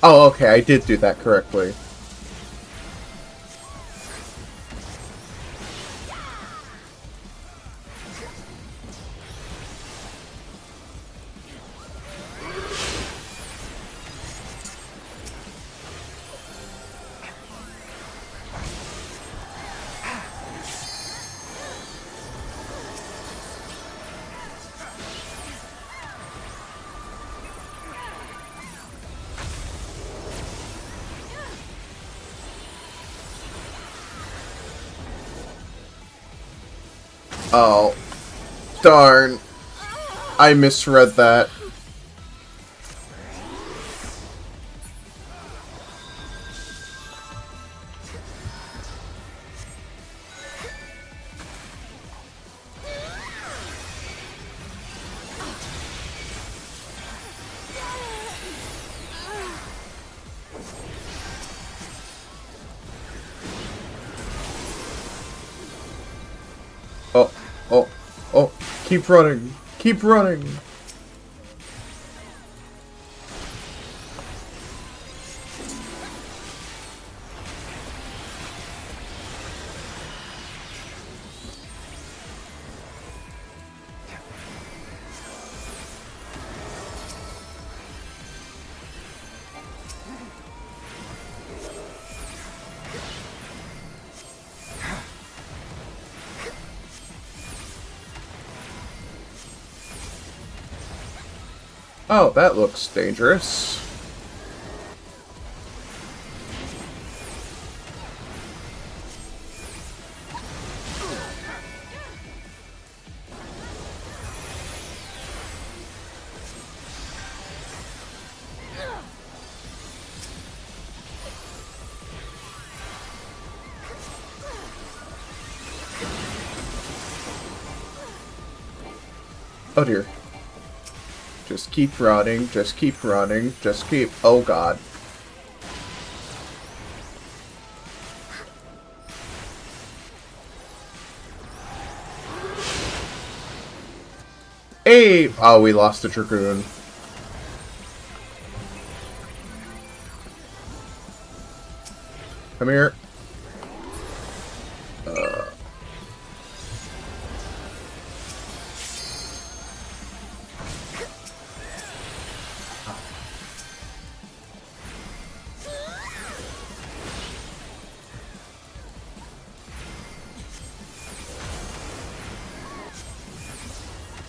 Oh, okay, I did do that correctly. Oh, darn. I misread that. Oh, keep running. Keep running. Oh, that looks dangerous. Oh dear. Just keep running, just keep running, just keep... Oh god. Hey! Oh, we lost the Dragoon. Come here.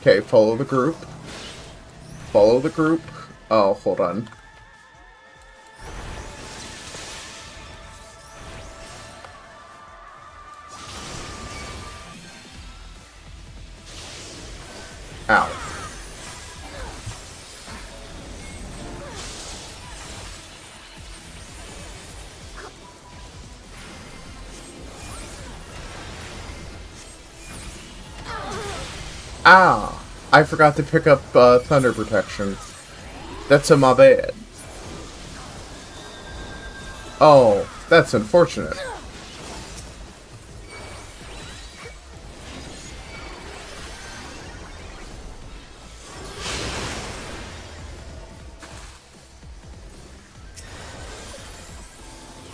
Okay, follow the group. Follow the group. Oh, hold on. Ow. Ah! I forgot to pick up thunder protection. That's my bad. Oh, that's unfortunate.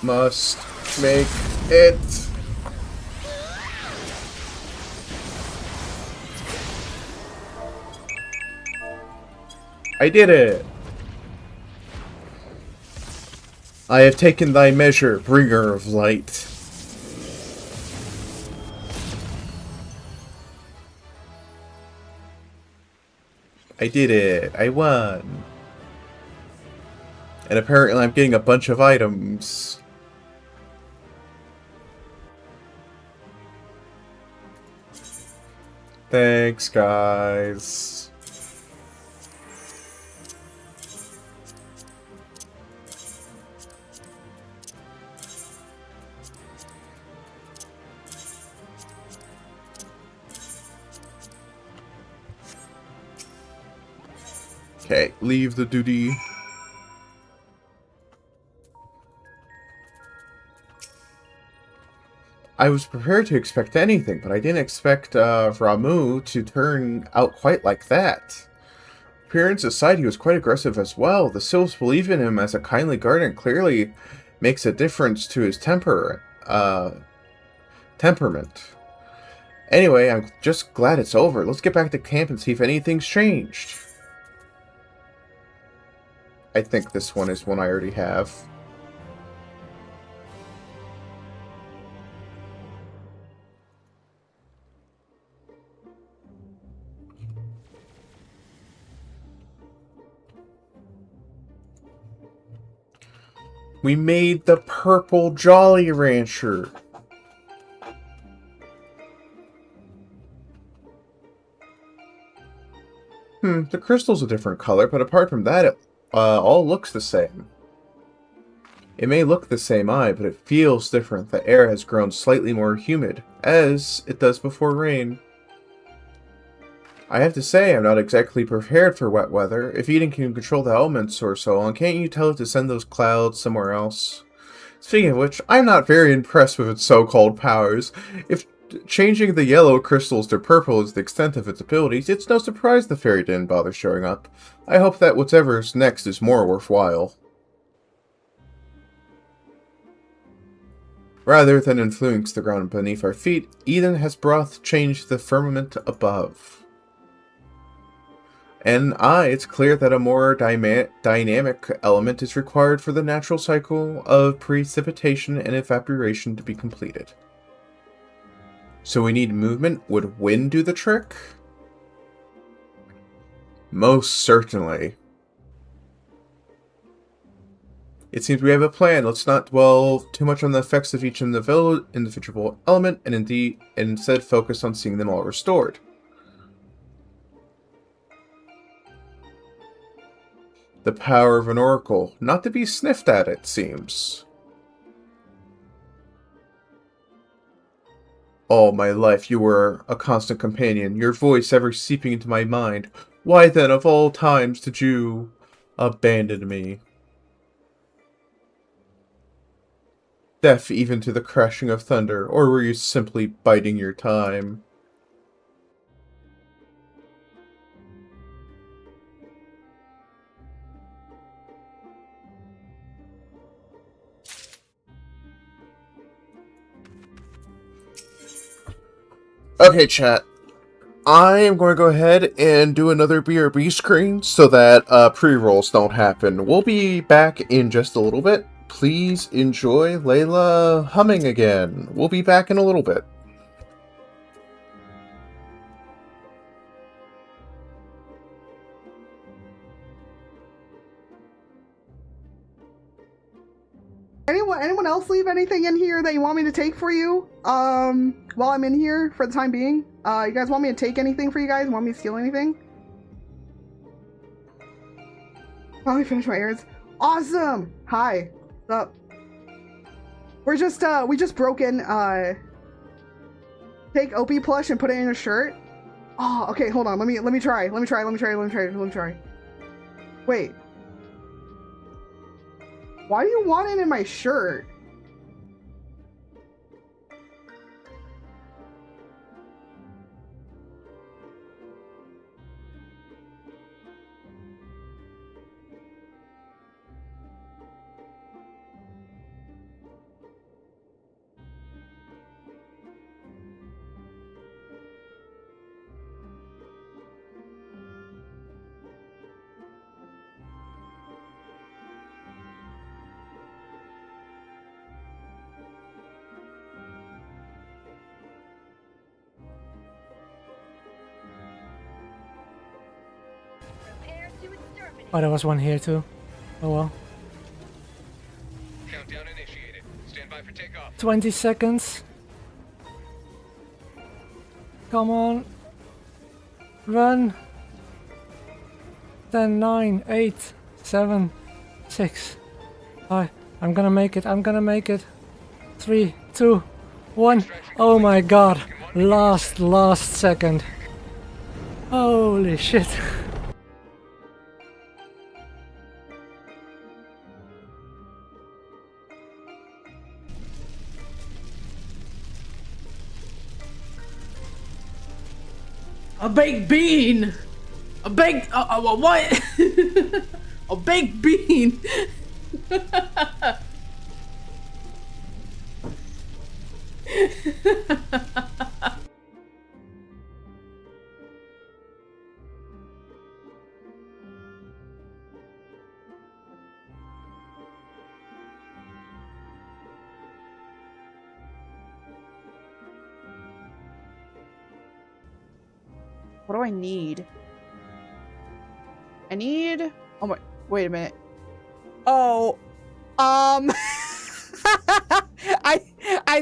Must make it. I did it! I have taken thy measure, bringer of light. I did it. I won. And apparently I'm getting a bunch of items. Thanks, guys. Okay, leave the duty. I was prepared to expect anything, but I didn't expect Ramu to turn out quite like that. Appearance aside, he was quite aggressive as well. The Sylphs believe in him as a kindly guardian clearly makes a difference to his temperament. Anyway, I'm just glad it's over. Let's get back to camp and see if anything's changed. I think this one is one I already have. We made the purple Jolly Rancher. The crystal's a different color, but apart from that, it all looks the same. It may look the same eye, but it feels different. The air has grown slightly more humid, as it does before rain. I have to say, I'm not exactly prepared for wet weather. If Eden can control the elements or so on, can't you tell it to send those clouds somewhere else? Speaking of which, I'm not very impressed with its so-called powers. If changing the yellow crystals to purple is the extent of its abilities, it's no surprise the fairy didn't bother showing up. I hope that whatever's next is more worthwhile. Rather than influence the ground beneath our feet, Eden has brought change to the firmament above. And it's clear that a more dynamic element is required for the natural cycle of precipitation and evaporation to be completed. So we need movement. Would wind do the trick? Most certainly. It seems we have a plan. Let's not dwell too much on the effects of each individual element, and instead focus on seeing them all restored. The power of an oracle, not to be sniffed at, it seems. All my life you were a constant companion, your voice ever seeping into my mind. Why then, of all times, did you abandon me? Deaf even to the crashing of thunder, or were you simply biding your time? Okay, chat. I am going to go ahead and do another BRB screen so that pre-rolls don't happen. We'll be back in just a little bit. Please enjoy Layla humming again. We'll be back in a little bit. anyone else leave anything in here that you want me to take for you? While I'm in here for the time being? You guys want me to take anything for you guys? Want me to steal anything? Finally finished my errands. Awesome! Hi. What's up? We just broke in, take OP plush and put it in a shirt. Oh, okay, hold on. Let me try. Wait. Why do you want it in my shirt? Oh, there was one here too. Oh well. Countdown initiated. Stand by for takeoff. 20 seconds. Come on. Run. 10, 9, 8, 7, 6, 5. I'm gonna make it. 3, 2, 1. Oh my god. Last second. Holy shit. A baked bean! A baked... what? A baked bean! What do I need? I need... Oh my... Wait a minute. Oh. I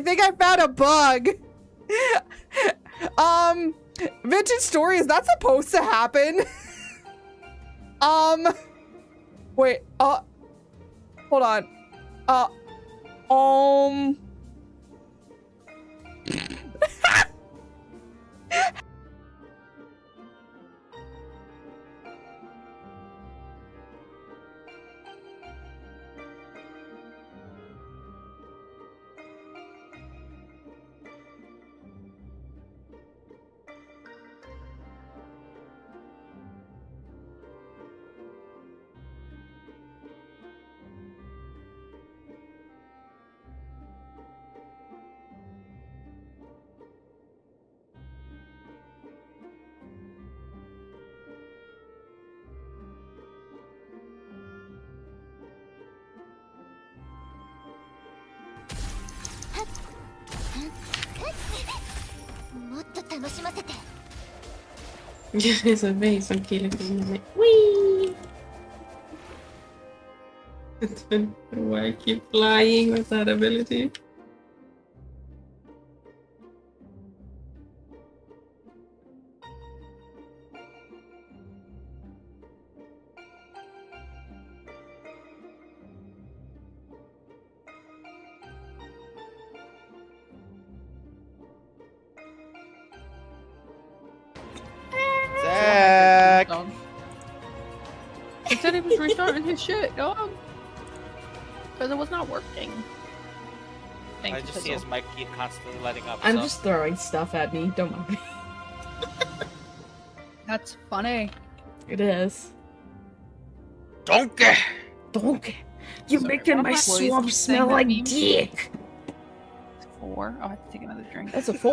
think I found a bug. Vintage story, is that supposed to happen? Wait, hold on. There's a vase on Kayla from the whee! I don't know why I keep flying with that ability. Zach! He said he was restarting his shit, dog. Because it was not working. I just see his mic keep constantly letting up. I'm so. just throwing stuff at me, don't mind me. That's funny. It is. Donkey! Donkey! You're making my swamp smell like dick! 4. I'll have to take another drink. That's a 4.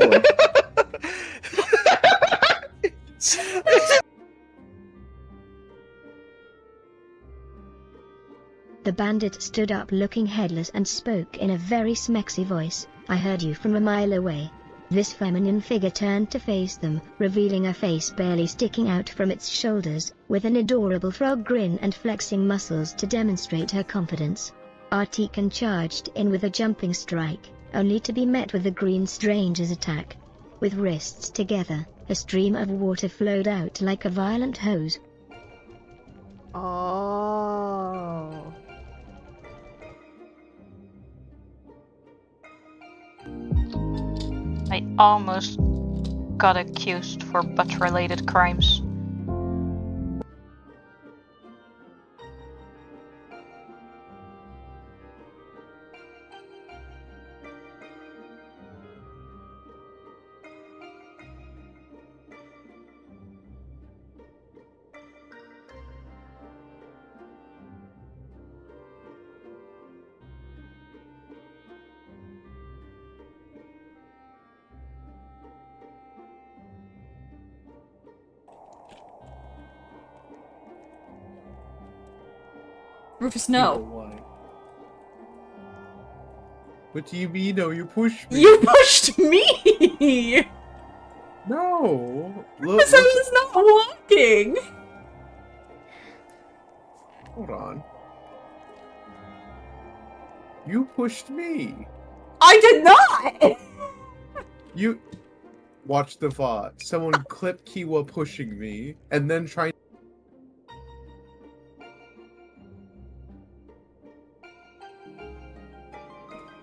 The bandit stood up looking headless and spoke in a very smexy voice. I heard you from a mile away. This feminine figure turned to face them, revealing a face barely sticking out from its shoulders, with an adorable frog grin and flexing muscles to demonstrate her confidence. Artican charged in with a jumping strike, only to be met with the green stranger's attack. With wrists together, a stream of water flowed out like a violent hose. Oh. I almost got accused for butt-related crimes. Rufus, no. What do you mean? No, you pushed me. You pushed me! No. Rufus, I was not walking. Hold on. You pushed me. I did not! You watch the VOD. Someone clipped Kiwa pushing me, and then trying.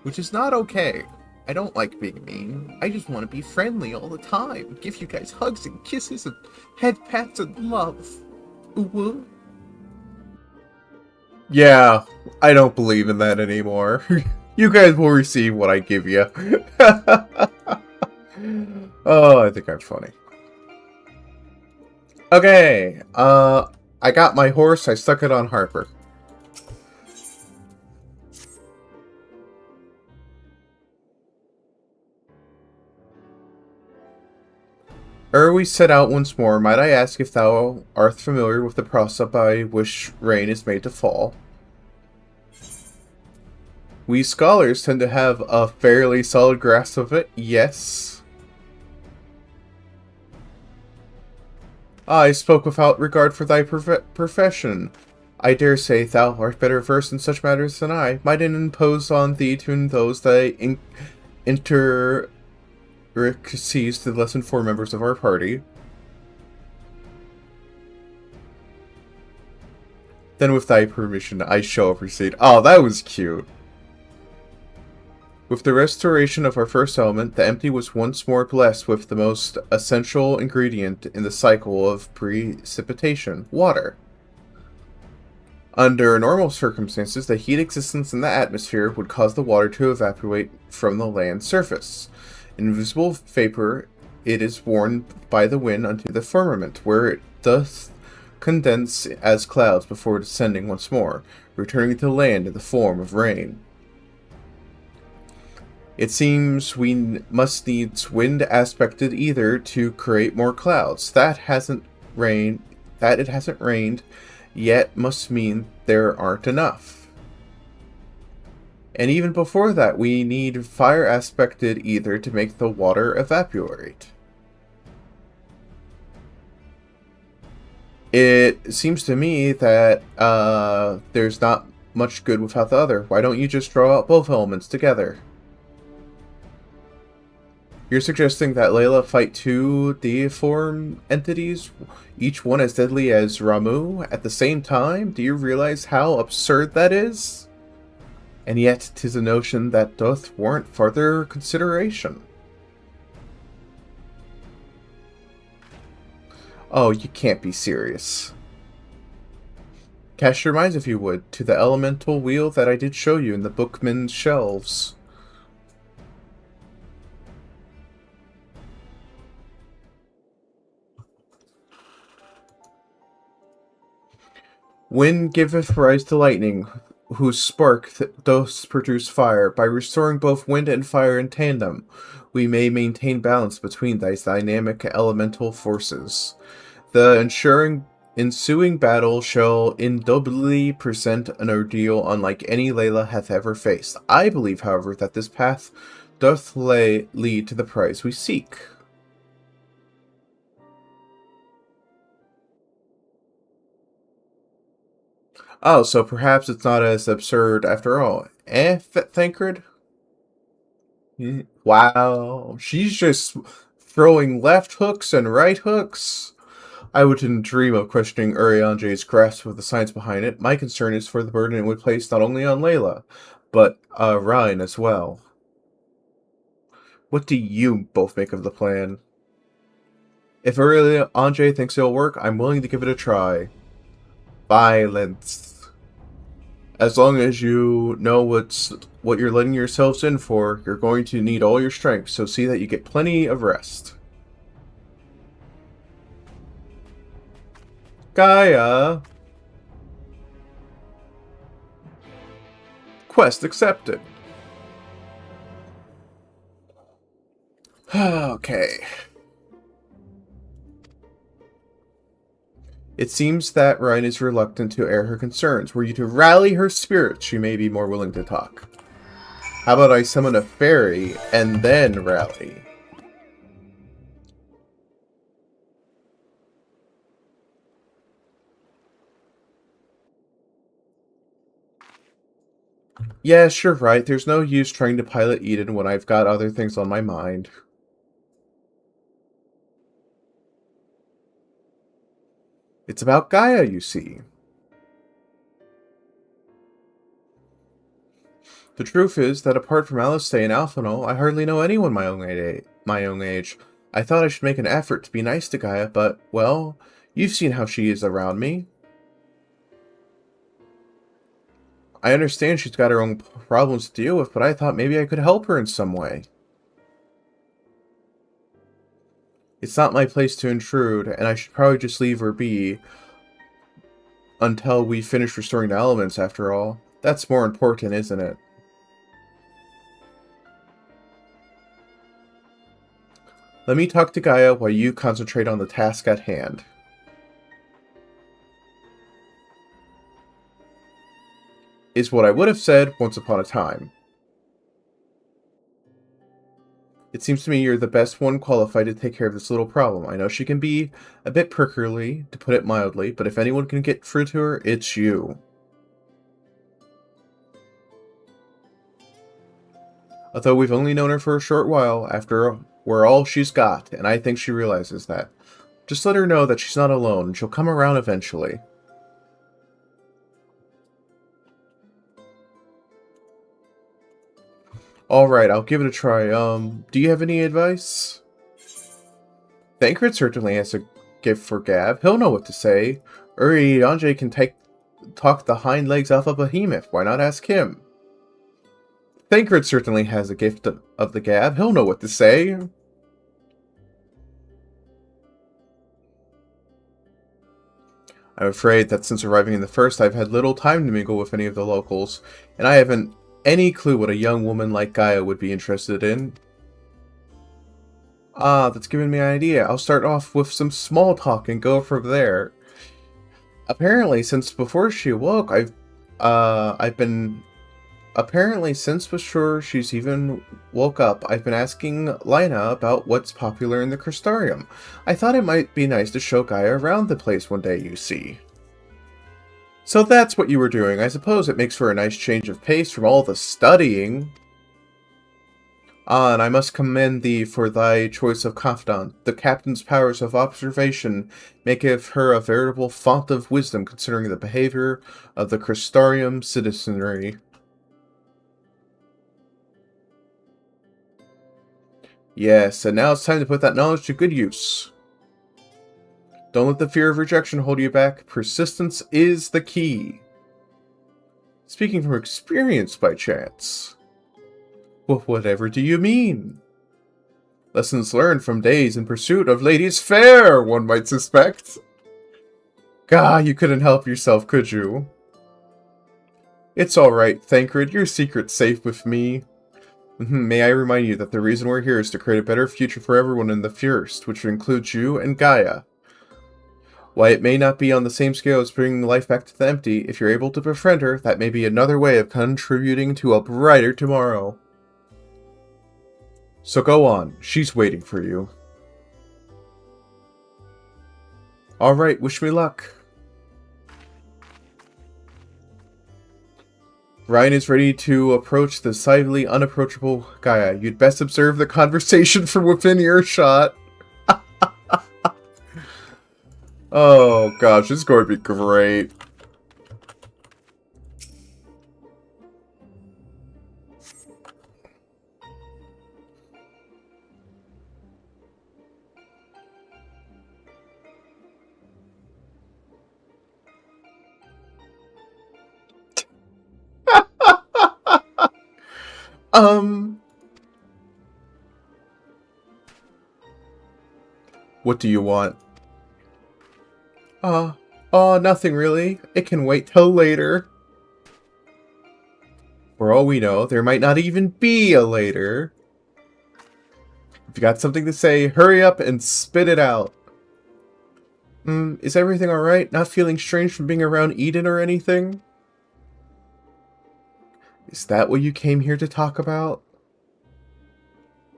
Which is not okay. I don't like being mean. I just want to be friendly all the time. Give you guys hugs and kisses and head pats and love. Ooh. Yeah, I don't believe in that anymore. You guys will receive what I give you. Oh, I think I'm funny. Okay, I got my horse, I stuck it on Harper. Ere we set out once more, might I ask if thou art familiar with the process by which rain is made to fall? We scholars tend to have a fairly solid grasp of it, yes. I spoke without regard for thy profession. I dare say thou art better versed in such matters than I. Might it impose on thee to those thy intricacies to the less informed members of our party? Then with thy permission, I shall proceed. Oh, that was cute. With the restoration of our first element, the empty was once more blessed with the most essential ingredient in the cycle of precipitation, water. Under normal circumstances, the heat existence in the atmosphere would cause the water to evaporate from the land surface. Invisible vapor, it is borne by the wind unto the firmament, where it doth condense as clouds before descending once more, returning to land in the form of rain. It seems we must needs wind aspected either to create more clouds. That it hasn't rained yet must mean there aren't enough. And even before that, we need fire aspected ether to make the water evaporate. It seems to me that there's not much good without the other. Why don't you just draw out both elements together? You're suggesting that Layla fight two deiform entities, each one as deadly as Ramu, at the same time? Do you realize how absurd that is? And yet, 'tis a notion that doth warrant further consideration. Oh, you can't be serious. Cast your minds, if you would, to the elemental wheel that I did show you in the bookman's shelves. Wind giveth rise to lightning, whose spark doth produce fire. By restoring both wind and fire in tandem, we may maintain balance between these dynamic elemental forces. The ensuing battle shall indubitably present an ordeal unlike any Layla hath ever faced. I believe, however, that this path doth lead to the prize we seek. Oh, so perhaps it's not as absurd after all. Thancred? Wow, she's just throwing left hooks and right hooks. I wouldn't dream of questioning Urianje's grasp of the science behind it. My concern is for the burden it would place not only on Layla, but Ryan as well. What do you both make of the plan? If Urianje thinks it'll work, I'm willing to give it a try. Violence. As long as you know what you're letting yourselves in for, you're going to need all your strength, so see that you get plenty of rest. Gaia. Quest accepted. Okay. It seems that Ryan is reluctant to air her concerns. Were you to rally her spirits, she may be more willing to talk. How about I summon a fairy and then rally? Yes, you're right. There's no use trying to pilot Eden when I've got other things on my mind. It's about Gaia, you see. The truth is that apart from Alistair and Alphanol, I hardly know anyone my own age. I thought I should make an effort to be nice to Gaia, but, well, you've seen how she is around me. I understand she's got her own problems to deal with, but I thought maybe I could help her in some way. It's not my place to intrude, and I should probably just leave her be until we finish restoring the elements, after all. That's more important, isn't it? Let me talk to Gaia while you concentrate on the task at hand. Is what I would have said once upon a time. It seems to me you're the best one qualified to take care of this little problem. I know she can be a bit prickly, to put it mildly, but if anyone can get through to her, it's you. Although we've only known her for a short while, after we're all she's got, and I think she realizes that. Just let her know that she's not alone, and she'll come around eventually. Alright, I'll give it a try. Do you have any advice? Thancred certainly has a gift for gab. He'll know what to say. Urianje can talk the hind legs off a behemoth. Why not ask him? Thancred certainly has a gift of the gab. He'll know what to say. I'm afraid that since arriving in the first, I've had little time to mingle with any of the locals, and I haven't any clue what a young woman like Gaia would be interested in. Ah, that's given me an idea. I'll start off with some small talk and go from there. Apparently, since before she awoke, since before she's even woke up, I've been asking Lina about what's popular in the Crystarium. I thought it might be nice to show Gaia around the place one day, you see. So that's what you were doing. I suppose it makes for a nice change of pace from all the studying. Ah, and I must commend thee for thy choice of confidant. The captain's powers of observation maketh her a veritable font of wisdom considering the behavior of the Crystarium citizenry. Yes, and now it's time to put that knowledge to good use. Don't let the fear of rejection hold you back. Persistence is the key. Speaking from experience, by chance. Well, whatever do you mean? Lessons learned from days in pursuit of ladies fair, one might suspect. Gah, you couldn't help yourself, could you? It's alright, Thancred, your secret's safe with me. May I remind you that the reason we're here is to create a better future for everyone in the First, which includes you and Gaia. While it may not be on the same scale as bringing life back to the empty, if you're able to befriend her, that may be another way of contributing to a brighter tomorrow. So go on, she's waiting for you. Alright, wish me luck. Ryan is ready to approach the decidedly unapproachable Gaia. You'd best observe the conversation from within earshot. Oh gosh, this is going to be great. What do you want? Nothing really. It can wait till later. For all we know, there might not even be a later. If you got something to say, hurry up and spit it out. Is everything alright? Not feeling strange from being around Eden or anything? Is that what you came here to talk about?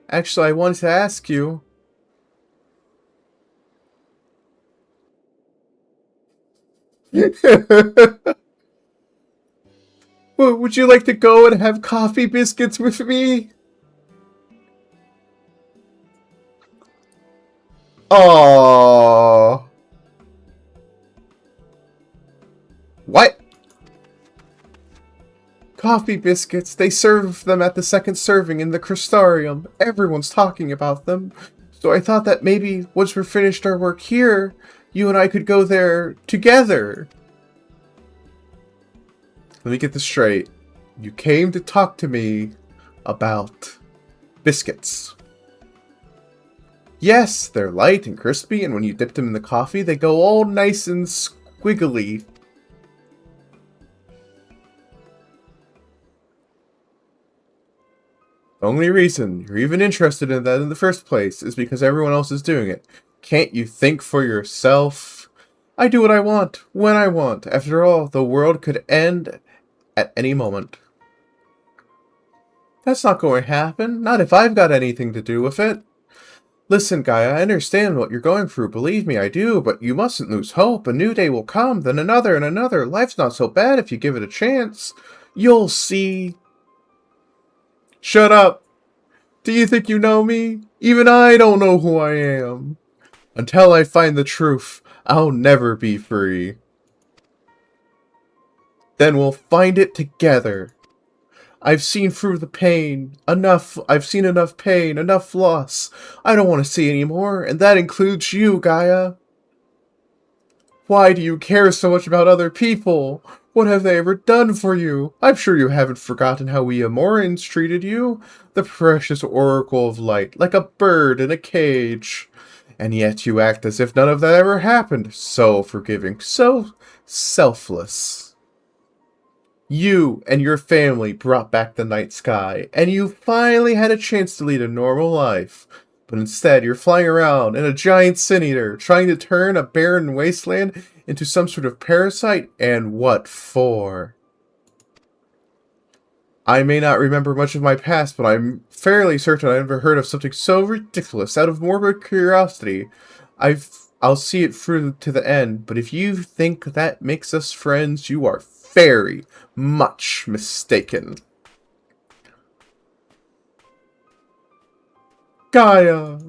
Actually, I wanted to ask you. Well, would you like to go and have coffee biscuits with me? Aww. What? Coffee biscuits. They serve them at the second serving in the Crystarium. Everyone's talking about them. So I thought that maybe once we're finished our work here, you and I could go there together. Let me get this straight. You came to talk to me about biscuits. Yes, they're light and crispy, and when you dip them in the coffee, they go all nice and squiggly. The only reason you're even interested in that in the first place is because everyone else is doing it. Can't you think for yourself? I do what I want, when I want. After all, the world could end at any moment. That's not going to happen. Not if I've got anything to do with it. Listen, Gaia, I understand what you're going through. Believe me, I do. But you mustn't lose hope. A new day will come, then another and another. Life's not so bad if you give it a chance. You'll see. Shut up. Do you think you know me? Even I don't know who I am. Until I find the truth, I'll never be free. Then we'll find it together. I've seen through the pain. I've seen enough pain, enough loss. I don't want to see any more, and that includes you, Gaia. Why do you care so much about other people? What have they ever done for you? I'm sure you haven't forgotten how we Amorans treated you. The precious oracle of light, like a bird in a cage. And yet you act as if none of that ever happened. So forgiving, so selfless. You and your family brought back the night sky, and you finally had a chance to lead a normal life. But instead, you're flying around in a giant sin-eater, trying to turn a barren wasteland into some sort of parasite, and what for? I may not remember much of my past, but I'm fairly certain I've never heard of something so ridiculous. Out of morbid curiosity, I'll see it through to the end, but if you think that makes us friends, you are very much mistaken. Gaia!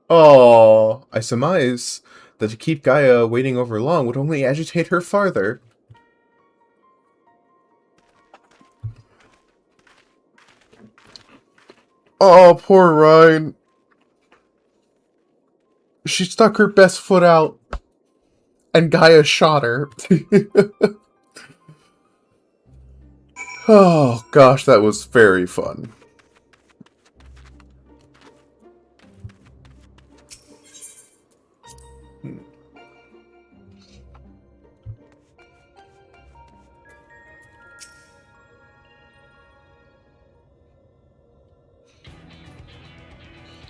Oh, I surmise that to keep Gaia waiting over long would only agitate her farther. Oh, poor Ryan. She stuck her best foot out, and Gaia shot her. Oh, gosh, that was very fun.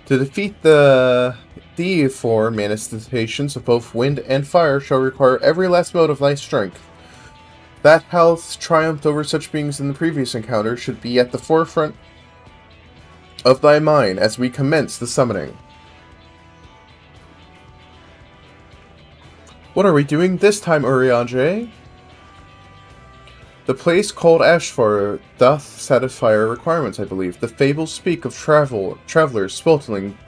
To defeat the four manifestations of both wind and fire shall require every last mode of thy strength. That health triumphed over such beings in the previous encounter should be at the forefront of thy mind as we commence the summoning. What are we doing this time, Urianger? The place called Ashfar doth satisfy our requirements, I believe. The fables speak of travelers sweltering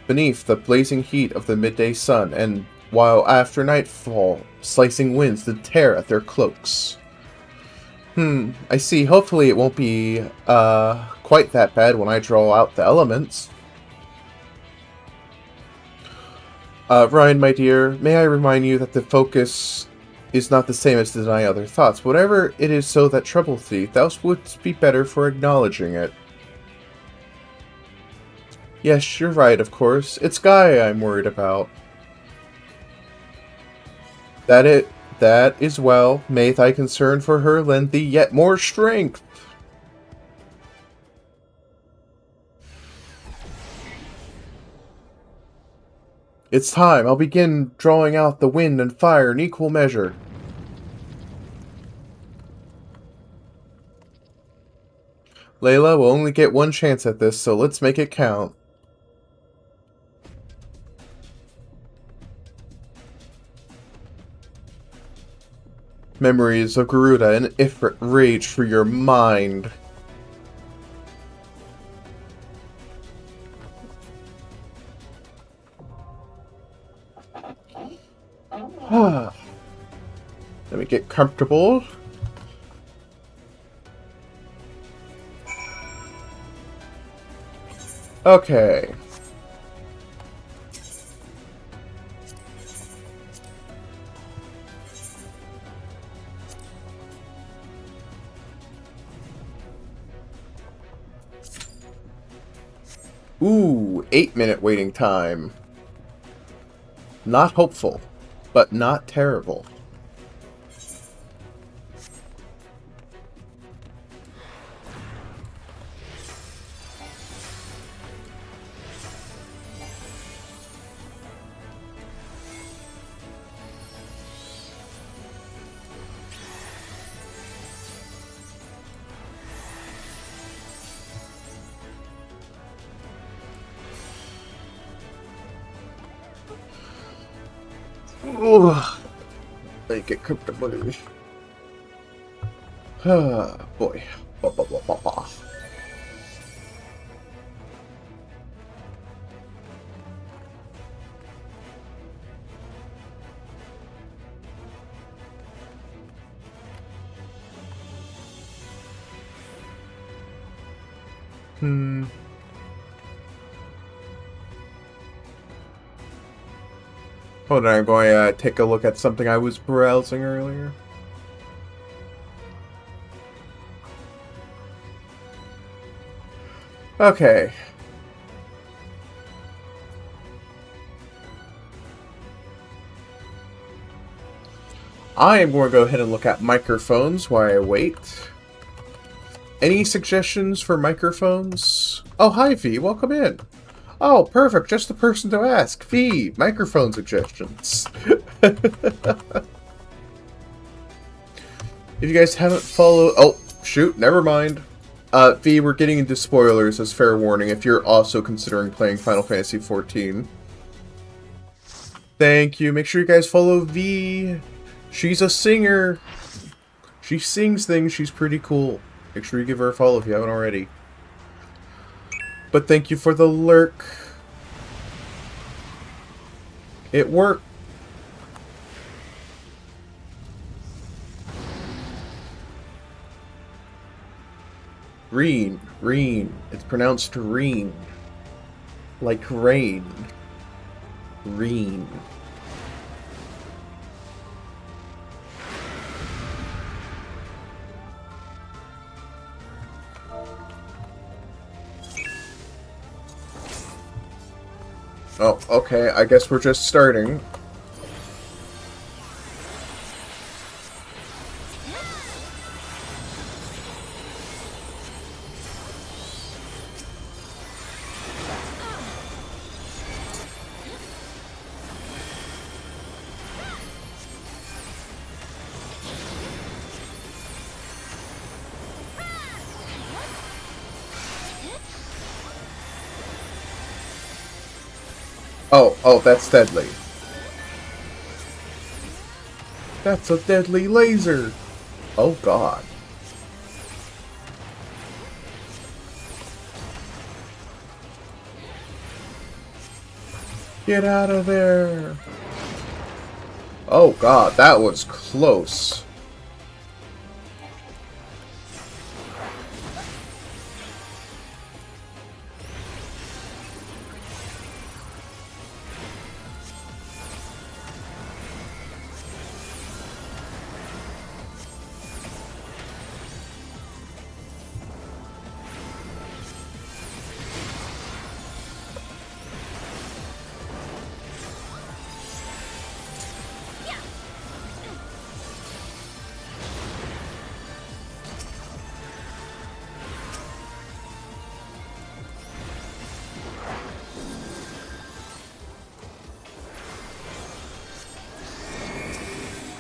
beneath the blazing heat of the midday sun, and while after nightfall, slicing winds did tear at their cloaks. I see. Hopefully it won't be, quite that bad when I draw out the elements. Ryan, my dear, may I remind you that the focus is not the same as to deny other thoughts. Whatever it is so that troubleth thee, thou wouldst be better for acknowledging it. Yes, you're right, of course. It's Guy I'm worried about. That is well. May thy concern for her lend thee yet more strength. It's time. I'll begin drawing out the wind and fire in equal measure. Layla will only get one chance at this, so let's make it count. Memories of Garuda and Ifrit rage through your mind. Let me get comfortable. Okay. Ooh, 8-minute waiting time. Not hopeful, but not terrible. Ugh. Make it comfortable. Ah, boy. Ba, ba, ba, ba, ba. Hold on, I'm going to take a look at something I was browsing earlier. Okay. I am going to go ahead and look at microphones while I wait. Any suggestions for microphones? Oh, hi V, welcome in. Oh, perfect, just the person to ask. V, microphone suggestions. If you guys haven't followed... Oh, shoot, never mind. V, we're getting into spoilers as fair warning if you're also considering playing Final Fantasy XIV. Thank you. Make sure you guys follow V. She's a singer. She sings things. She's pretty cool. Make sure you give her a follow if you haven't already. But thank you for the lurk. It worked. Reen. Reen. It's pronounced Reen. Like rain. Reen. Oh, okay, I guess we're just starting. Oh, that's deadly. That's a deadly laser! Oh god. Get out of there! Oh god, that was close.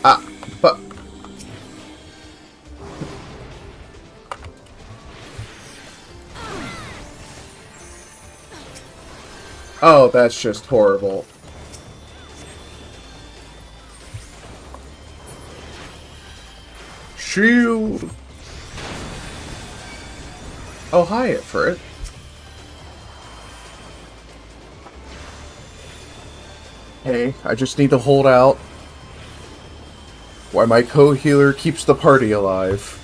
Ah, but... Oh, that's just horrible. Shield! Oh, hi, Ifrit. Hey, I just need to hold out. Why my co-healer keeps the party alive.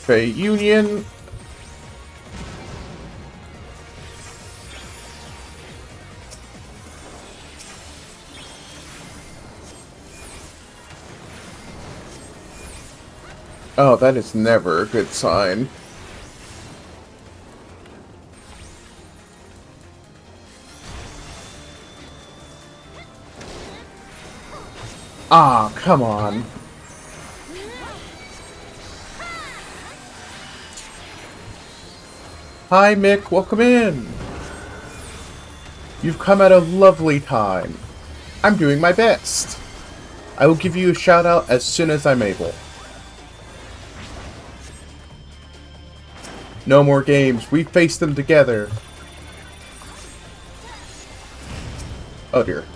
Okay, Union. Oh, that is never a good sign. Ah, come on. Hi, Mick. Welcome in. You've come at a lovely time. I'm doing my best. I will give you a shout out as soon as I'm able. No more games. We face them together. Oh dear.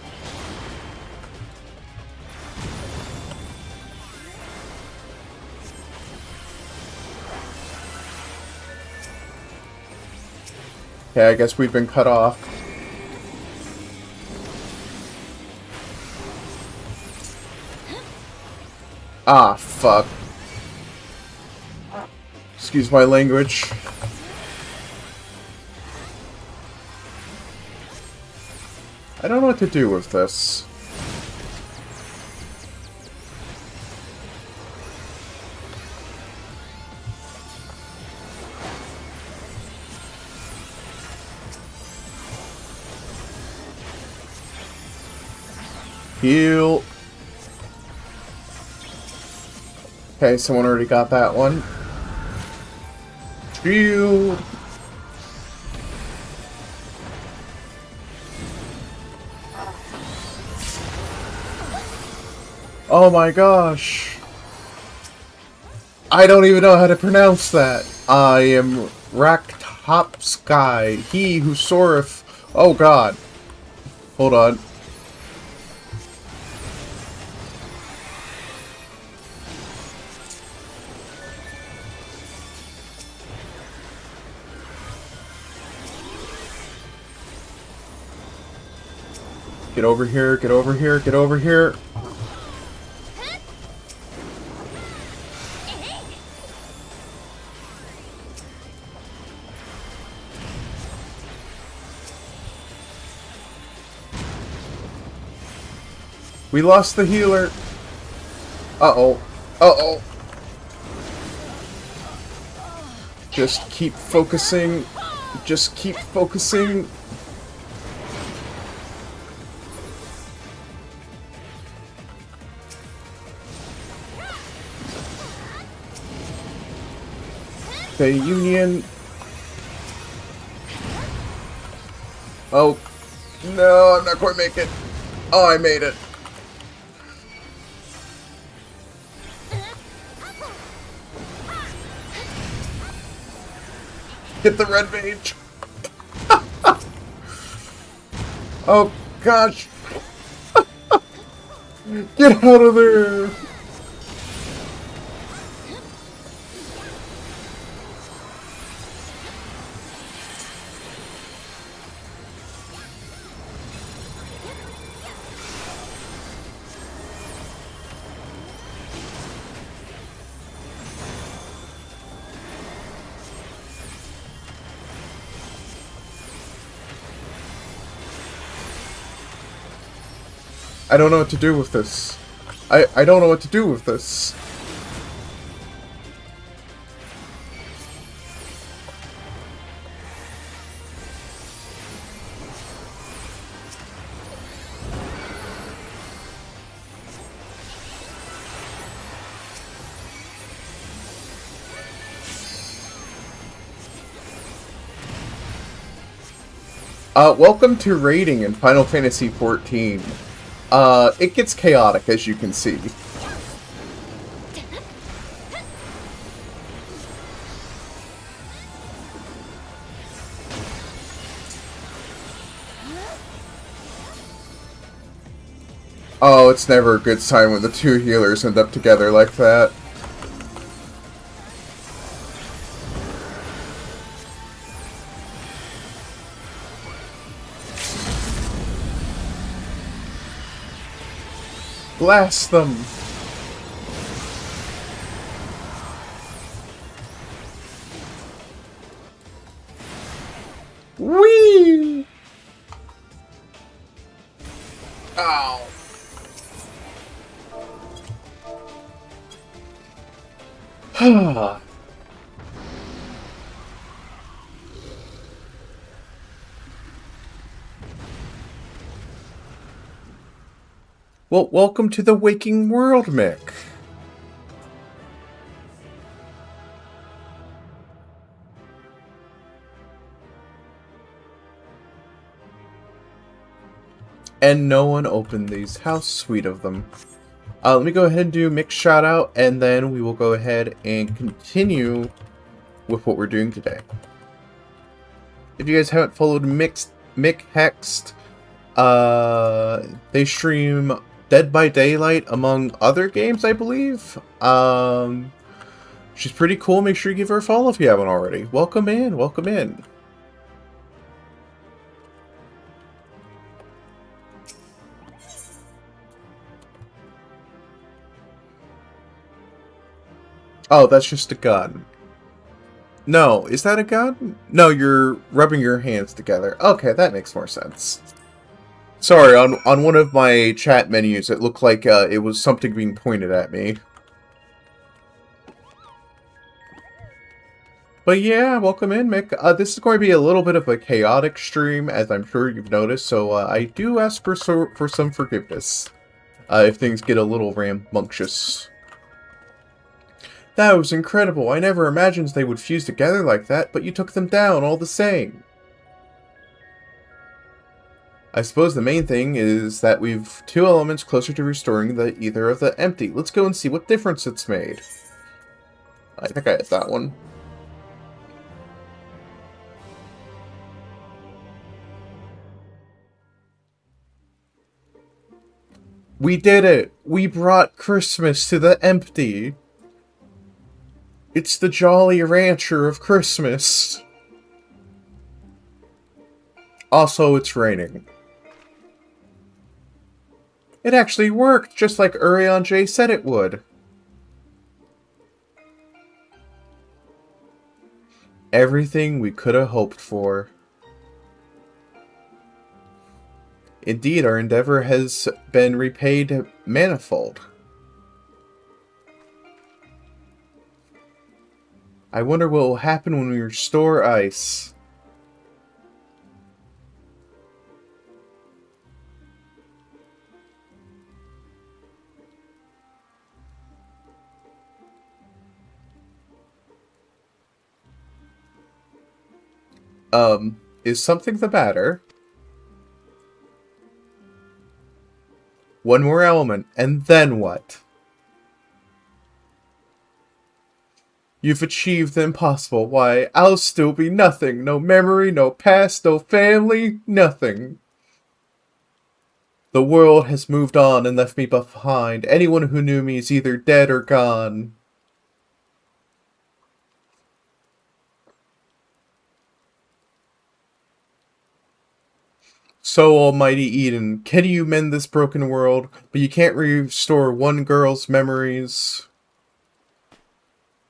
Okay, I guess we've been cut off. Ah, fuck. Excuse my language. I don't know what to do with this. Heal. Okay, someone already got that one. Shield. Oh my gosh. I don't even know how to pronounce that. I am Raktopsky, he who soareth. Oh god. Hold on. Get over here, get over here, get over here. We lost the healer. Uh-oh. Uh-oh. Just keep focusing. Just keep focusing. Okay, Union. Oh, no, I'm not quite making it. Oh, I made it. Hit the red mage. Oh, gosh. Get out of there. I don't know what to do with this. I don't know what to do with this. Welcome to raiding in Final Fantasy XIV. It gets chaotic, as you can see. Oh, it's never a good sign when the two healers end up together like that. Blast them! Whee! Ow! Well, welcome to the waking world, Mick. And no one opened these. How sweet of them. Let me go ahead and do Mick's shout out, and then we will go ahead and continue with what we're doing today. If you guys haven't followed Mick Hext, they stream Dead by Daylight among other games, I believe. She's pretty cool. Make sure you give her a follow if you haven't already. Welcome in, welcome in. Oh, that's just a gun. No, is that a gun? No, you're rubbing your hands together. Okay, that makes more sense. Sorry, on one of my chat menus, it looked like it was something being pointed at me. But yeah, welcome in, Mick. This is going to be a little bit of a chaotic stream, as I'm sure you've noticed, so I do ask for some forgiveness if things get a little rambunctious. That was incredible. I never imagined they would fuse together like that, but you took them down all the same. I suppose the main thing is that we've two elements closer to restoring the ether of the empty. Let's go and see what difference it's made. I think I hit that one. We did it! We brought Christmas to the empty! It's the Jolly Rancher of Christmas. Also, it's raining. It actually worked, just like Urion J said it would. Everything we could have hoped for. Indeed, our endeavor has been repaid manifold. I wonder what will happen when we restore ice. Is something the matter? One more element, and then what? You've achieved the impossible. Why, I'll still be nothing. No memory, no past, no family, nothing. The world has moved on and left me behind. Anyone who knew me is either dead or gone. So, Almighty Eden, can you mend this broken world? But you can't restore one girl's memories.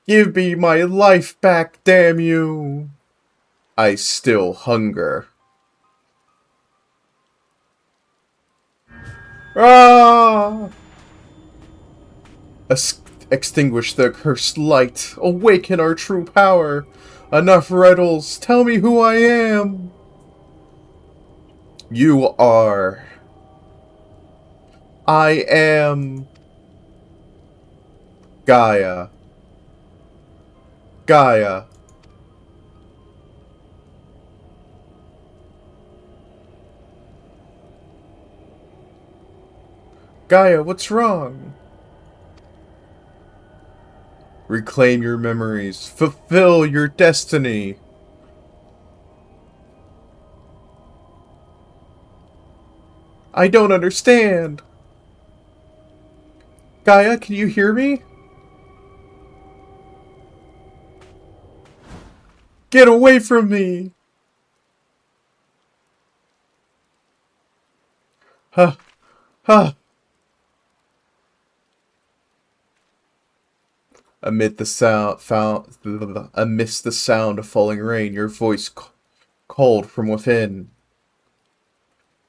Give me my life back, damn you! I still hunger. Ah! Extinguish the accursed light. Awaken our true power. Enough riddles. Tell me who I am. You are. I am. Gaia. Gaia. Gaia, what's wrong? Reclaim your memories. Fulfill your destiny. I don't understand. Gaia, can you hear me? Get away from me! Huh. Huh. Amidst the sound of falling rain, your voice called from within.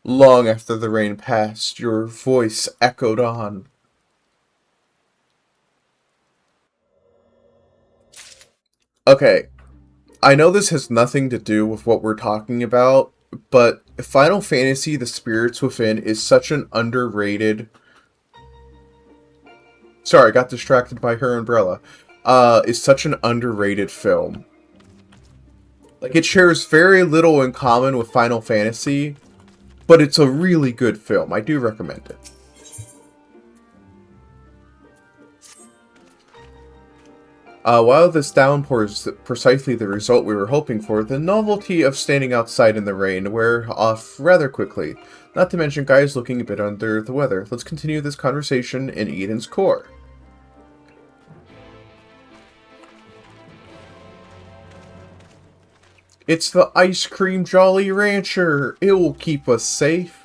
Long after the rain passed, your voice echoed on. Okay, I know this has nothing to do with what we're talking about, but Final Fantasy The Spirits Within is such an underrated... Sorry, I got distracted by her umbrella. Is such an underrated film. Like, it shares very little in common with Final Fantasy, but it's a really good film. I do recommend it. While this downpour is precisely the result we were hoping for, the novelty of standing outside in the rain wear off rather quickly. Not to mention guys looking a bit under the weather. Let's continue this conversation in Eden's core. It's the Ice Cream Jolly Rancher. It will keep us safe.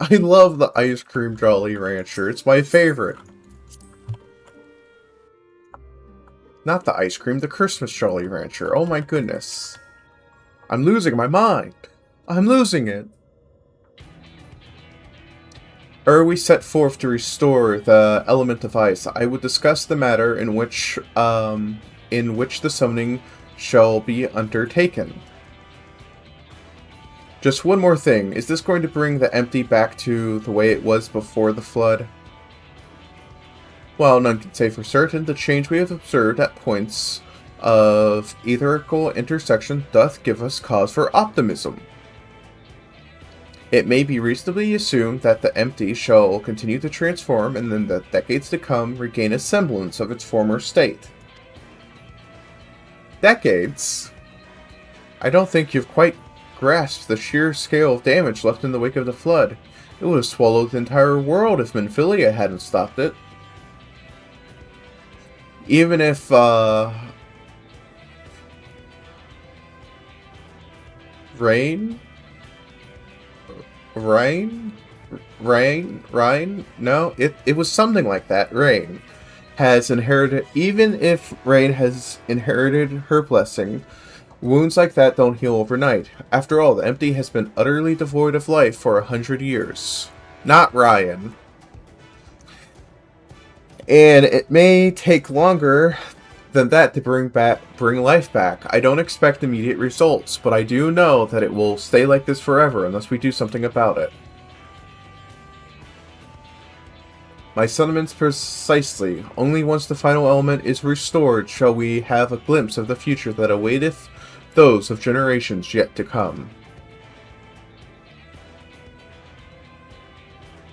I love the Ice Cream Jolly Rancher. It's my favorite. Not the ice cream, the Christmas Jolly Rancher. Oh my goodness. I'm losing my mind. I'm losing it. Ere we set forth to restore the element of ice, I would discuss the matter in which the summoning shall be undertaken. Just one more thing. Is this going to bring the empty back to the way it was before the flood? While none can say for certain, the change we have observed at points of etherical intersection doth give us cause for optimism. It may be reasonably assumed that the empty shall continue to transform and in the decades to come regain a semblance of its former state. Decades? I don't think you've quite grasped the sheer scale of damage left in the wake of the flood. It would have swallowed the entire world if Minfilia hadn't stopped it. Even if, Rain? No, it was something like that. Rain has inherited, even if Rain has inherited her blessing, wounds like that don't heal overnight. After all, the empty has been utterly devoid of life for 100 years. Not Ryan. And it may take longer than that to bring life back. I don't expect immediate results, but I do know that it will stay like this forever unless we do something about it. My sentiments precisely. Only once the final element is restored shall we have a glimpse of the future that awaiteth those of generations yet to come.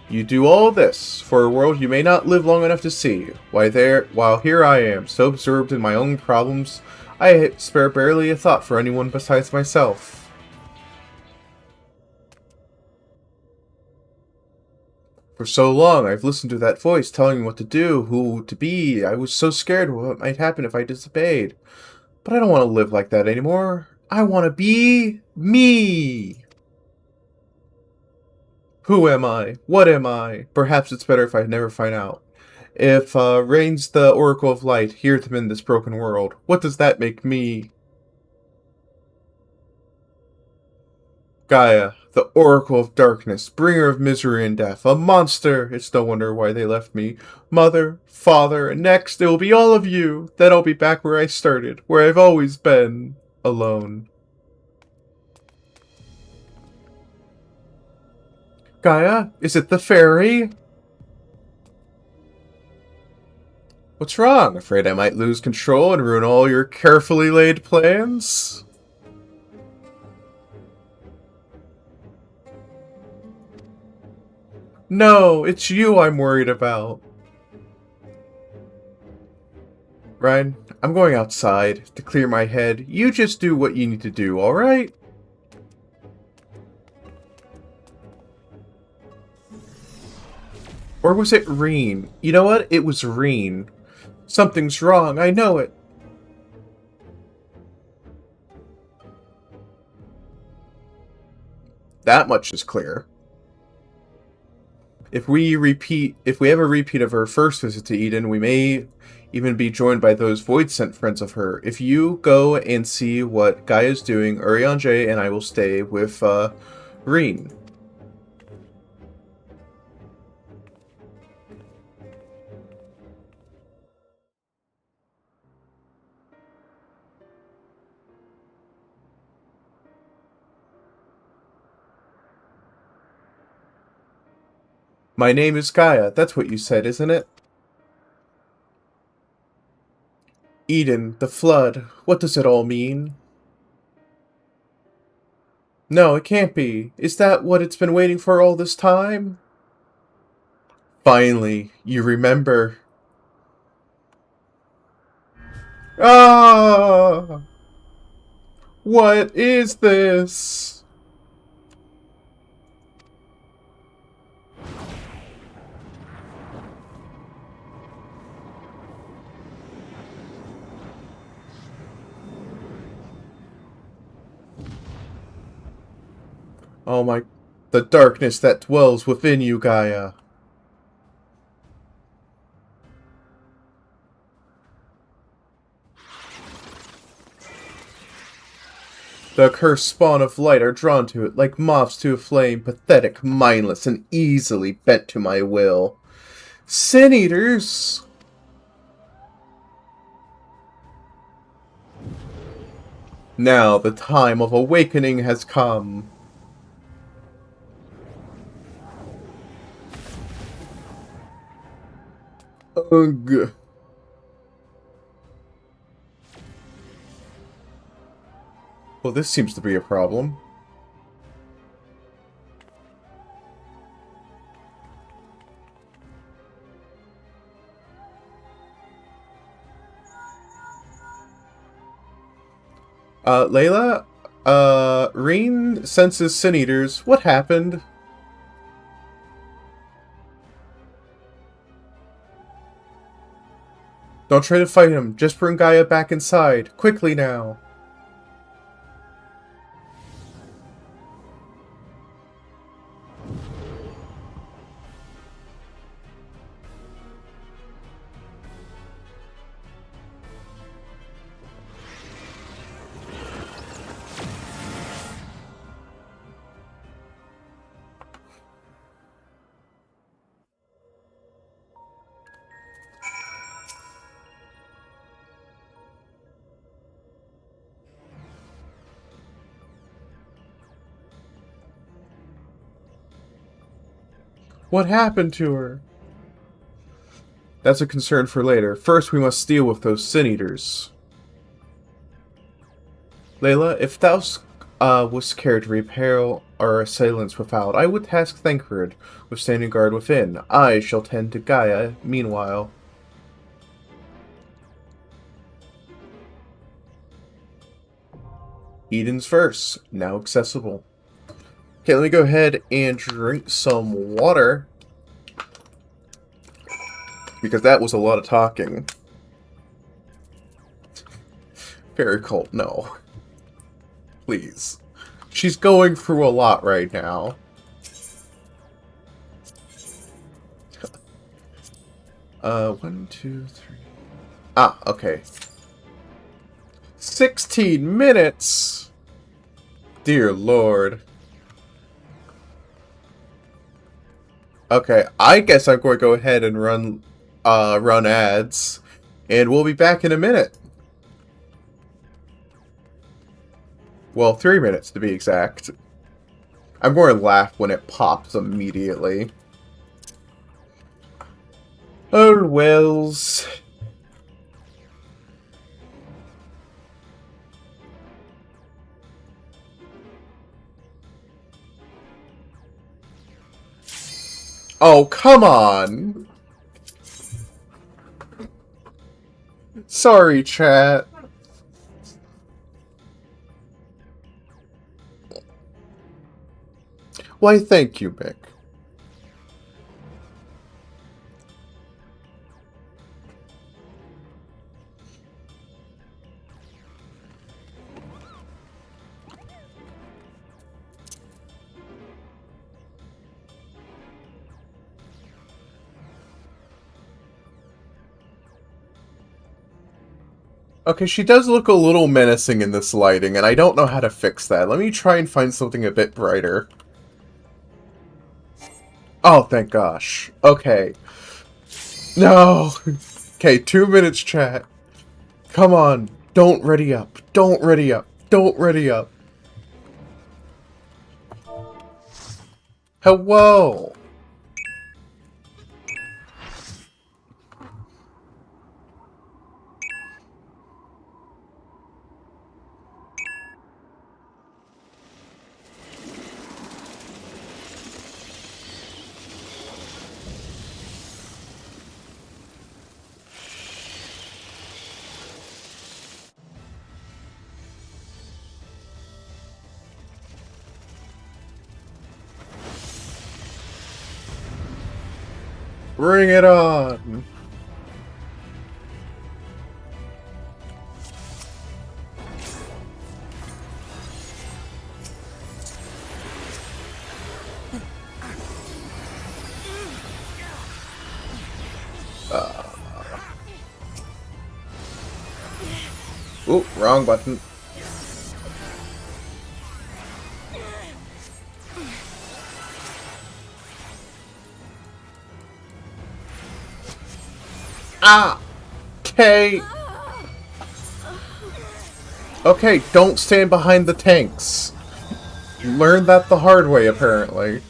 You do all this for a world you may not live long enough to see. While here I am, so absorbed in my own problems, I spare barely a thought for anyone besides myself. For so long, I've listened to that voice telling me what to do, who to be. I was so scared of what might happen if I disobeyed. But I don't want to live like that anymore. I want to be me. Who am I? What am I? Perhaps it's better if I never find out. If Rain's the Oracle of Light, here to mend this broken world, what does that make me? Gaia, the Oracle of Darkness, bringer of misery and death, a monster! It's no wonder why they left me. Mother, father, and next it will be all of you. Then I'll be back where I started, where I've always been, alone. Gaia, is it the fairy? What's wrong? Afraid I might lose control and ruin all your carefully laid plans? No, it's you I'm worried about. Ryan, I'm going outside to clear my head. You just do what you need to do, alright? Or was it Reen? You know what? It was Reen. Something's wrong, I know it. That much is clear. If we have a repeat of her first visit to Eden, we may even be joined by those void-sent friends of her. If you go and see what Gaia's doing, Urianger and I will stay with, Reen. My name is Gaia, that's what you said, isn't it? Eden, the flood, what does it all mean? No, it can't be. Is that what it's been waiting for all this time? Finally, you remember. Ah! What is this? Oh my... the darkness that dwells within you, Gaia. The accursed spawn of light are drawn to it, like moths to a flame, pathetic, mindless, and easily bent to my will. Sin Eaters! Now the time of awakening has come. Ugh. Well, this seems to be a problem. Layla? Reen senses Sin Eaters. What happened? Don't try to fight him. Just bring Gaia back inside. Quickly now. What happened to her? That's a concern for later. First, we must deal with those Sin Eaters. Layla, if thou wast cared to repel our assailants without, I would task Thancred with standing guard within. I shall tend to Gaia meanwhile. Eden's Verse, now accessible. Okay, let me go ahead and drink some water. Because that was a lot of talking. Fairy cult, no. Please. She's going through a lot right now. One, two, three. Ah, okay. 16 minutes! Dear Lord. Okay, I guess I'm going to go ahead and run ads. And we'll be back in a minute. Well, 3 minutes to be exact. I'm going to laugh when it pops immediately. Oh, wells. Oh, come on. Sorry, chat. Why, thank you, Mick. Okay, she does look a little menacing in this lighting, and I don't know how to fix that. Let me try and find something a bit brighter. Oh, thank gosh. Okay. No! Okay, 2 minutes, chat. Come on. Don't ready up. Don't ready up. Don't ready up. Hello! Bring it on! Ooh, wrong button. Ah! Okay. Okay, don't stand behind the tanks. Learned that the hard way, apparently.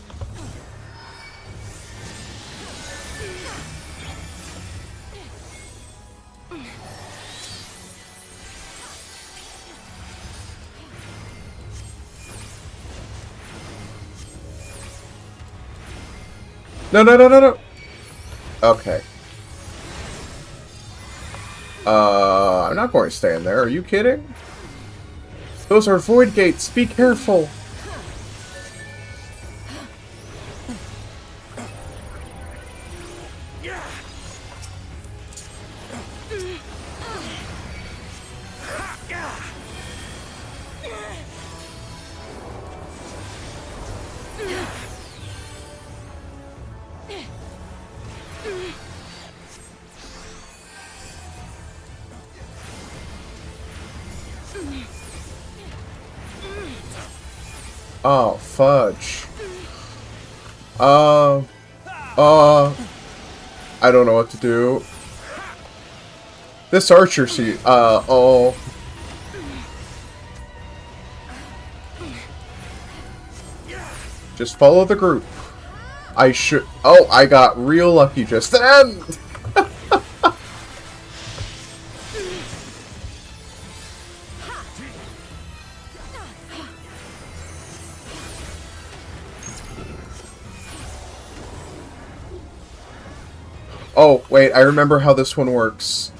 No, no, no, no, no. Okay. I'm not going to stand there. Are you kidding? Those are void gates. Be careful. Oh, fudge. I don't know what to do. This archer seat, oh. Just follow the group. I should, oh, I got real lucky just then! Oh, wait, I remember how this one works.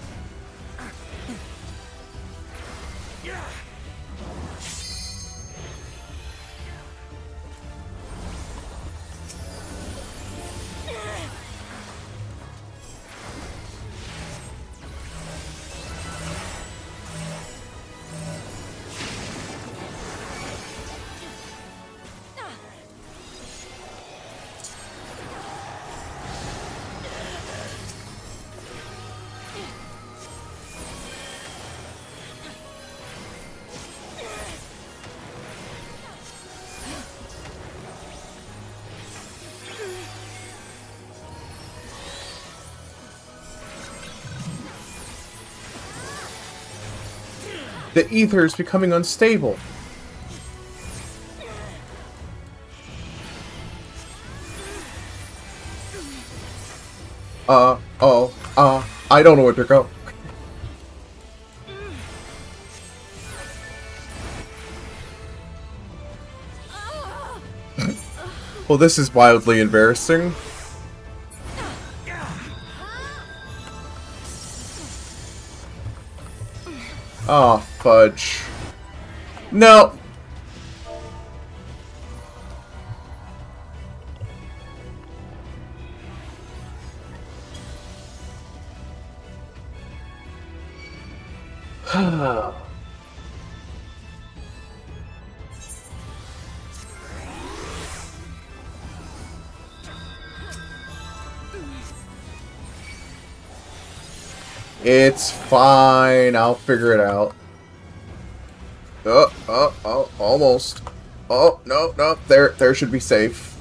The ether is becoming unstable. I don't know where to go. Well, this is wildly embarrassing. Oh, fudge. No! It's fine. I'll figure it out. Oh, almost. Oh, no. There should be safe.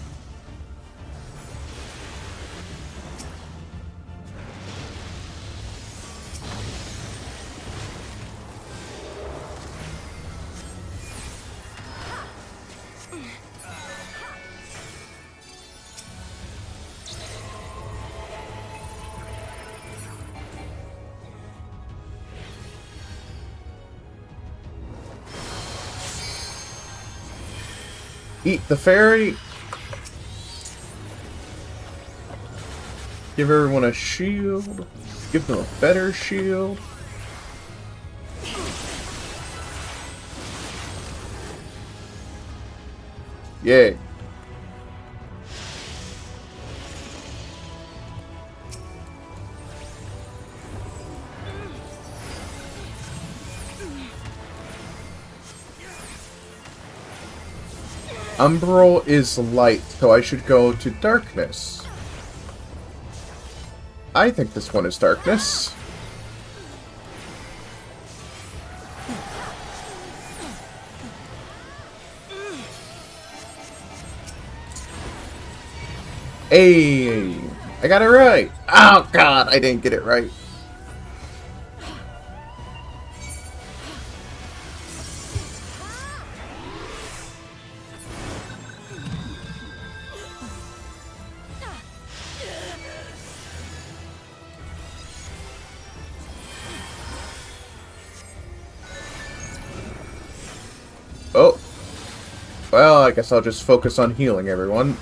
Eat the fairy. Give everyone a shield. Give them a better shield. Yay. Umbral is light, so I should go to darkness. I think this one is darkness. Hey, I got it right. Oh god, I didn't get it right. Oh. Well, I guess I'll just focus on healing everyone.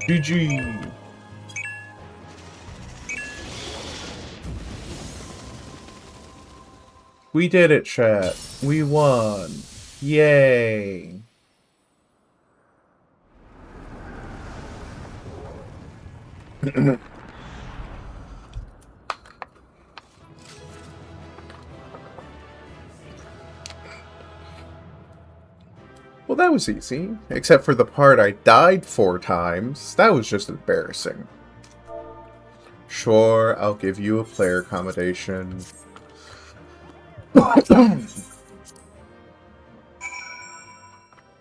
GG. We did it, chat. We won. Yay. Well, that was easy. Except for the part I died 4 times. That was just embarrassing. Sure, I'll give you a player accommodation.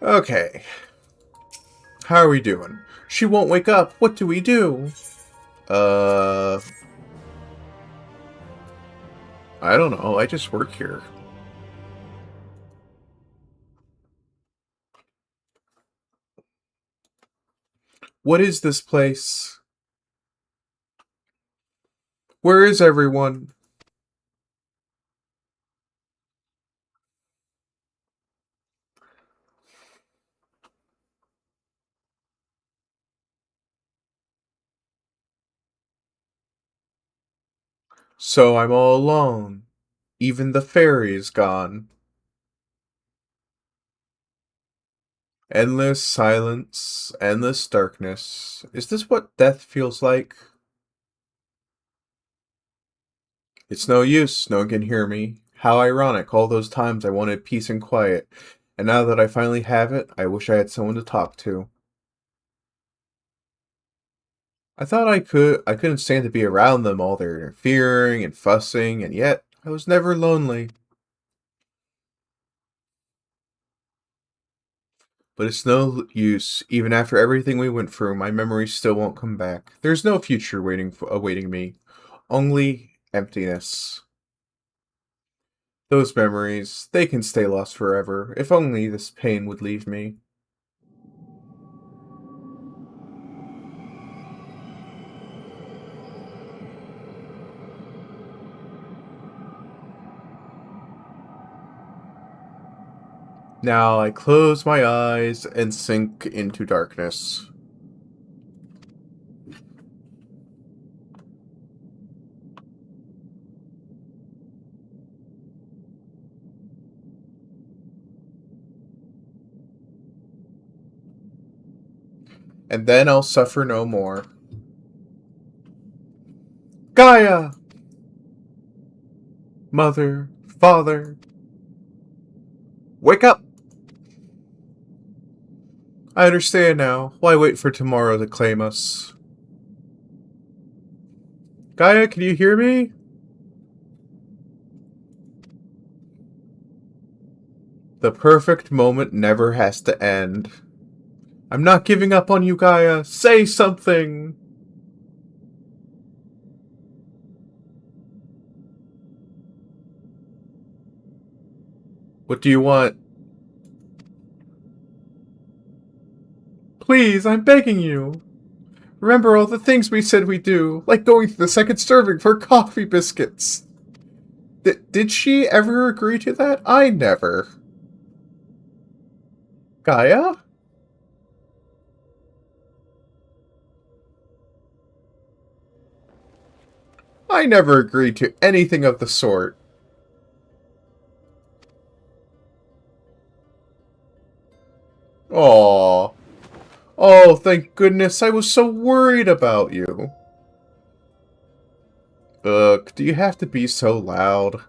Okay. How are we doing? She won't wake up. What do we do? I don't know. I just work here. What is this place? Where is everyone? So I'm all alone. Even the fairy is gone. Endless silence, endless darkness. Is this what death feels like? It's no use, no one can hear me. How ironic, all those times I wanted peace and quiet, and now that I finally have it, I wish I had someone to talk to. I thought I couldn't stand to be around them, all their interfering and fussing, and yet I was never lonely. But it's no use. Even after everything we went through, my memories still won't come back. There's no future awaiting me. Only emptiness. Those memories, they can stay lost forever. If only this pain would leave me. Now I close my eyes and sink into darkness. And then I'll suffer no more. Gaia! Mother, Father, wake up! I understand now. Why wait for tomorrow to claim us? Gaia, can you hear me? The perfect moment never has to end. I'm not giving up on you, Gaia. Say something! What do you want? Please, I'm begging you. Remember all the things we said we'd do, like going to the second serving for coffee biscuits. Did she ever agree to that? I never. Gaia? I never agreed to anything of the sort. Aww. Oh, thank goodness, I was so worried about you. Ugh, do you have to be so loud?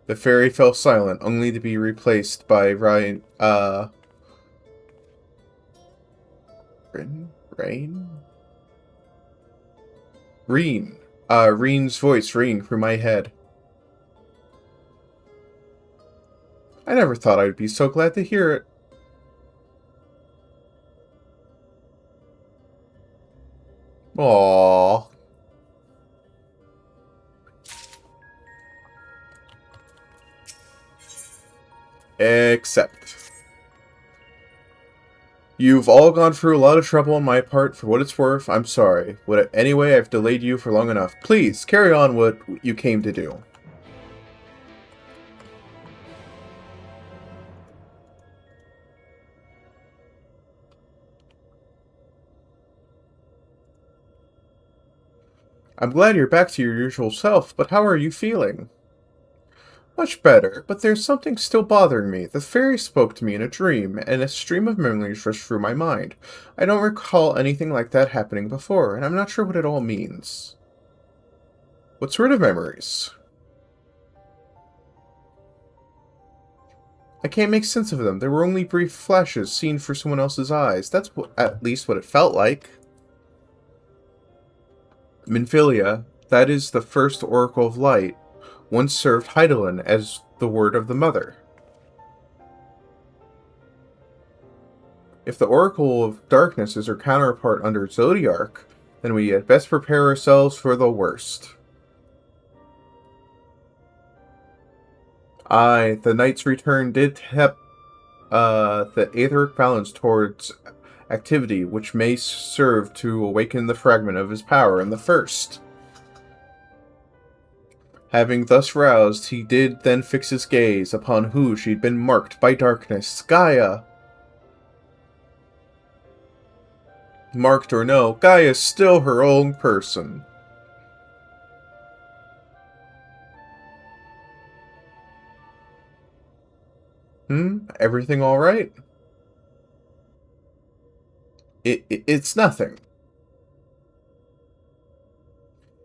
The fairy fell silent, only to be replaced by Rain? Reen's voice ringing through my head. I never thought I'd be so glad to hear it. Aww. Except. You've all gone through a lot of trouble on my part. For what it's worth, I'm sorry. Anyway, I've delayed you for long enough. Please, carry on what you came to do. I'm glad you're back to your usual self, but how are you feeling? Much better, but there's something still bothering me. The fairy spoke to me in a dream, and a stream of memories rushed through my mind. I don't recall anything like that happening before, and I'm not sure what it all means. What sort of memories? I can't make sense of them. They were only brief flashes seen for someone else's eyes. That's at least what it felt like. Minfilia, that is the first Oracle of Light, once served Hydaelyn as the word of the Mother. If the Oracle of Darkness is her counterpart under Zodiark, then we had best prepare ourselves for the worst. Aye, the Knight's return did tip the etheric balance towards activity, which may serve to awaken the fragment of his power in the first. Having thus roused, he did then fix his gaze upon who she'd been marked by darkness, Gaia. Marked or no, Gaia's still her own person. Everything alright? It's nothing.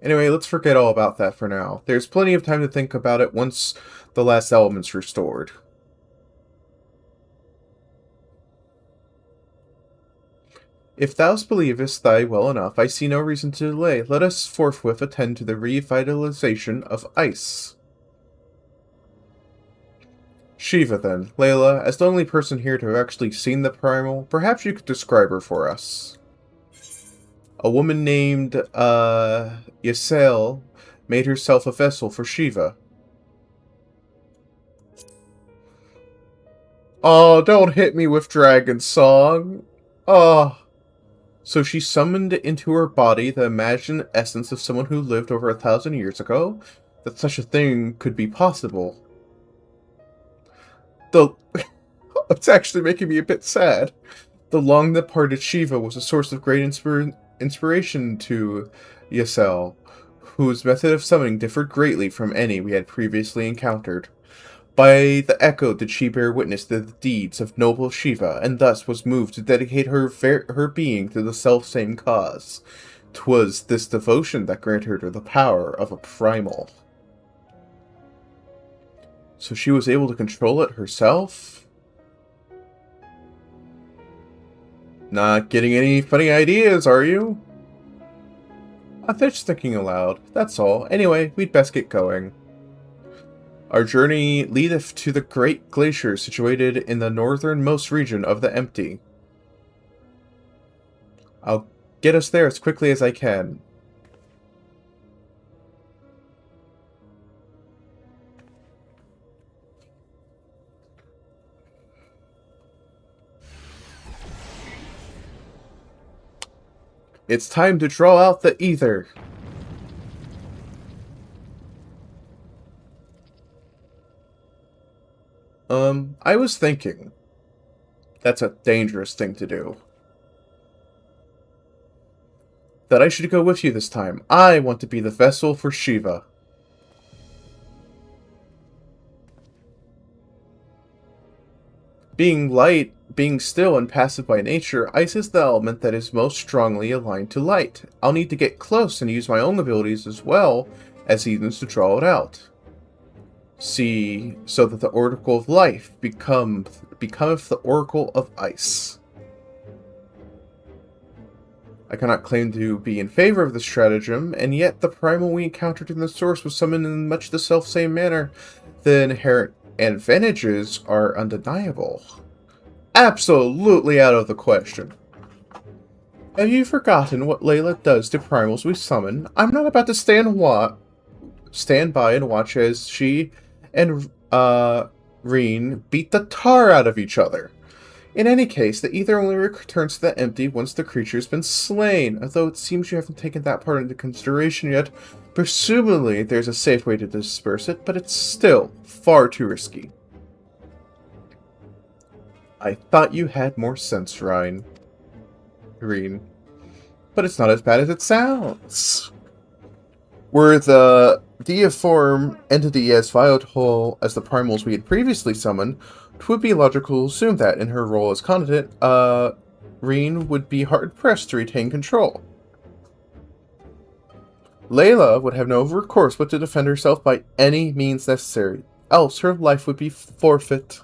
Anyway, let's forget all about that for now. There's plenty of time to think about it once the last element's restored. If thou believest thy well enough, I see no reason to delay. Let us forthwith attend to the revitalization of ice. Shiva, then. Layla, as the only person here to have actually seen the primal, perhaps you could describe her for us. A woman named, Ysael made herself a vessel for Shiva. Oh, don't hit me with Dragon Song. Oh. So she summoned into her body the imagined essence of someone who lived over 1,000 years ago? That such a thing could be possible. It's actually making me a bit sad. The long-departed Shiva was a source of great inspiration to Ysael, whose method of summoning differed greatly from any we had previously encountered. By the echo did she bear witness to the deeds of noble Shiva, and thus was moved to dedicate her being to the selfsame cause. 'Twas this devotion that granted her the power of a primal. So she was able to control it herself? Not getting any funny ideas, are you? I'm just thinking aloud, that's all. Anyway, we'd best get going. Our journey leadeth to the great glacier situated in the northernmost region of the Empty. I'll get us there as quickly as I can. It's time to draw out the ether. I was thinking. That's a dangerous thing to do. That I should go with you this time. I want to be the vessel for Shiva. Being light, being still and passive by nature, ice is the element that is most strongly aligned to light. I'll need to get close and use my own abilities as well as Eden's to draw it out. See, so that the Oracle of Life becometh the Oracle of Ice. I cannot claim to be in favor of this stratagem, and yet the primal we encountered in the source was summoned in much the self-same manner. The inherent advantages are undeniable. Absolutely out of the question. Have you forgotten what Layla does to primals we summon? I'm not about to stand by and watch as she and Reen beat the tar out of each other. In any case, the ether only returns to the Empty once the creature's been slain, although it seems you haven't taken that part into consideration yet. Presumably, there's a safe way to disperse it, but it's still far too risky. I thought you had more sense, Reen. But it's not as bad as it sounds. Were the deiform entity as volatile as the primals we had previously summoned, it would be logical to assume that, in her role as conduit, Reen would be hard-pressed to retain control. Layla would have no recourse but to defend herself by any means necessary, else her life would be forfeit.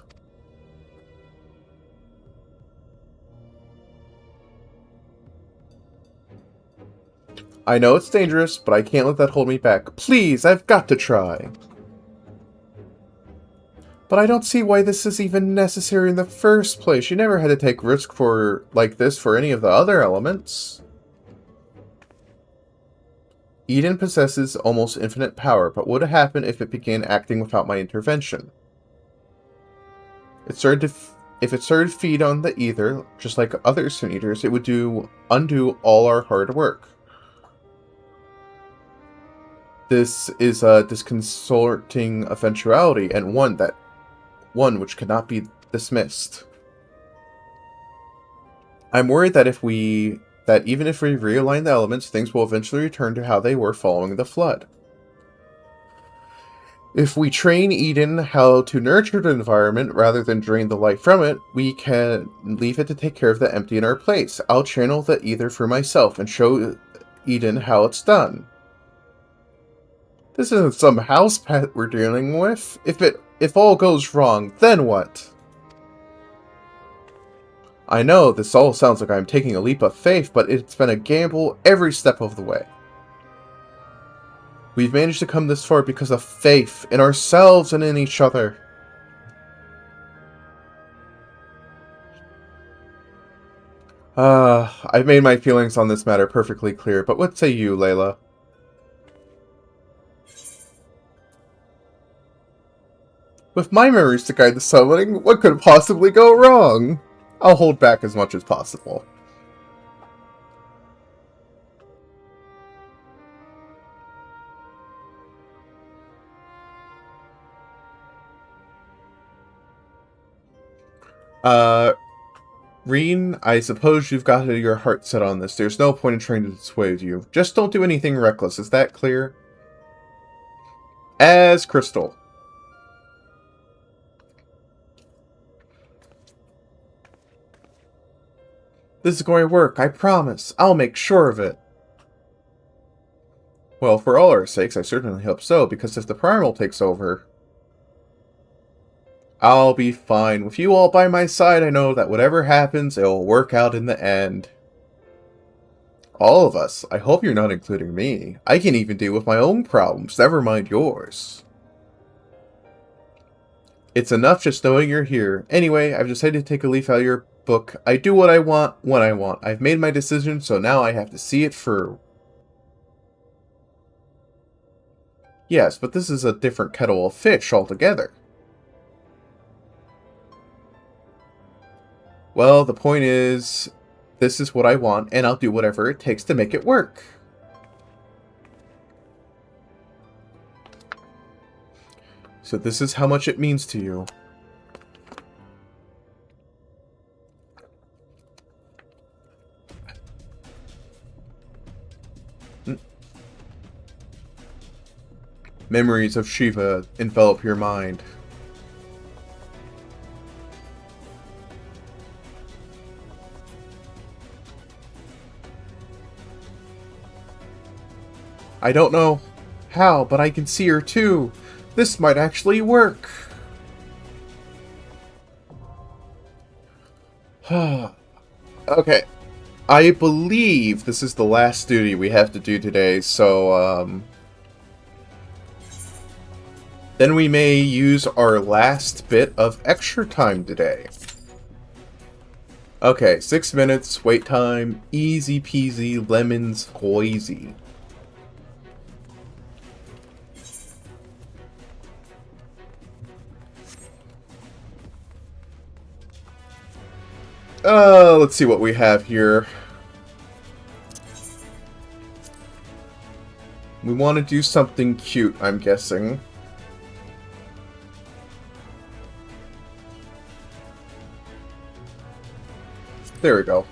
I know it's dangerous, but I can't let that hold me back. Please, I've got to try. But I don't see why this is even necessary in the first place. You never had to take risk like this for any of the other elements. Eden possesses almost infinite power, but what would happen if it began acting without my intervention? If it started to feed on the ether, just like other sin eaters, it would undo all our hard work. This is a disconcerting eventuality, and one which cannot be dismissed. I'm worried that even if we realign the elements, things will eventually return to how they were following the flood. If we train Eden how to nurture the environment rather than drain the life from it, we can leave it to take care of the empty in our place. I'll channel the ether for myself and show Eden how it's done. This isn't some house pet we're dealing with. If all goes wrong, then what? I know this all sounds like I'm taking a leap of faith, but it's been a gamble every step of the way. We've managed to come this far because of faith in ourselves and in each other. I've made my feelings on this matter perfectly clear, but what say you, Layla? With my memories to guide the summoning, what could possibly go wrong? I'll hold back as much as possible. Reen, I suppose you've got your heart set on this. There's no point in trying to dissuade you. Just don't do anything reckless, is that clear? As crystal. This is going to work, I promise. I'll make sure of it. Well, for all our sakes, I certainly hope so, because if the Primal takes over, I'll be fine. With you all by my side, I know that whatever happens, it'll work out in the end. All of us. I hope you're not including me. I can even deal with my own problems, never mind yours. It's enough just knowing you're here. Anyway, I've decided to take a leaf out of your book. I do what I want, when I want. I've made my decision, so now I have to see it through. Yes, but this is a different kettle of fish altogether. Well, the point is, this is what I want, and I'll do whatever it takes to make it work. So this is how much it means to you. Memories of Shiva envelop your mind. I don't know how, but I can see her too. This might actually work. Okay. I believe this is the last duty we have to do today, so, then we may use our last bit of extra time today. Okay, 6 minutes, wait time, easy peasy, lemons squeezy. Let's see what we have here. We want to do something cute, I'm guessing. There we go.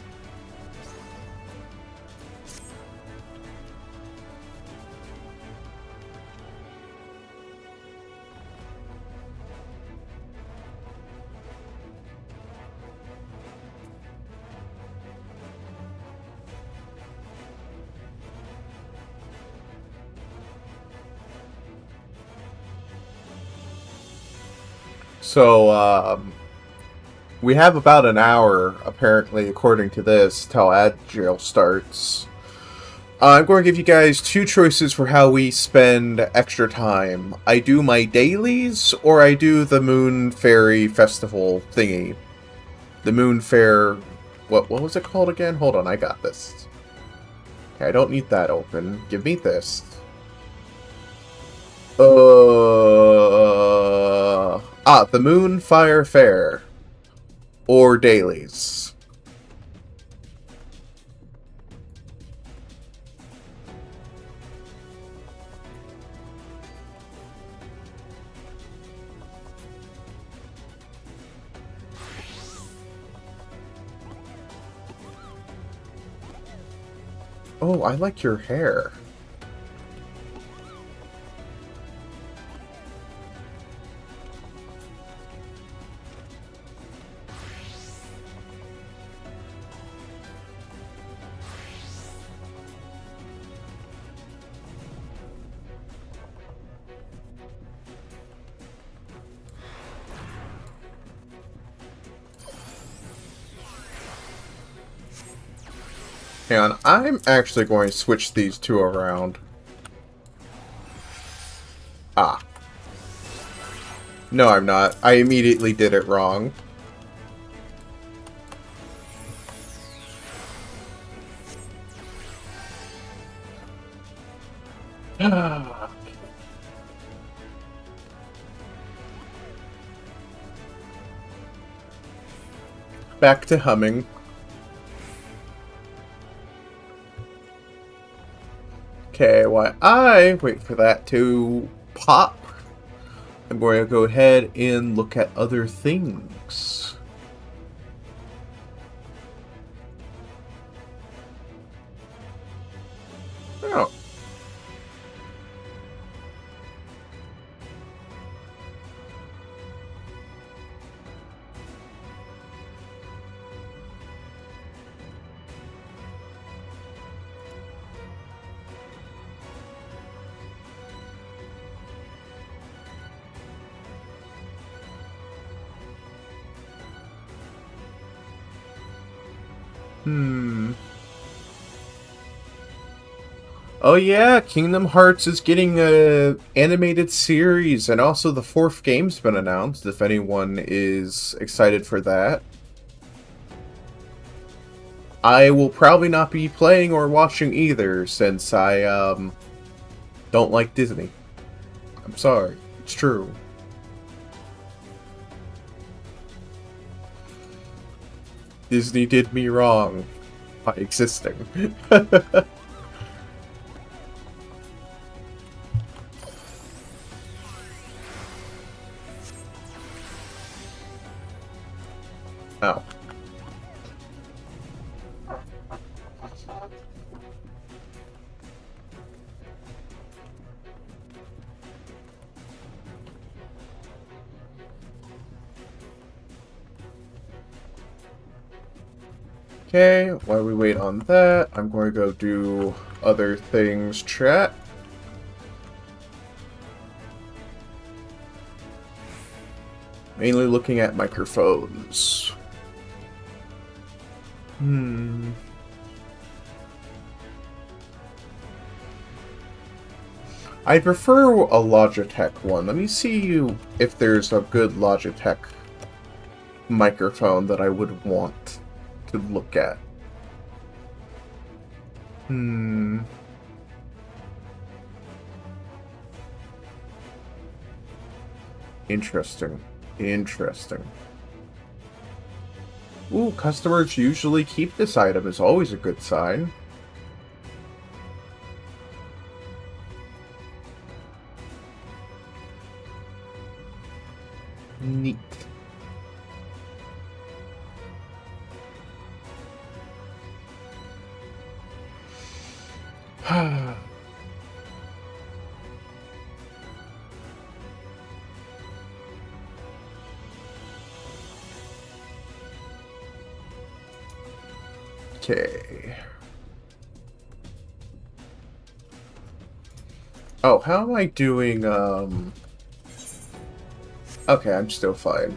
So, we have about an hour, apparently, according to this, till Agile starts. I'm going to give you guys two choices for how we spend extra time. I do my dailies, or I do the Moon Fairy Festival thingy. The Moon Fair... What was it called again? Hold on, I got this. Okay, I don't need that open. Give me this. The Moon Fire Fair. Or dailies. Oh, I like your hair. Hang on, I'm actually going to switch these two around. Ah. No, I'm not. I immediately did it wrong. Back to humming. Okay, while I wait for that to pop, I'm going to go ahead and look at other things. Oh. Oh yeah, Kingdom Hearts is getting a animated series, and also the 4th game's been announced, if anyone is excited for that. I will probably not be playing or watching either, since I, don't like Disney. I'm sorry, it's true. Disney did me wrong by existing. Oh. Okay, while we wait on that, I'm going to go do other things, chat. Mainly looking at microphones. I prefer a Logitech one. Let me see if there's a good Logitech microphone that I would want to look at. Interesting. Interesting. Ooh, customers usually keep this item is always a good sign. Neat. Okay. Oh, how am I doing, Okay, I'm still fine.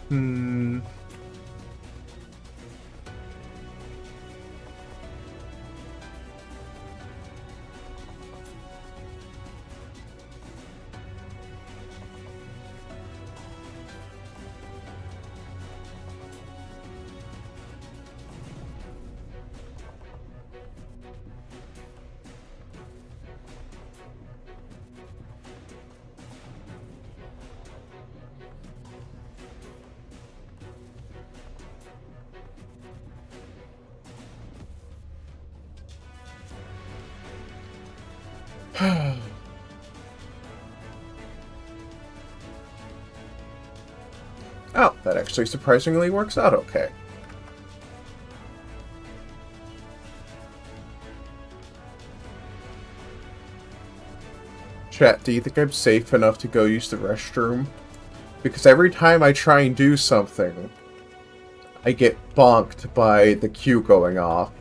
Hmm. Oh, that actually surprisingly works out okay. Chat, do you think I'm safe enough to go use the restroom? Because every time I try and do something, I get bonked by the queue going off.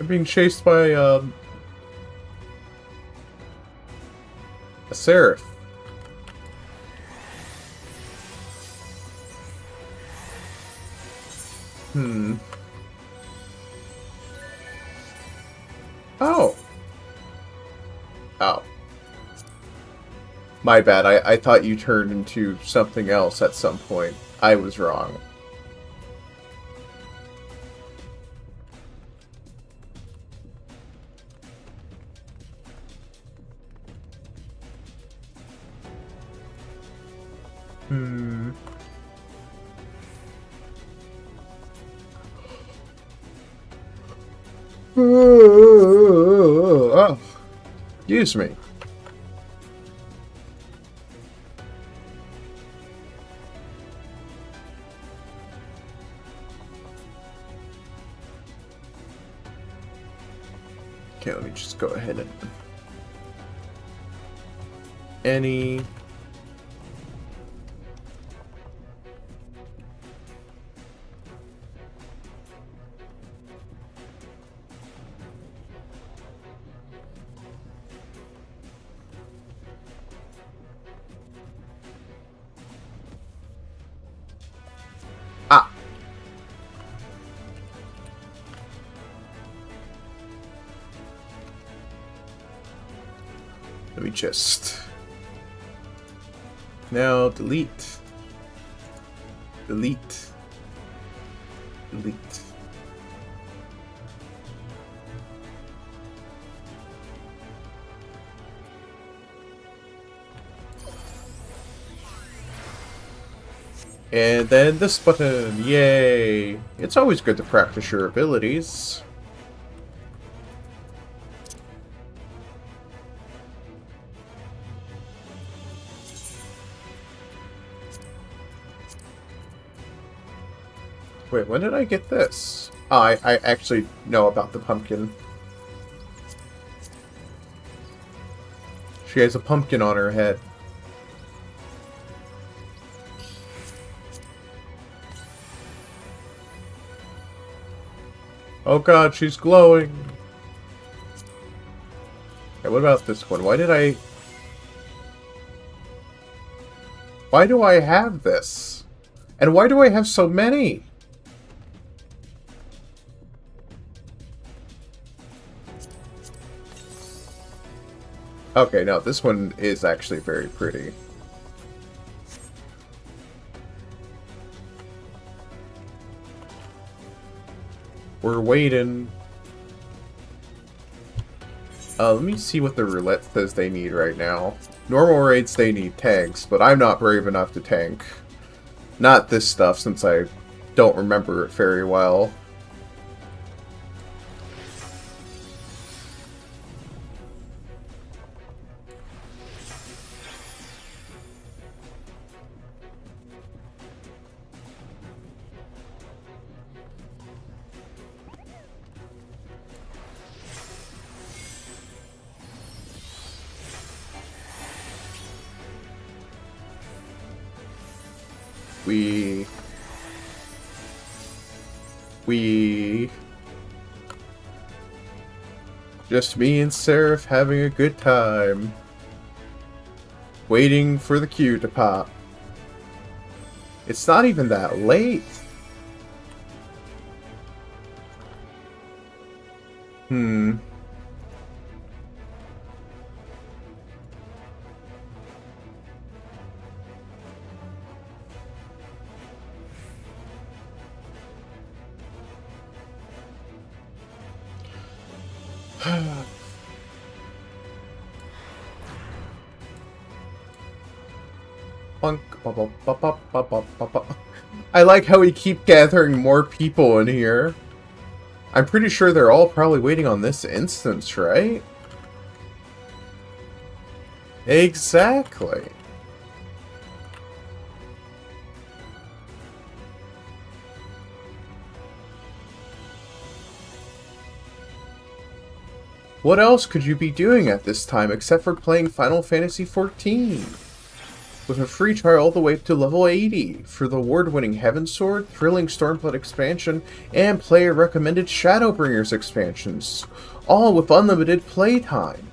I'm being chased by, a seraph. Hmm. Oh. Oh. My bad, I thought you turned into something else at some point. I was wrong. Hmm. Oh. Excuse me. Okay, let me just go ahead and... Any... Ah! Let me just... Now, delete. Delete. Delete. And then this button, yay! It's always good to practice your abilities. Wait, when did I get this? Oh, I actually know about the pumpkin. She has a pumpkin on her head. Oh god, she's glowing! Okay, what about this one? Why do I have this? And why do I have so many? Okay, no, this one is actually very pretty. We're waiting. Let me see what the roulette says they need right now. Normal raids, they need tanks, but I'm not brave enough to tank. Not this stuff, since I don't remember it very well. We just me and Seraph having a good time. Waiting for the queue to pop. It's not even that late. I like how we keep gathering more people in here. I'm pretty sure they're all probably waiting on this instance, right? Exactly. What else could you be doing at this time except for playing Final Fantasy XIV? With a free trial all the way up to level 80 for the award-winning Heaven Sword, thrilling Stormblood expansion, and player-recommended Shadowbringers expansions, all with unlimited playtime.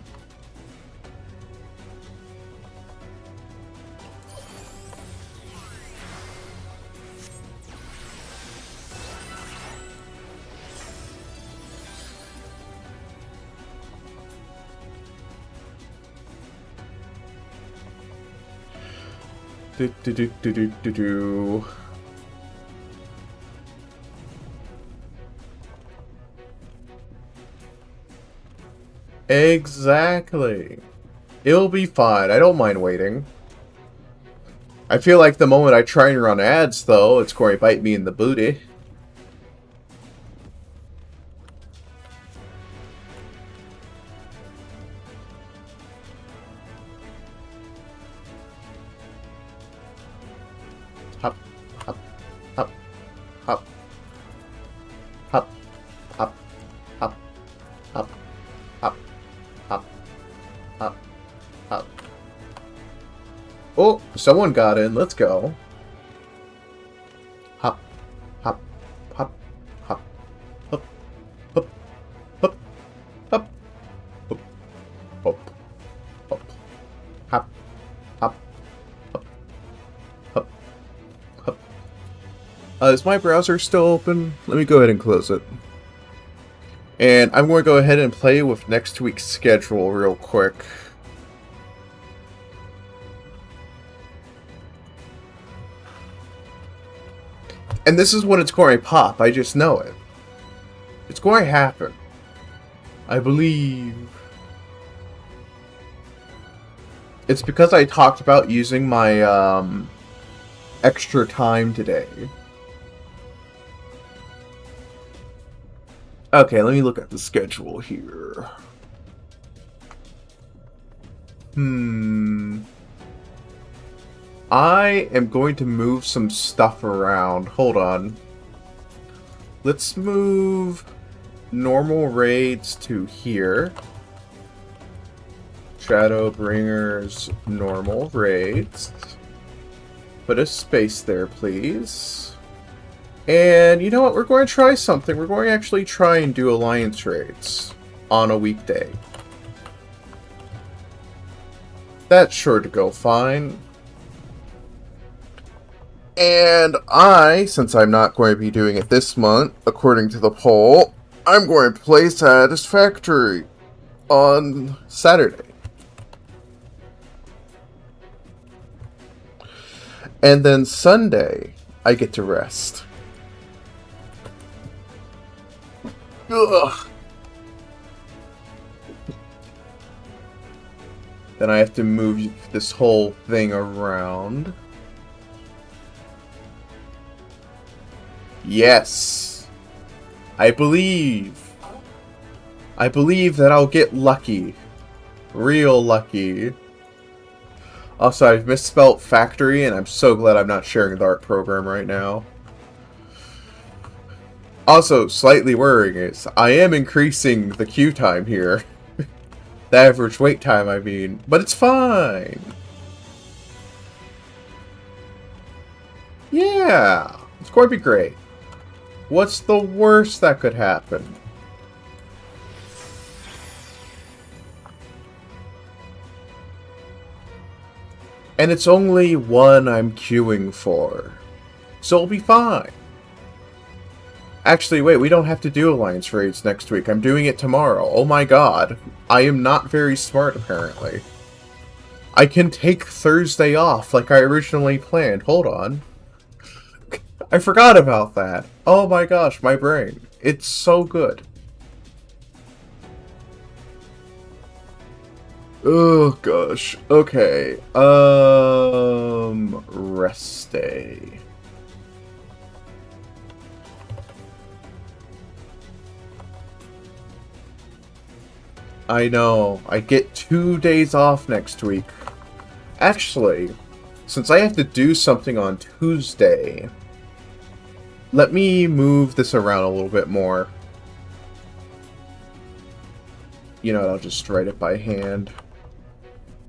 Exactly. It'll be fine. I don't mind waiting. I feel like the moment I try and run ads, though, it's going to bite me in the booty. Hop, hop, hop, hop, hop, hop, hop, hop, hop, hop, hop, hop. Oh, someone got in. Let's go. Hop, hop, hop, hop, hop, hop, hop, hop, hop, hop, hop, hop, hop, hop, hop, hop. Is my browser still open? Let me go ahead and close it. And I'm going to go ahead and play with next week's schedule real quick. And this is when it's going to pop. I just know it. It's going to happen. I believe. It's because I talked about using my extra time today. Okay, let me look at the schedule here. I am going to move some stuff around. Hold on. Let's move normal raids to here. Shadowbringers, normal raids. Put a space there, please. And you know what? We're going to try something. We're going to actually try and do alliance raids on a weekday. That's sure to go fine. And since I'm not going to be doing it this month, according to the poll, I'm going to play Satisfactory on Saturday. And then Sunday, I get to rest. Ugh. Then I have to move this whole thing around. Yes. I believe that I'll get lucky. Real lucky. Also, I've misspelt factory, and I'm so glad I'm not sharing the art program right now. Also, slightly worrying is, I am increasing the queue time here. The average wait time, I mean. But it's fine. Yeah, it's going to be great. What's the worst that could happen? And it's only one I'm queuing for. So it'll be fine. Actually, wait, we don't have to do Alliance Raids next week. I'm doing it tomorrow. Oh my god. I am not very smart, apparently. I can take Thursday off like I originally planned. Hold on. I forgot about that. Oh my gosh, my brain. It's so good. Oh gosh. Okay. Rest day. I know. I get 2 days off next week. Actually, since I have to do something on Tuesday, let me move this around a little bit more. You know what, I'll just write it by hand.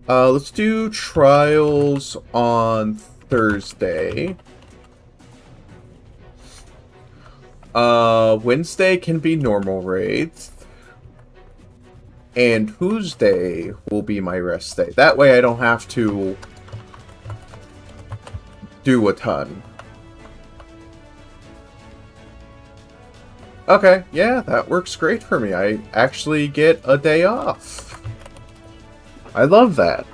Let's do trials on Thursday. Wednesday can be normal raids. And Tuesday will be my rest day. That way I don't have to do a ton. Okay, yeah, that works great for me. I actually get a day off. I love that.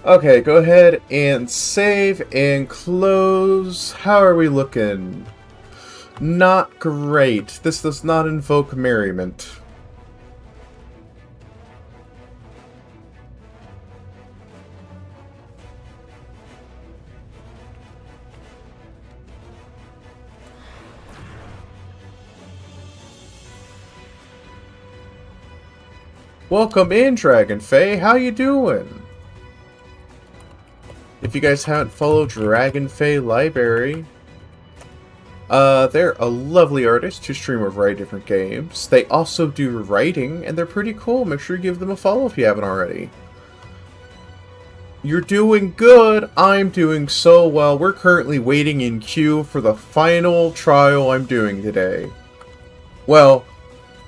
Okay, go ahead and save and close. How are we looking? Not great. This does not invoke merriment. Welcome in, Dragon Fae. How you doing? If you guys haven't followed Dragon Fae Library, they're a lovely artist who stream a variety of different games. They also do writing, and they're pretty cool. Make sure you give them a follow if you haven't already. You're doing good. I'm doing so well. We're currently waiting in queue for the final trial I'm doing today. Well,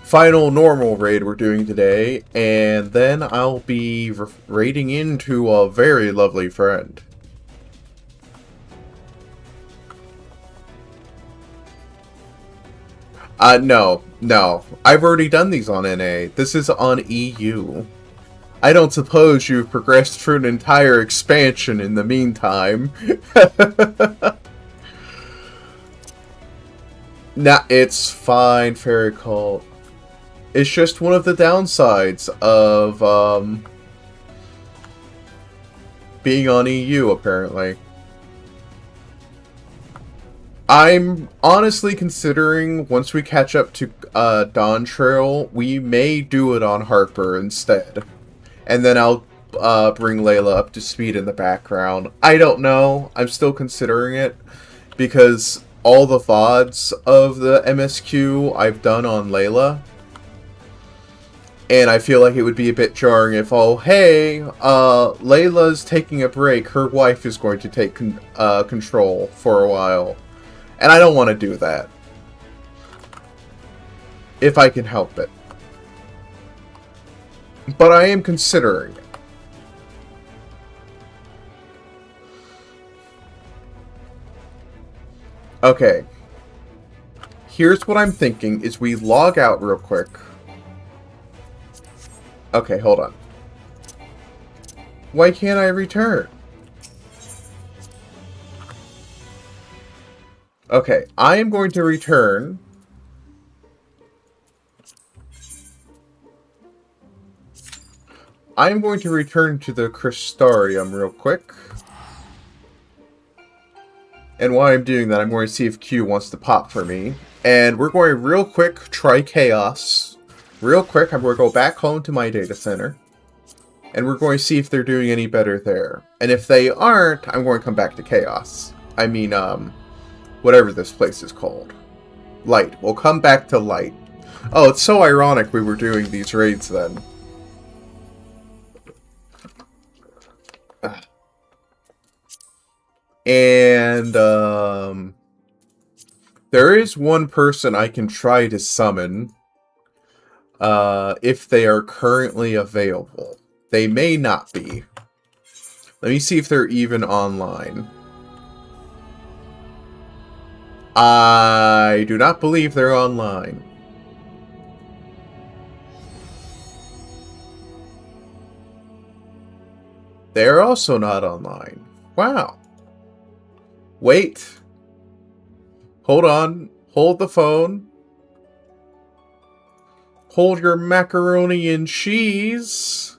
final normal raid we're doing today, and then I'll be raiding into a very lovely friend. No. I've already done these on NA. This is on EU. I don't suppose you've progressed through an entire expansion in the meantime. Nah, it's fine, Fairy Cult. It's just one of the downsides of, being on EU, apparently. I'm honestly considering, once we catch up to Dawn Trail, we may do it on Harper instead. And then I'll bring Layla up to speed in the background. I don't know. I'm still considering it. Because all the VODs of the MSQ I've done on Layla. And I feel like it would be a bit jarring if, oh, hey, Layla's taking a break. Her wife is going to take control for a while. And I don't want to do that. If I can help it. But I am considering it. Okay. Here's what I'm thinking, is we log out real quick. Okay, hold on. Why can't I return? Okay, I am going to return. I am going to return to the Crystarium real quick. And while I'm doing that, I'm going to see if Q wants to pop for me. And we're going to real quick try Chaos. Real quick, I'm going to go back home to my data center. And we're going to see if they're doing any better there. And if they aren't, I'm going to come back to Chaos. I mean, whatever this place is called. Light. We'll come back to Light. Oh, it's so ironic we were doing these raids then. And there is one person I can try to summon if they are currently available. They may not be. Let me see if they're even online. I do not believe they're online. They're also not online. Wow. Wait. Hold on. Hold the phone. Hold your macaroni and cheese.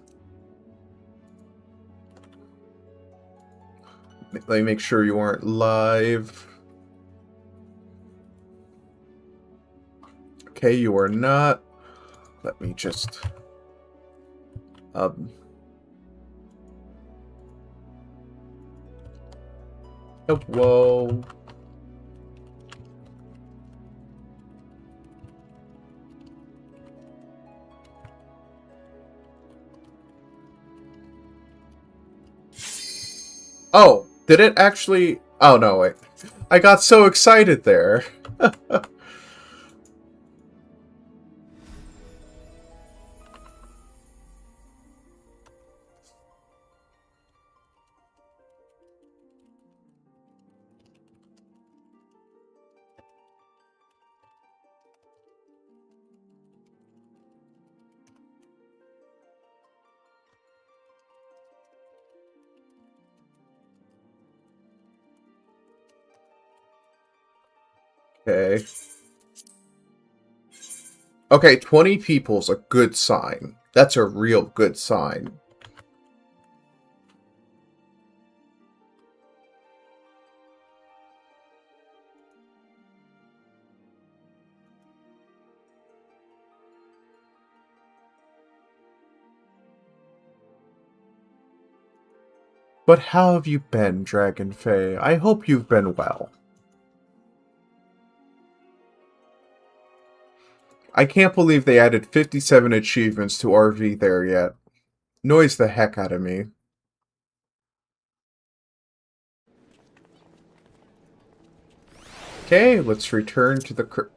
Let me make sure you aren't live. Okay, you are not. Let me just... Oh, whoa. Oh, did it actually... Oh, no, wait. I got so excited there. Okay. Okay, 20 people's a good sign. That's a real good sign. But how have you been, Dragon Fae? I hope you've been well. I can't believe they added 57 achievements to RV there yet. Annoys the heck out of me. Okay, let's return to the...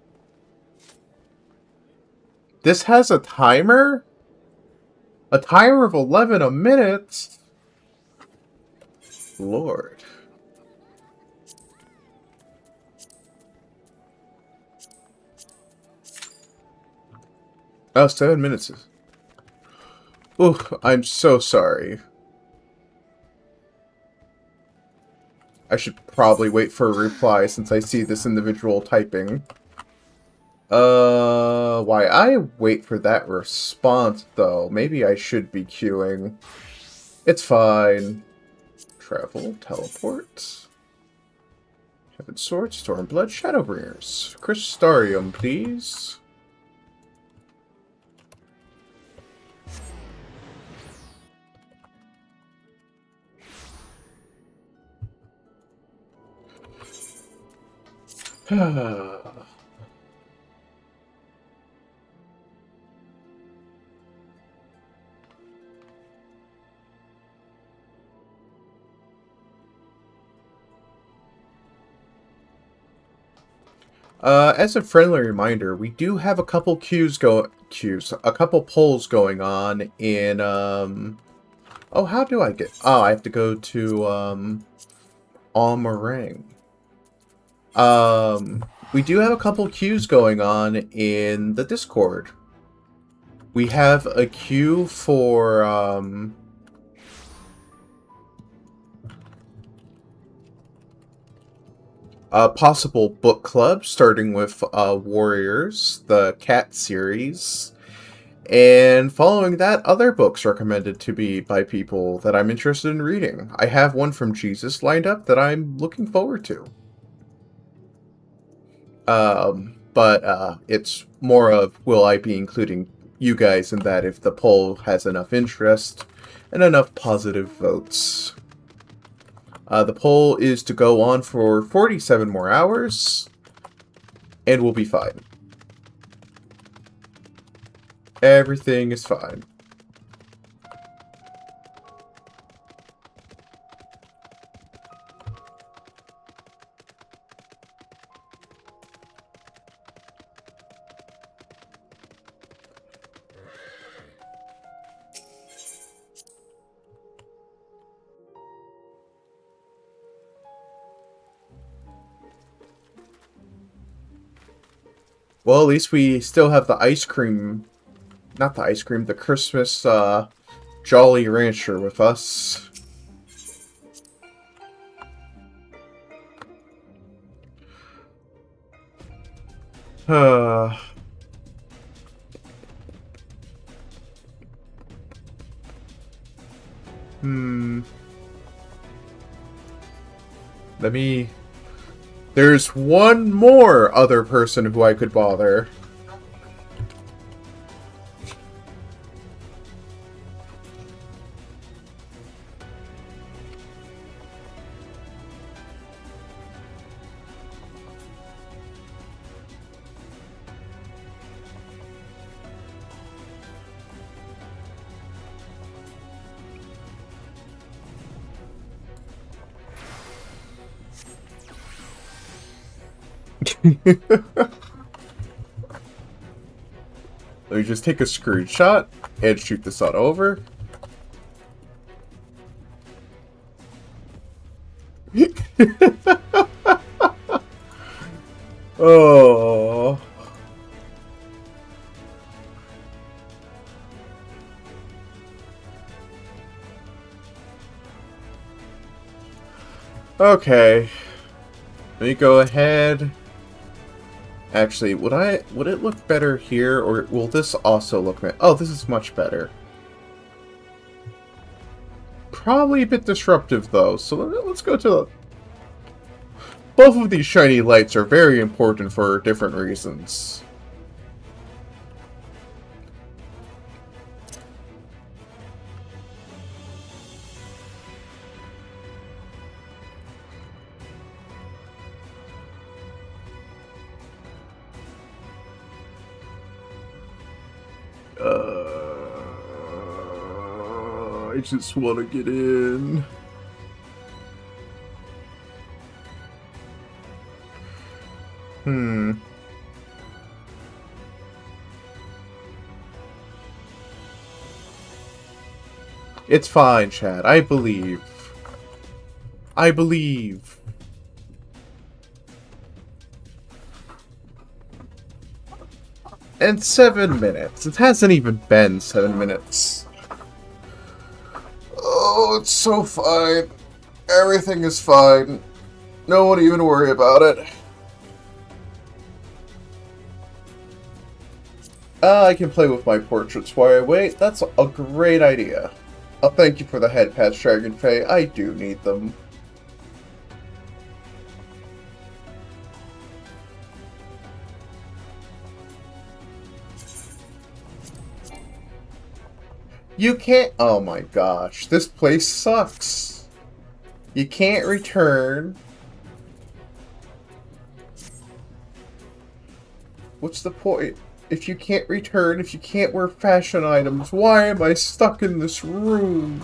This has a timer? A timer of 11 a minute? Lord. Oh, 7 minutes. Oof, I'm so sorry. I should probably wait for a reply since I see this individual typing. Why I wait for that response, though? Maybe I should be queuing. It's fine. Travel, teleport. Heaven Sword, Stormblood, Shadowbringers. Crystarium, please. As a friendly reminder, we do have a couple a couple polls going on in, oh, how do I get, oh, I have to go to, Almarang. We do have a couple queues going on in the Discord. We have a queue for, a possible book club, starting with Warriors, the Cat series, and following that, other books recommended to me by people that I'm interested in reading. I have one from Jesus lined up that I'm looking forward to. But it's more of, will I be including you guys in that if the poll has enough interest and enough positive votes. The poll is to go on for 47 more hours, and we'll be fine. Everything is fine. Well, at least we still have the ice cream. Not the ice cream, the Christmas Jolly Rancher with us. Let me... There's one more other person who I could bother. Let me just take a screenshot and shoot this on over. Oh. Okay. Let me go ahead. Actually, would it look better here, or will this also look better? Oh, this is much better. Probably a bit disruptive, though, so let's go to the... Both of these shiny lights are very important for different reasons. I just want to get in. It's fine, Chad. I believe. I believe. And 7 minutes. It hasn't even been 7 minutes. Oh, it's so fine. Everything is fine. No one even worry about it. I can play with my portraits while I wait. That's a great idea. I'll thank you for the head patch, Dragonfey. I do need them. You can't... Oh my gosh. This place sucks. You can't return. What's the point? If you can't return, if you can't wear fashion items, why am I stuck in this room?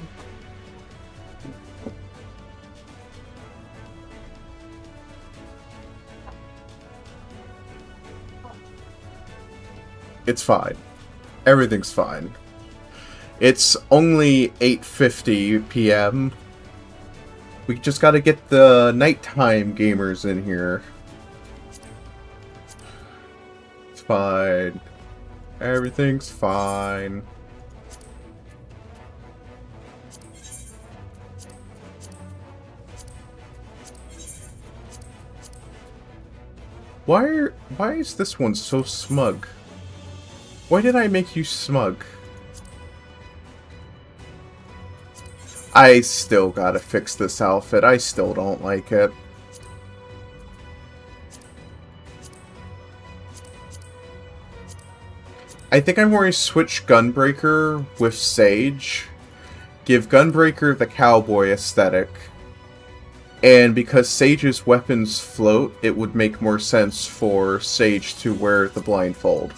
It's fine. Everything's fine. It's only 8:50 p.m. We just gotta get the nighttime gamers in here. It's fine. Everything's fine. Why is this one so smug? Why did I make you smug? I still gotta fix this outfit. I still don't like it. I think I'm going to switch Gunbreaker with Sage. Give Gunbreaker the cowboy aesthetic. And because Sage's weapons float, it would make more sense for Sage to wear the blindfold.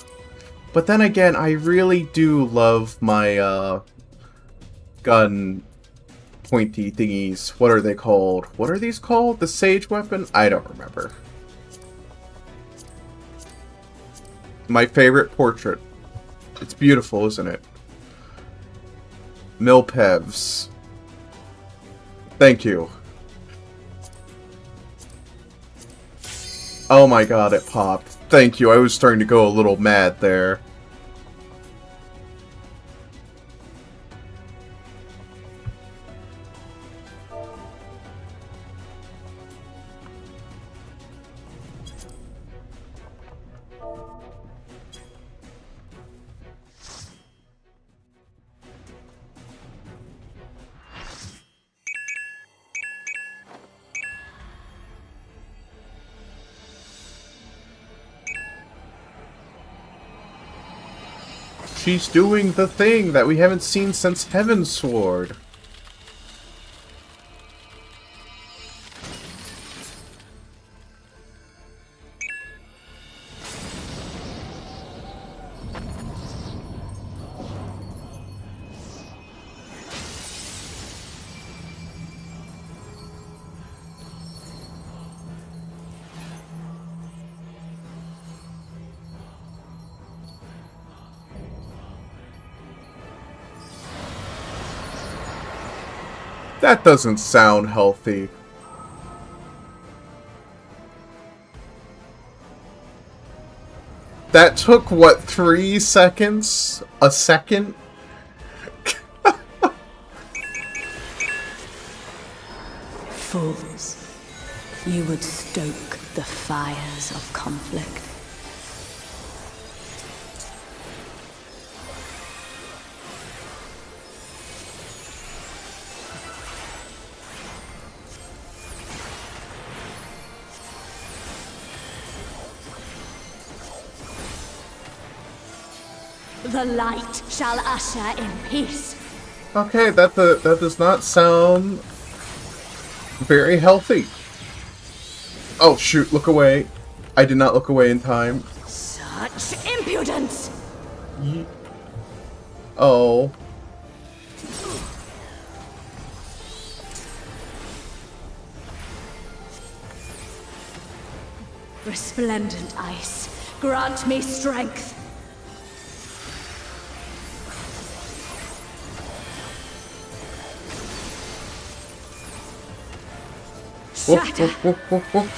But then again, I really do love my gun pointy thingies. What are they called? What are these called? The Sage weapon? I don't remember. My favorite portrait. It's beautiful, isn't it? Milpevs. Thank you. Oh my god, it popped. Thank you, I was starting to go a little mad there. She's doing the thing that we haven't seen since Heaven's Sword. That doesn't sound healthy. That took, what, 3 seconds? A second? Fools, you would stoke the fires of conflict. The light shall usher in peace. Okay, that does not sound very healthy. Oh shoot, look away. I did not look away in time. Such impudence! Oh. Resplendent ice, grant me strength. Whoop, whoop, whoop, whoop, whoop.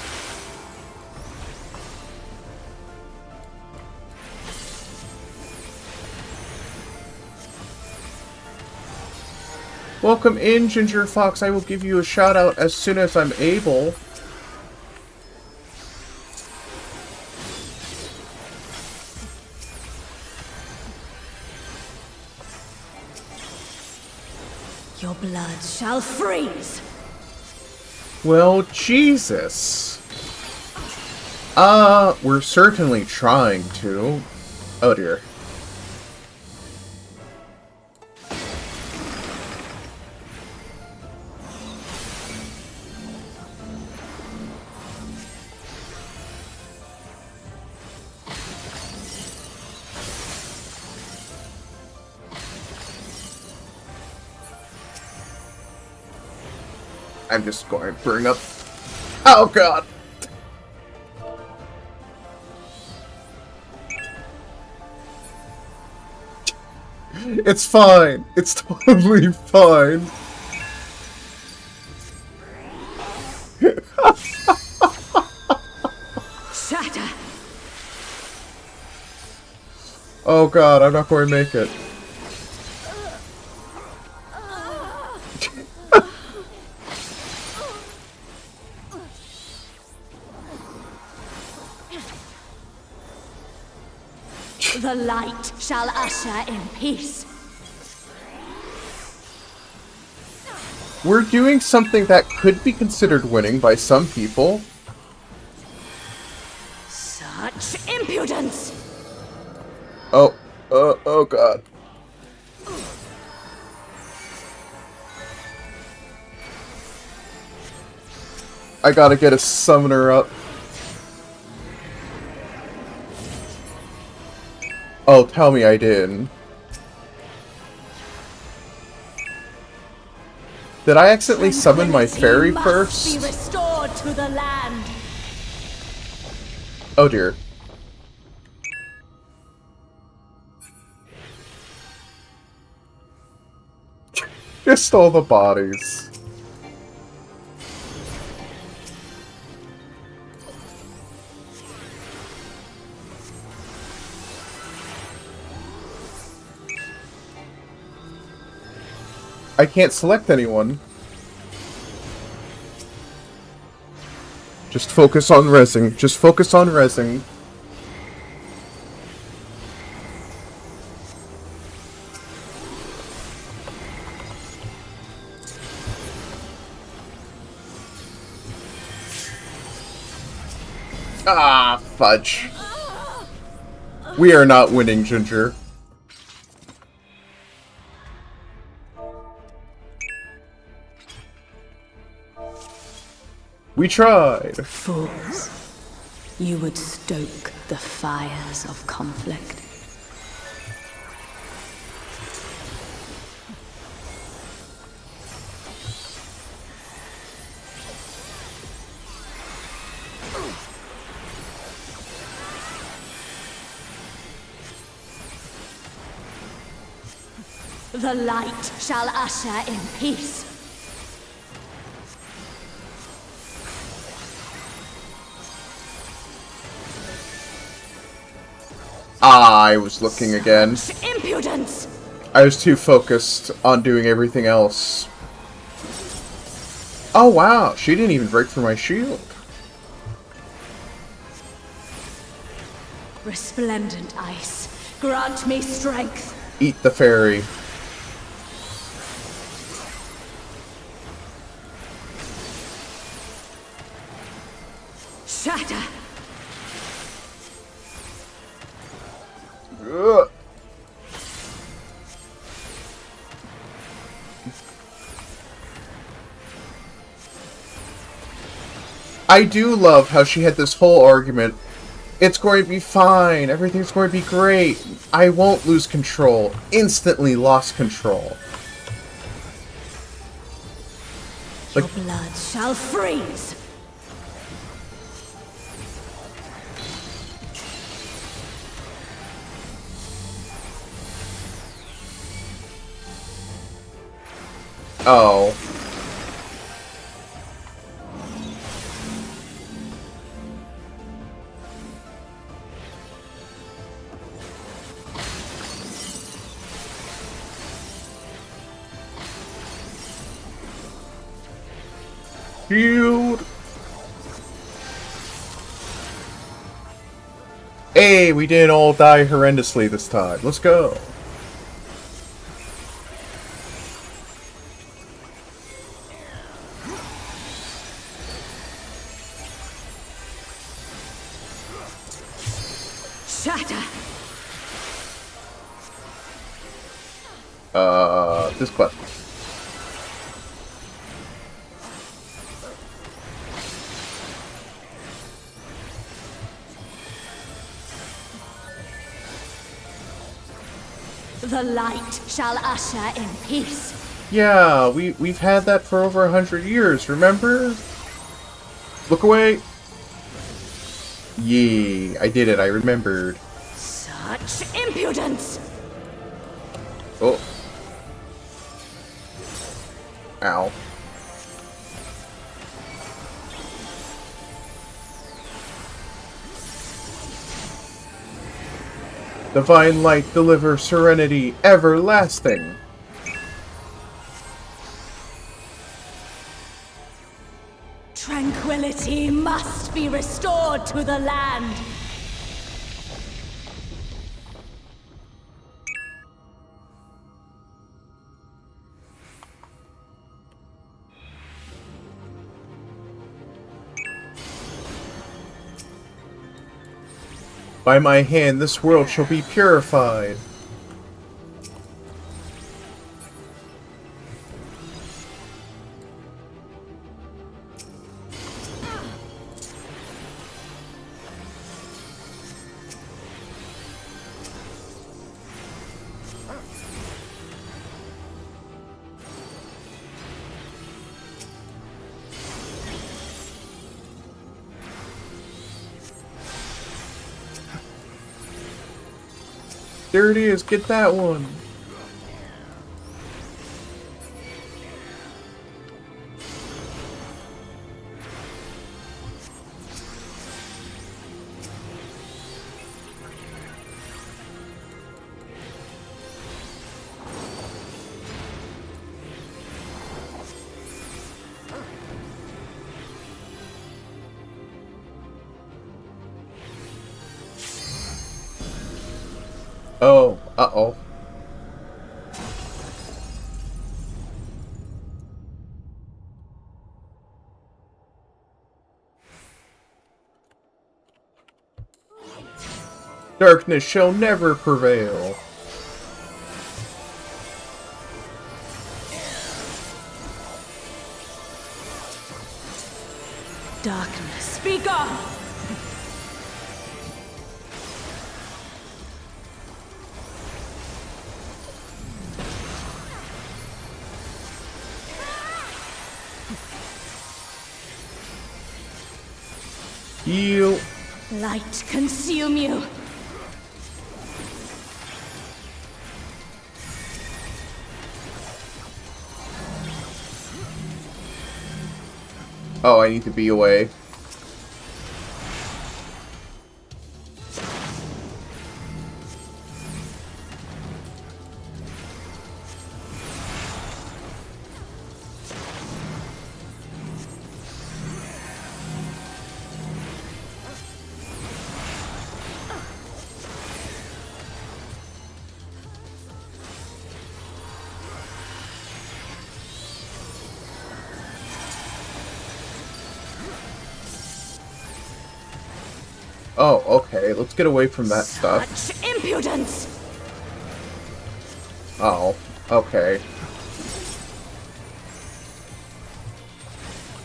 Welcome in, Ginger Fox. I will give you a shout out as soon as I'm able. Your blood shall freeze. Well, Jesus. We're certainly trying to. Oh dear. I'm just going to bring up... Oh god! It's fine. It's totally fine. Shatter. Oh god, I'm not going to make it. The light shall usher in peace. We're doing something that could be considered winning by some people. Such impudence! Oh god. I gotta get a summoner up. Oh, tell me I didn't. Did I accidentally summon my fairy first? Be restored to the land. Oh dear. Just all the bodies. I can't select anyone. Just focus on rezzing. Just focus on rezzing. Ah, fudge. We are not winning, Ginger. We tried. Fools. You would stoke the fires of conflict. The light shall usher in peace. I was looking again. Impudence! I was too focused on doing everything else. Oh wow, she didn't even break through my shield. Resplendent ice, grant me strength. Eat the fairy. Shatter! Ugh. I do love how she had this whole argument. It's going to be fine. Everything's going to be great. I won't lose control. Instantly lost control. Your blood shall freeze. Oh. Shield. Hey, we didn't all die horrendously this time. Let's go. Shatter! This quest. The light shall usher in peace. Yeah, we've had that for over 100 years, remember? Look away. Yee, I did it, I remembered. Such impudence! Oh. Ow. Divine light deliver serenity everlasting. Tranquility must be restored to the land. By my hand this world shall be purified. There it is, get that one. Oh, uh-oh. Darkness shall never prevail. Darkness, speak up! Heal. Light consume you. Oh, I need to be away. Oh, okay. Let's get away from that stuff. Such impudence! Oh, okay.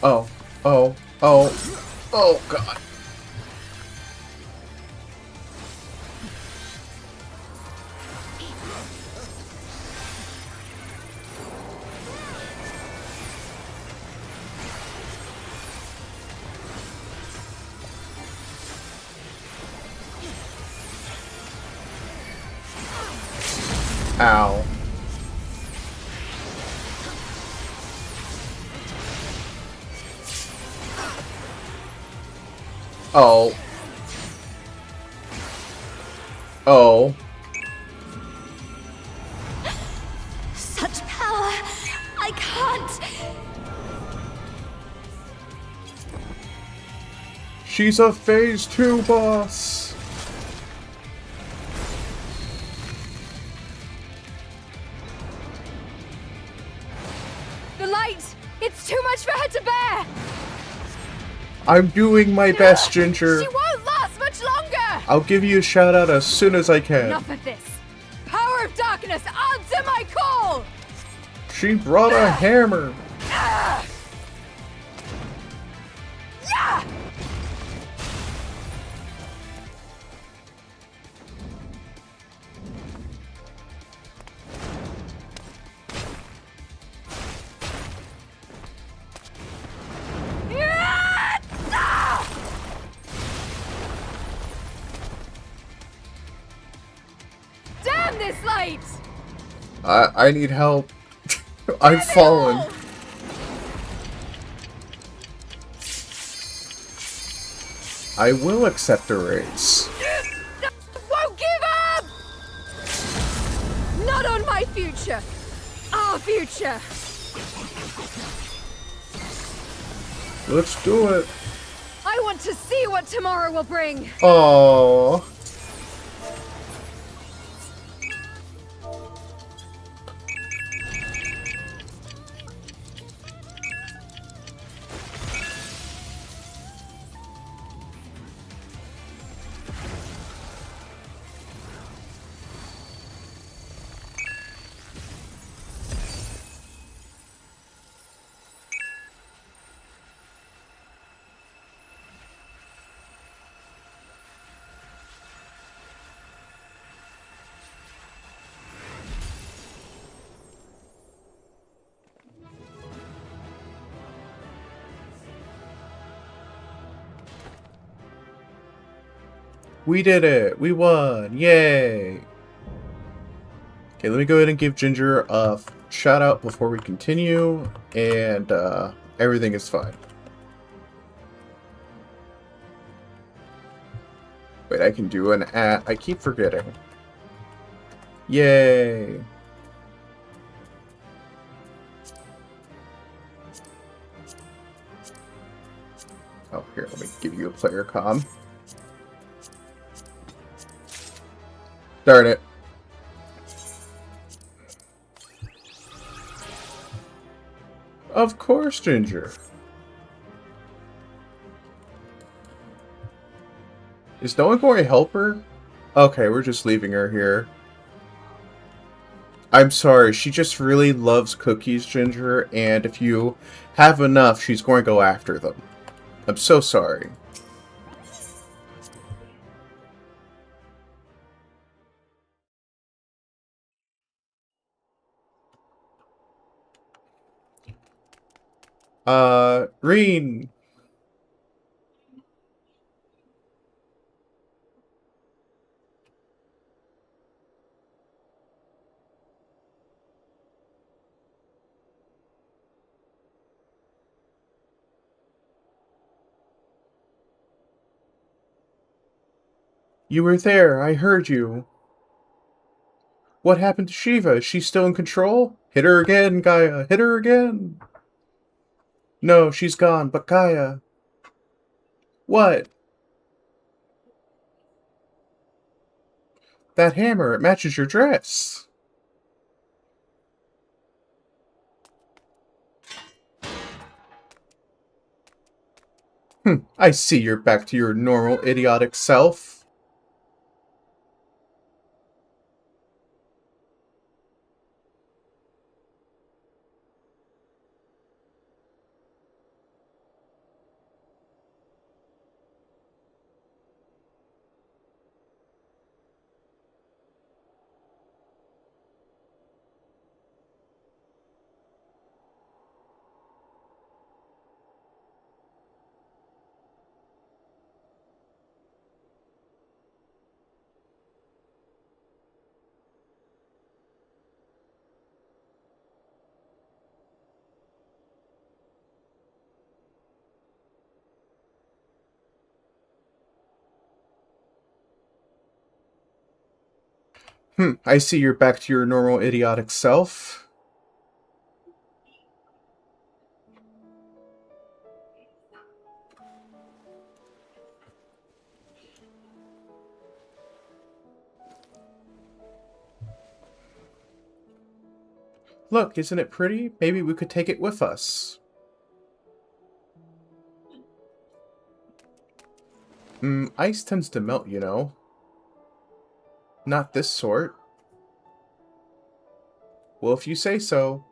Oh, oh, oh, oh, God. Ow. Oh. Oh. Such power! I can't! She's a phase 2 boss. The light! It's too much for her to bear! I'm doing my best, Ginger. She won't last much longer! I'll give you a shout out as soon as I can. Enough of this! Power of darkness, answer my call! She brought a hammer. Yeah! Damn this light! I need help. I've fallen. I will accept a race. Won't give up! Not on my future! Our future! Let's do it. I want to see what tomorrow will bring! Oh. We did it! We won! Yay! Okay, let me go ahead and give Ginger a shout out before we continue, and everything is fine. Wait, I can do an at. I keep forgetting. Yay! Oh, here, let me give you a player comm. Darn it. Of course, Ginger. Is no one going to help her? Okay, we're just leaving her here. I'm sorry, she just really loves cookies, Ginger, and if you have enough, she's going to go after them. I'm so sorry. Reen! You were there, I heard you. What happened to Shiva? Is she still in control? Hit her again, Gaia. Hit her again. No, she's gone, but Gaia. What? That hammer, it matches your dress. I see you're back to your normal idiotic self. I see you're back to your normal idiotic self. Look, isn't it pretty? Maybe we could take it with us. Ice tends to melt, you know. Not this sort. Well, if you say so.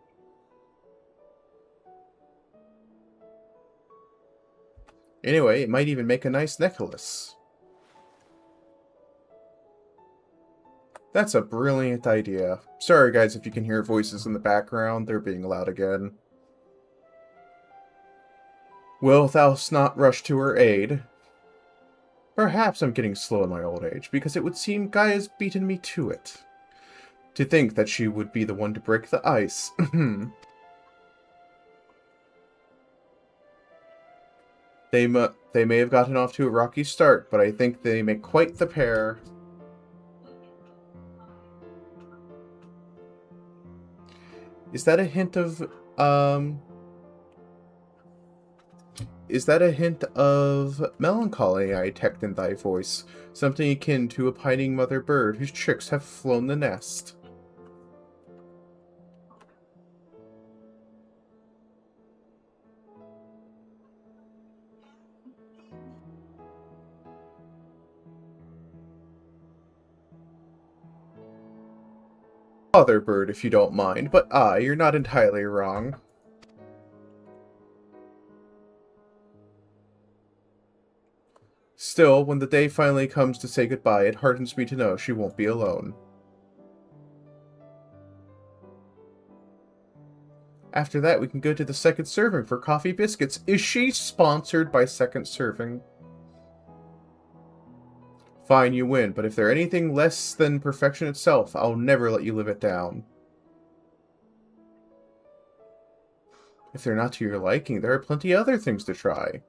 Anyway, it might even make a nice necklace. That's a brilliant idea. Sorry guys if you can hear voices in the background, they're being loud again. Wilt thou not rush to her aid? Perhaps I'm getting slow in my old age, because it would seem Gaia's beaten me to it. To think that she would be the one to break the ice. They may have gotten off to a rocky start, but I think they make quite the pair. Is that a hint of, Is that a hint of melancholy I detect in thy voice? Something akin to a pining mother bird whose chicks have flown the nest. Other bird, if you don't mind, but you're not entirely wrong. Still, when the day finally comes to say goodbye, it hardens me to know she won't be alone. After that, we can go to the second serving for coffee biscuits. Is she sponsored by Second Serving? Fine, you win, but if they're anything less than perfection itself, I'll never let you live it down. If they're not to your liking, there are plenty other things to try.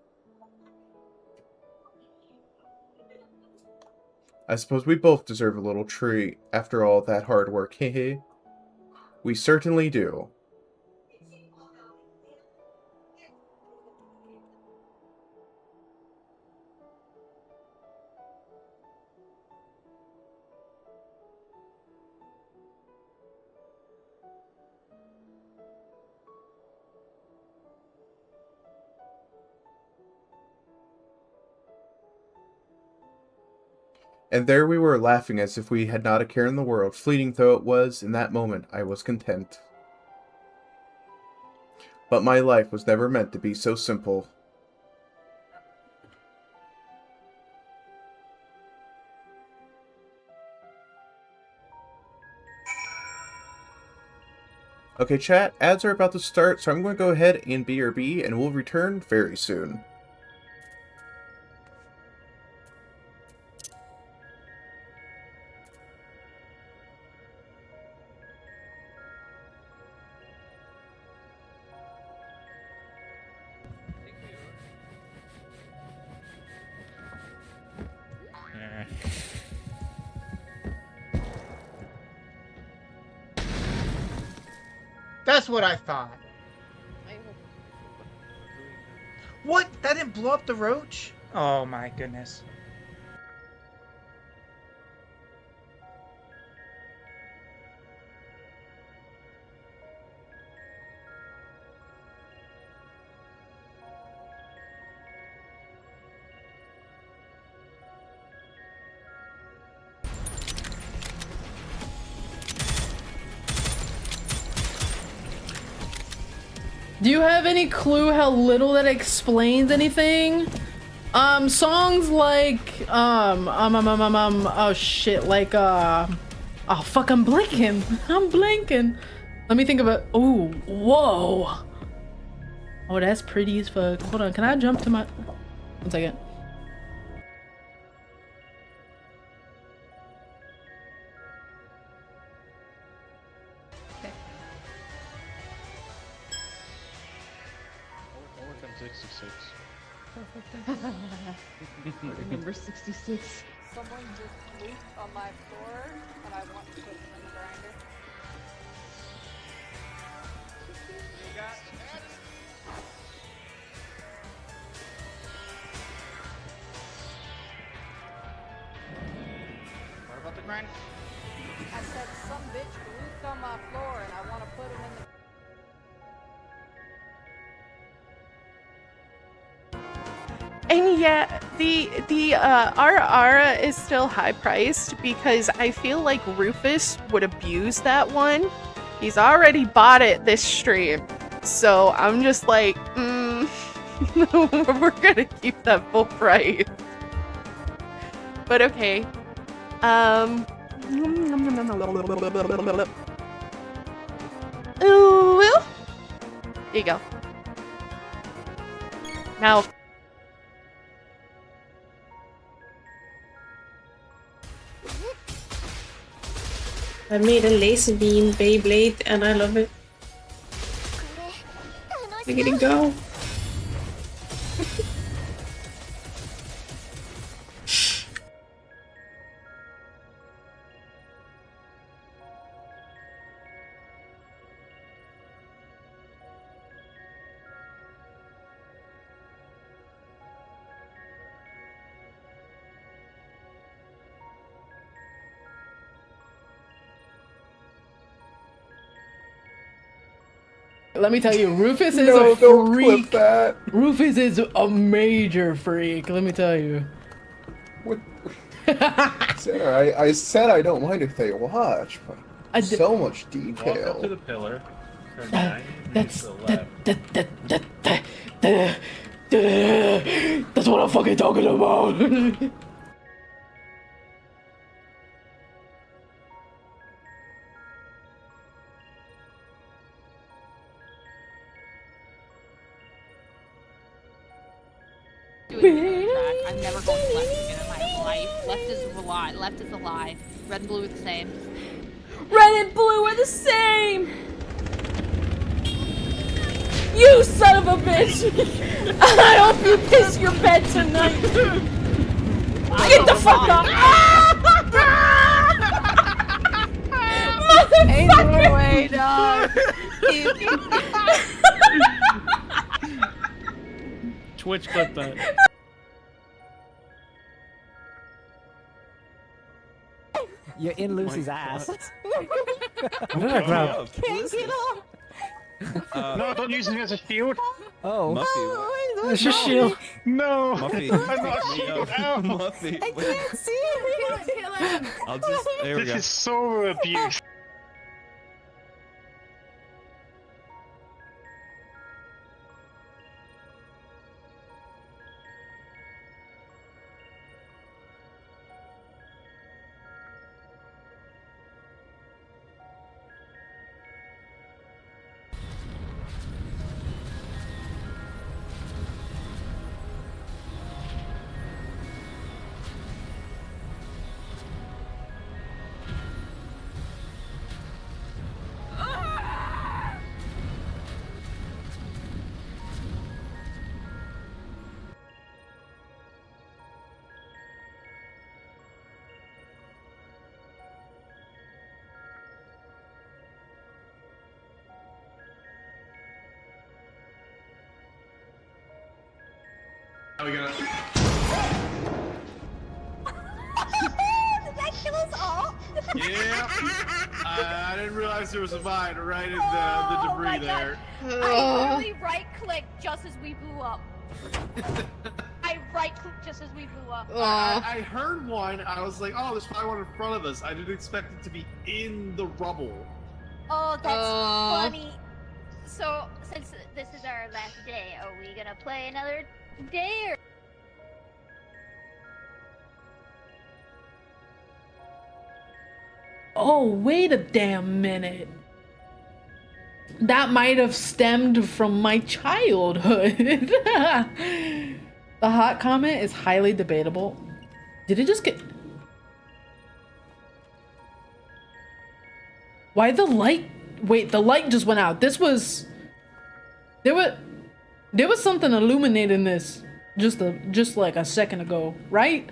I suppose we both deserve a little treat after all that hard work, hehe. We certainly do. And there we were, laughing as if we had not a care in the world. Fleeting though it was, in that moment I was content. But my life was never meant to be so simple. Okay, chat, ads are about to start, so I'm going to go ahead and BRB, and we'll return very soon. That's what I thought. What? That didn't blow up the roach? Oh my goodness. Do you have any clue how little that explains anything? Songs like, oh shit, like, oh fuck, I'm blinking. I'm blinking. Let me think of it. Oh, whoa. Oh, that's pretty as fuck. Hold on, can I jump to my, 1 second. Number 66. Someone just moved on my floor, and I want to put them in the grinder. What about the grind? I said some bitch moved on my floor, and I want to put him in the. And yeah, the our Ara is still high priced because I feel like Rufus would abuse that one. He's already bought it this stream, so I'm just like, we're gonna keep that full price. But okay, ooh, there you go. Now. I made a laser beam Beyblade and I love it. Look at it go. Let me tell you, Rufus is a freak. Rufus is a major freak, let me tell you. What? Sarah, I said I don't mind if they watch, but so much detail. Walk up to the pillar. Turn right. That's what I'm fucking talking about. I'm never going left again in my life. Left is a lie. Left is a lie. Red and blue are the same. Red and blue are the same! You son of a bitch! I hope you piss your bed tonight! Get the fuck up! Ain't no way, dog. Twitch clip that. You're in Lucy's ass. Can't get off. No, don't use it as a shield. Oh. Oh, It's your shield. No. Muffy. I'm not shielded out. Muffy. I can't see it. I'll just. There we This go. is so abuse. We got. Did that kill us all? Yeah. I didn't realize there was a mine right in the debris there. I literally right-clicked just as we blew up. I right-clicked just as we blew up. I heard one. I was like, oh, there's probably one in front of us. I didn't expect it to be in the rubble. Oh, that's funny. So, since this is our last day, are we gonna play another day or... Oh, wait a damn minute. That might have stemmed from my childhood. The hot comment is highly debatable. Did it just get... Why the light... Wait, the light just went out. This was... There was something illuminating this just like a second ago, right?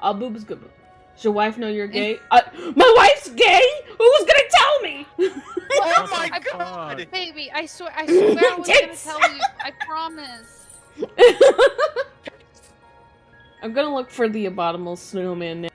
All boob is good. Does your wife know you're gay? My wife's gay? Who's gonna tell me? Oh my god! Baby, I swear I was gonna tell you. I promise. I'm gonna look for the abominable snowman now.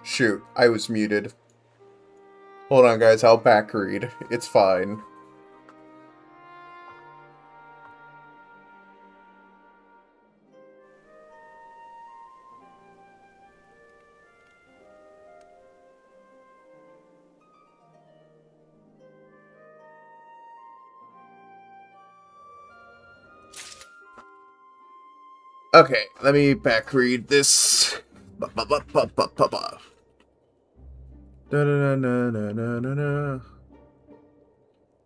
Shoot, I was muted. Hold on, guys, I'll back read. It's fine. Okay, let me back read this.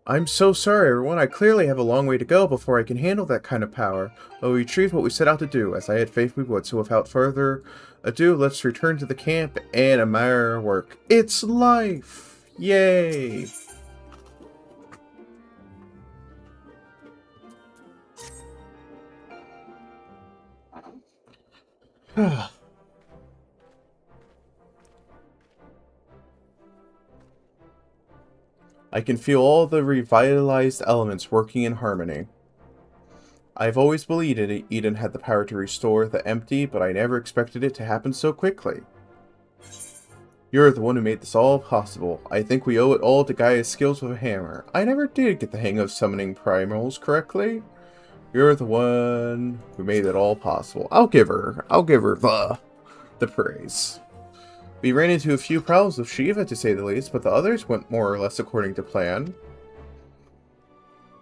I'm so sorry, everyone. I clearly have a long way to go before I can handle that kind of power. But we achieved what we set out to do, as I had faith we would. So without further ado, let's return to the camp and admire our work. It's life! Yay! I can feel all the revitalized elements working in harmony. I've always believed Eden had the power to restore the empty, but I never expected it to happen so quickly. You're the one who made this all possible. I think we owe it all to Gaia's skills with a hammer. I never did get the hang of summoning primals correctly. You're the one who made it all possible. I'll give her the praise. We ran into a few problems with Shiva, to say the least, but the others went more or less according to plan.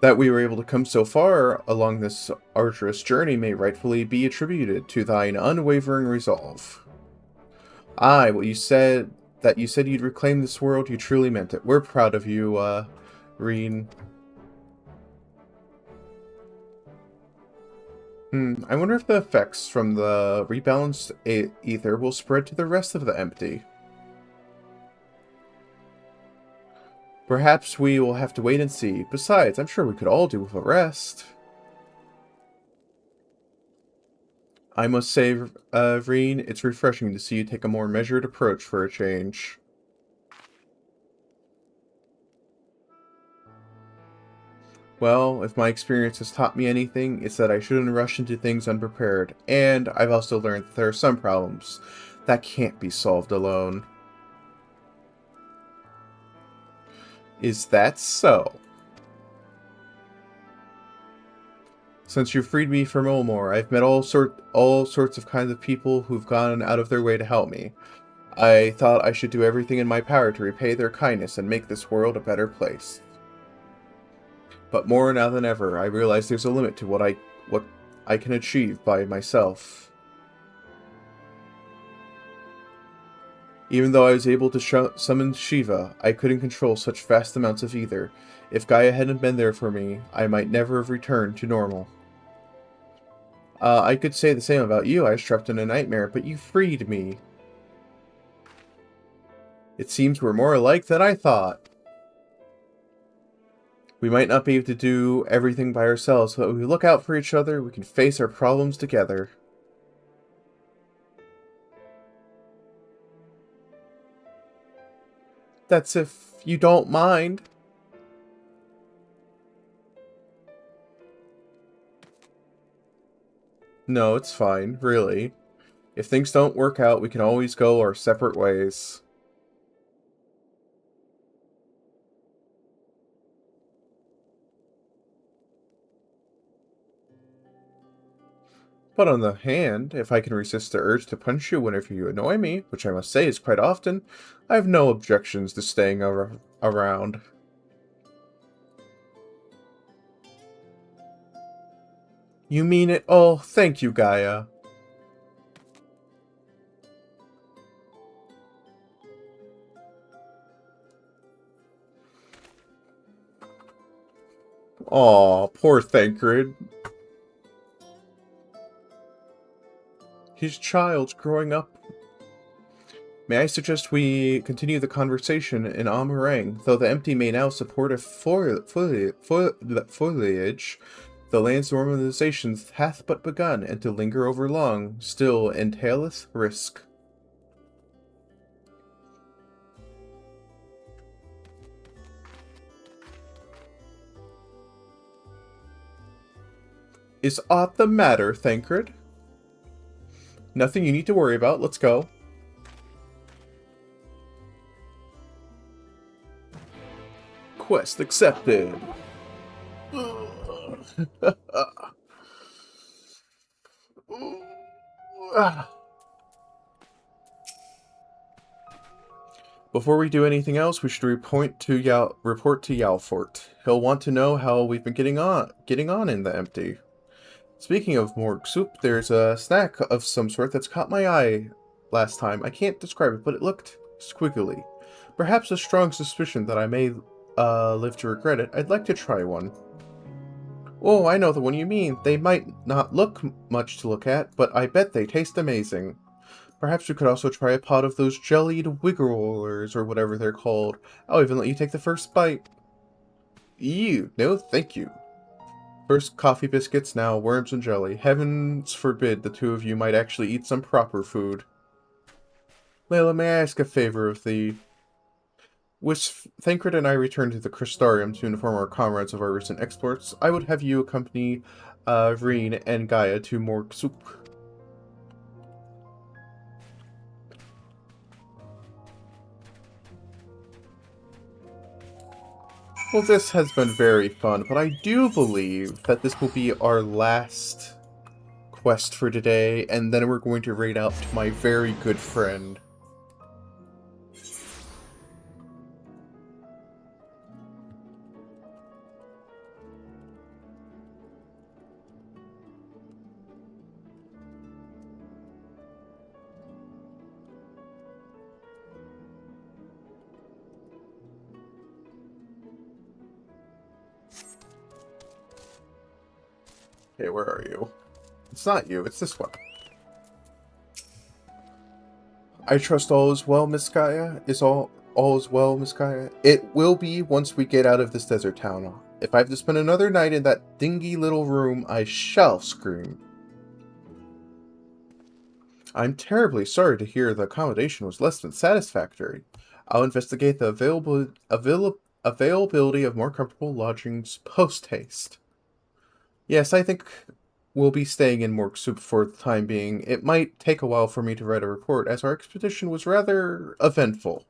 That we were able to come so far along this arduous journey may rightfully be attributed to thine unwavering resolve. Aye, what you said, that you said you'd reclaim this world, you truly meant it. We're proud of you, Reen. I wonder if the effects from the rebalanced ether will spread to the rest of the empty. Perhaps we will have to wait and see. Besides, I'm sure we could all do with a rest. I must say, Reen, it's refreshing to see you take a more measured approach for a change. Well, if my experience has taught me anything, it's that I shouldn't rush into things unprepared, and I've also learned that there are some problems that can't be solved alone. Is that so? Since you freed me from Ulmore, I've met all sorts of kinds of people who've gone out of their way to help me. I thought I should do everything in my power to repay their kindness and make this world a better place. But more now than ever, I realize there's a limit to what I can achieve by myself. Even though I was able to summon Shiva, I couldn't control such vast amounts of ether. If Gaia hadn't been there for me, I might never have returned to normal. I could say the same about you. I was trapped in a nightmare, but you freed me. It seems we're more alike than I thought. We might not be able to do everything by ourselves, but if we look out for each other, we can face our problems together. That's if you don't mind. No, it's fine, really. If things don't work out, we can always go our separate ways. But on the hand, if I can resist the urge to punch you whenever you annoy me, which I must say is quite often, I have no objections to staying around. You mean it? Oh, thank you, Gaia. Aw, poor Thancred. His child's growing up. May I suggest we continue the conversation in Amarang? Though the empty may now support a foliage, the land's normalization hath but begun, and to linger over long still entaileth risk. Is aught the matter, Thancred? Nothing you need to worry about. Let's go. Quest accepted. Before we do anything else, we should report to Yalfort. He'll want to know how we've been getting on in the empty. Speaking of morgue soup, there's a snack of some sort that's caught my eye last time. I can't describe it, but it looked squiggly. Perhaps a strong suspicion that I may live to regret it. I'd like to try one. Oh, I know the one you mean. They might not look much to look at, but I bet they taste amazing. Perhaps we could also try a pot of those jellied wigglers or whatever they're called. I'll even let you take the first bite. Ew, no thank you. First coffee biscuits, now worms and jelly. Heavens forbid the two of you might actually eat some proper food. Layla, may I ask a favor of thee? Which Thancred and I return to the Crystarium to inform our comrades of our recent exploits, I would have you accompany Reen and Gaia to Morgue Soup. Well, this has been very fun, but I do believe that this will be our last quest for today, and then we're going to raid out to my very good friend. Okay, where are you? It's not you, it's this one. I trust all is well, Miss Gaia? All is well, Miss Gaia? It will be once we get out of this desert town. If I have to spend another night in that dingy little room, I shall scream. I'm terribly sorry to hear the accommodation was less than satisfactory. I'll investigate the availability of more comfortable lodgings post-haste. Yes, I think we'll be staying in Morksoup for the time being. It might take a while for me to write a report, as our expedition was rather eventful.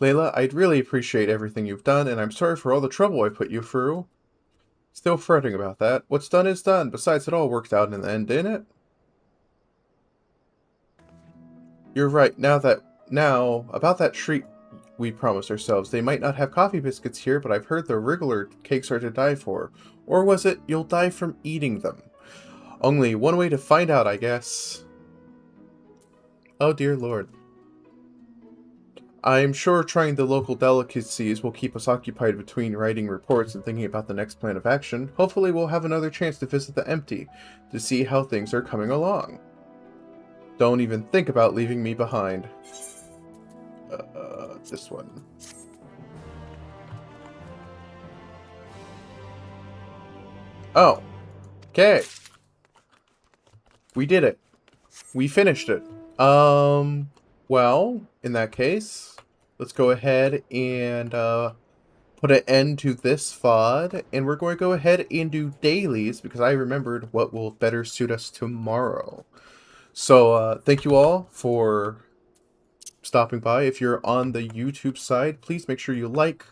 Layla, I'd really appreciate everything you've done, and I'm sorry for all the trouble I put you through. Still fretting about that. What's done is done. Besides, it all worked out in the end, didn't it? You're right. Now, about that treat we promised ourselves. They might not have coffee biscuits here, but I've heard the regular cakes are to die for. Or was it, you'll die from eating them? Only one way to find out, I guess. Oh dear lord. I'm sure trying the local delicacies will keep us occupied between writing reports and thinking about the next plan of action. Hopefully we'll have another chance to visit the Empty, to see how things are coming along. Don't even think about leaving me behind. This one. Oh. Okay. We did it. We finished it. Well, in that case, let's go ahead and put an end to this VOD, and we're going to go ahead and do dailies, because I remembered what will better suit us tomorrow. So, thank you all for stopping by. If you're on the YouTube side, please make sure you like,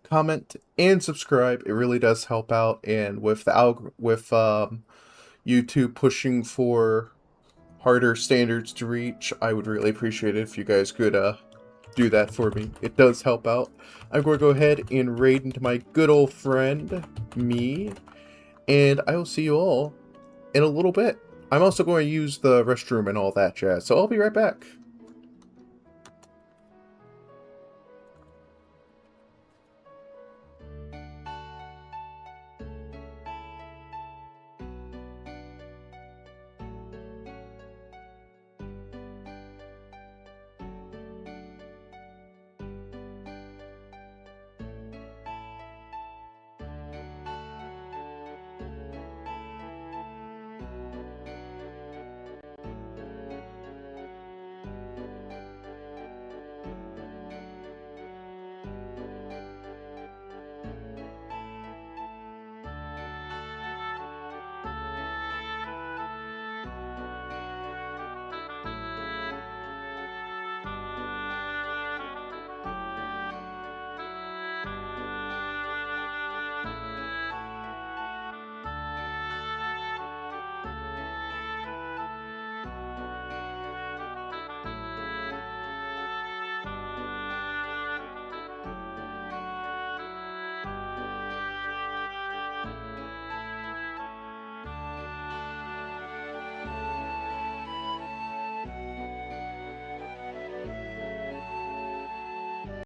comment, and subscribe. It really does help out, and with the YouTube pushing for harder standards to reach, I would really appreciate it if you guys could do that for me. It does help out. I'm going to go ahead and raid into my good old friend, me, and I will see you all in a little bit. I'm also going to use the restroom and all that jazz, so I'll be right back.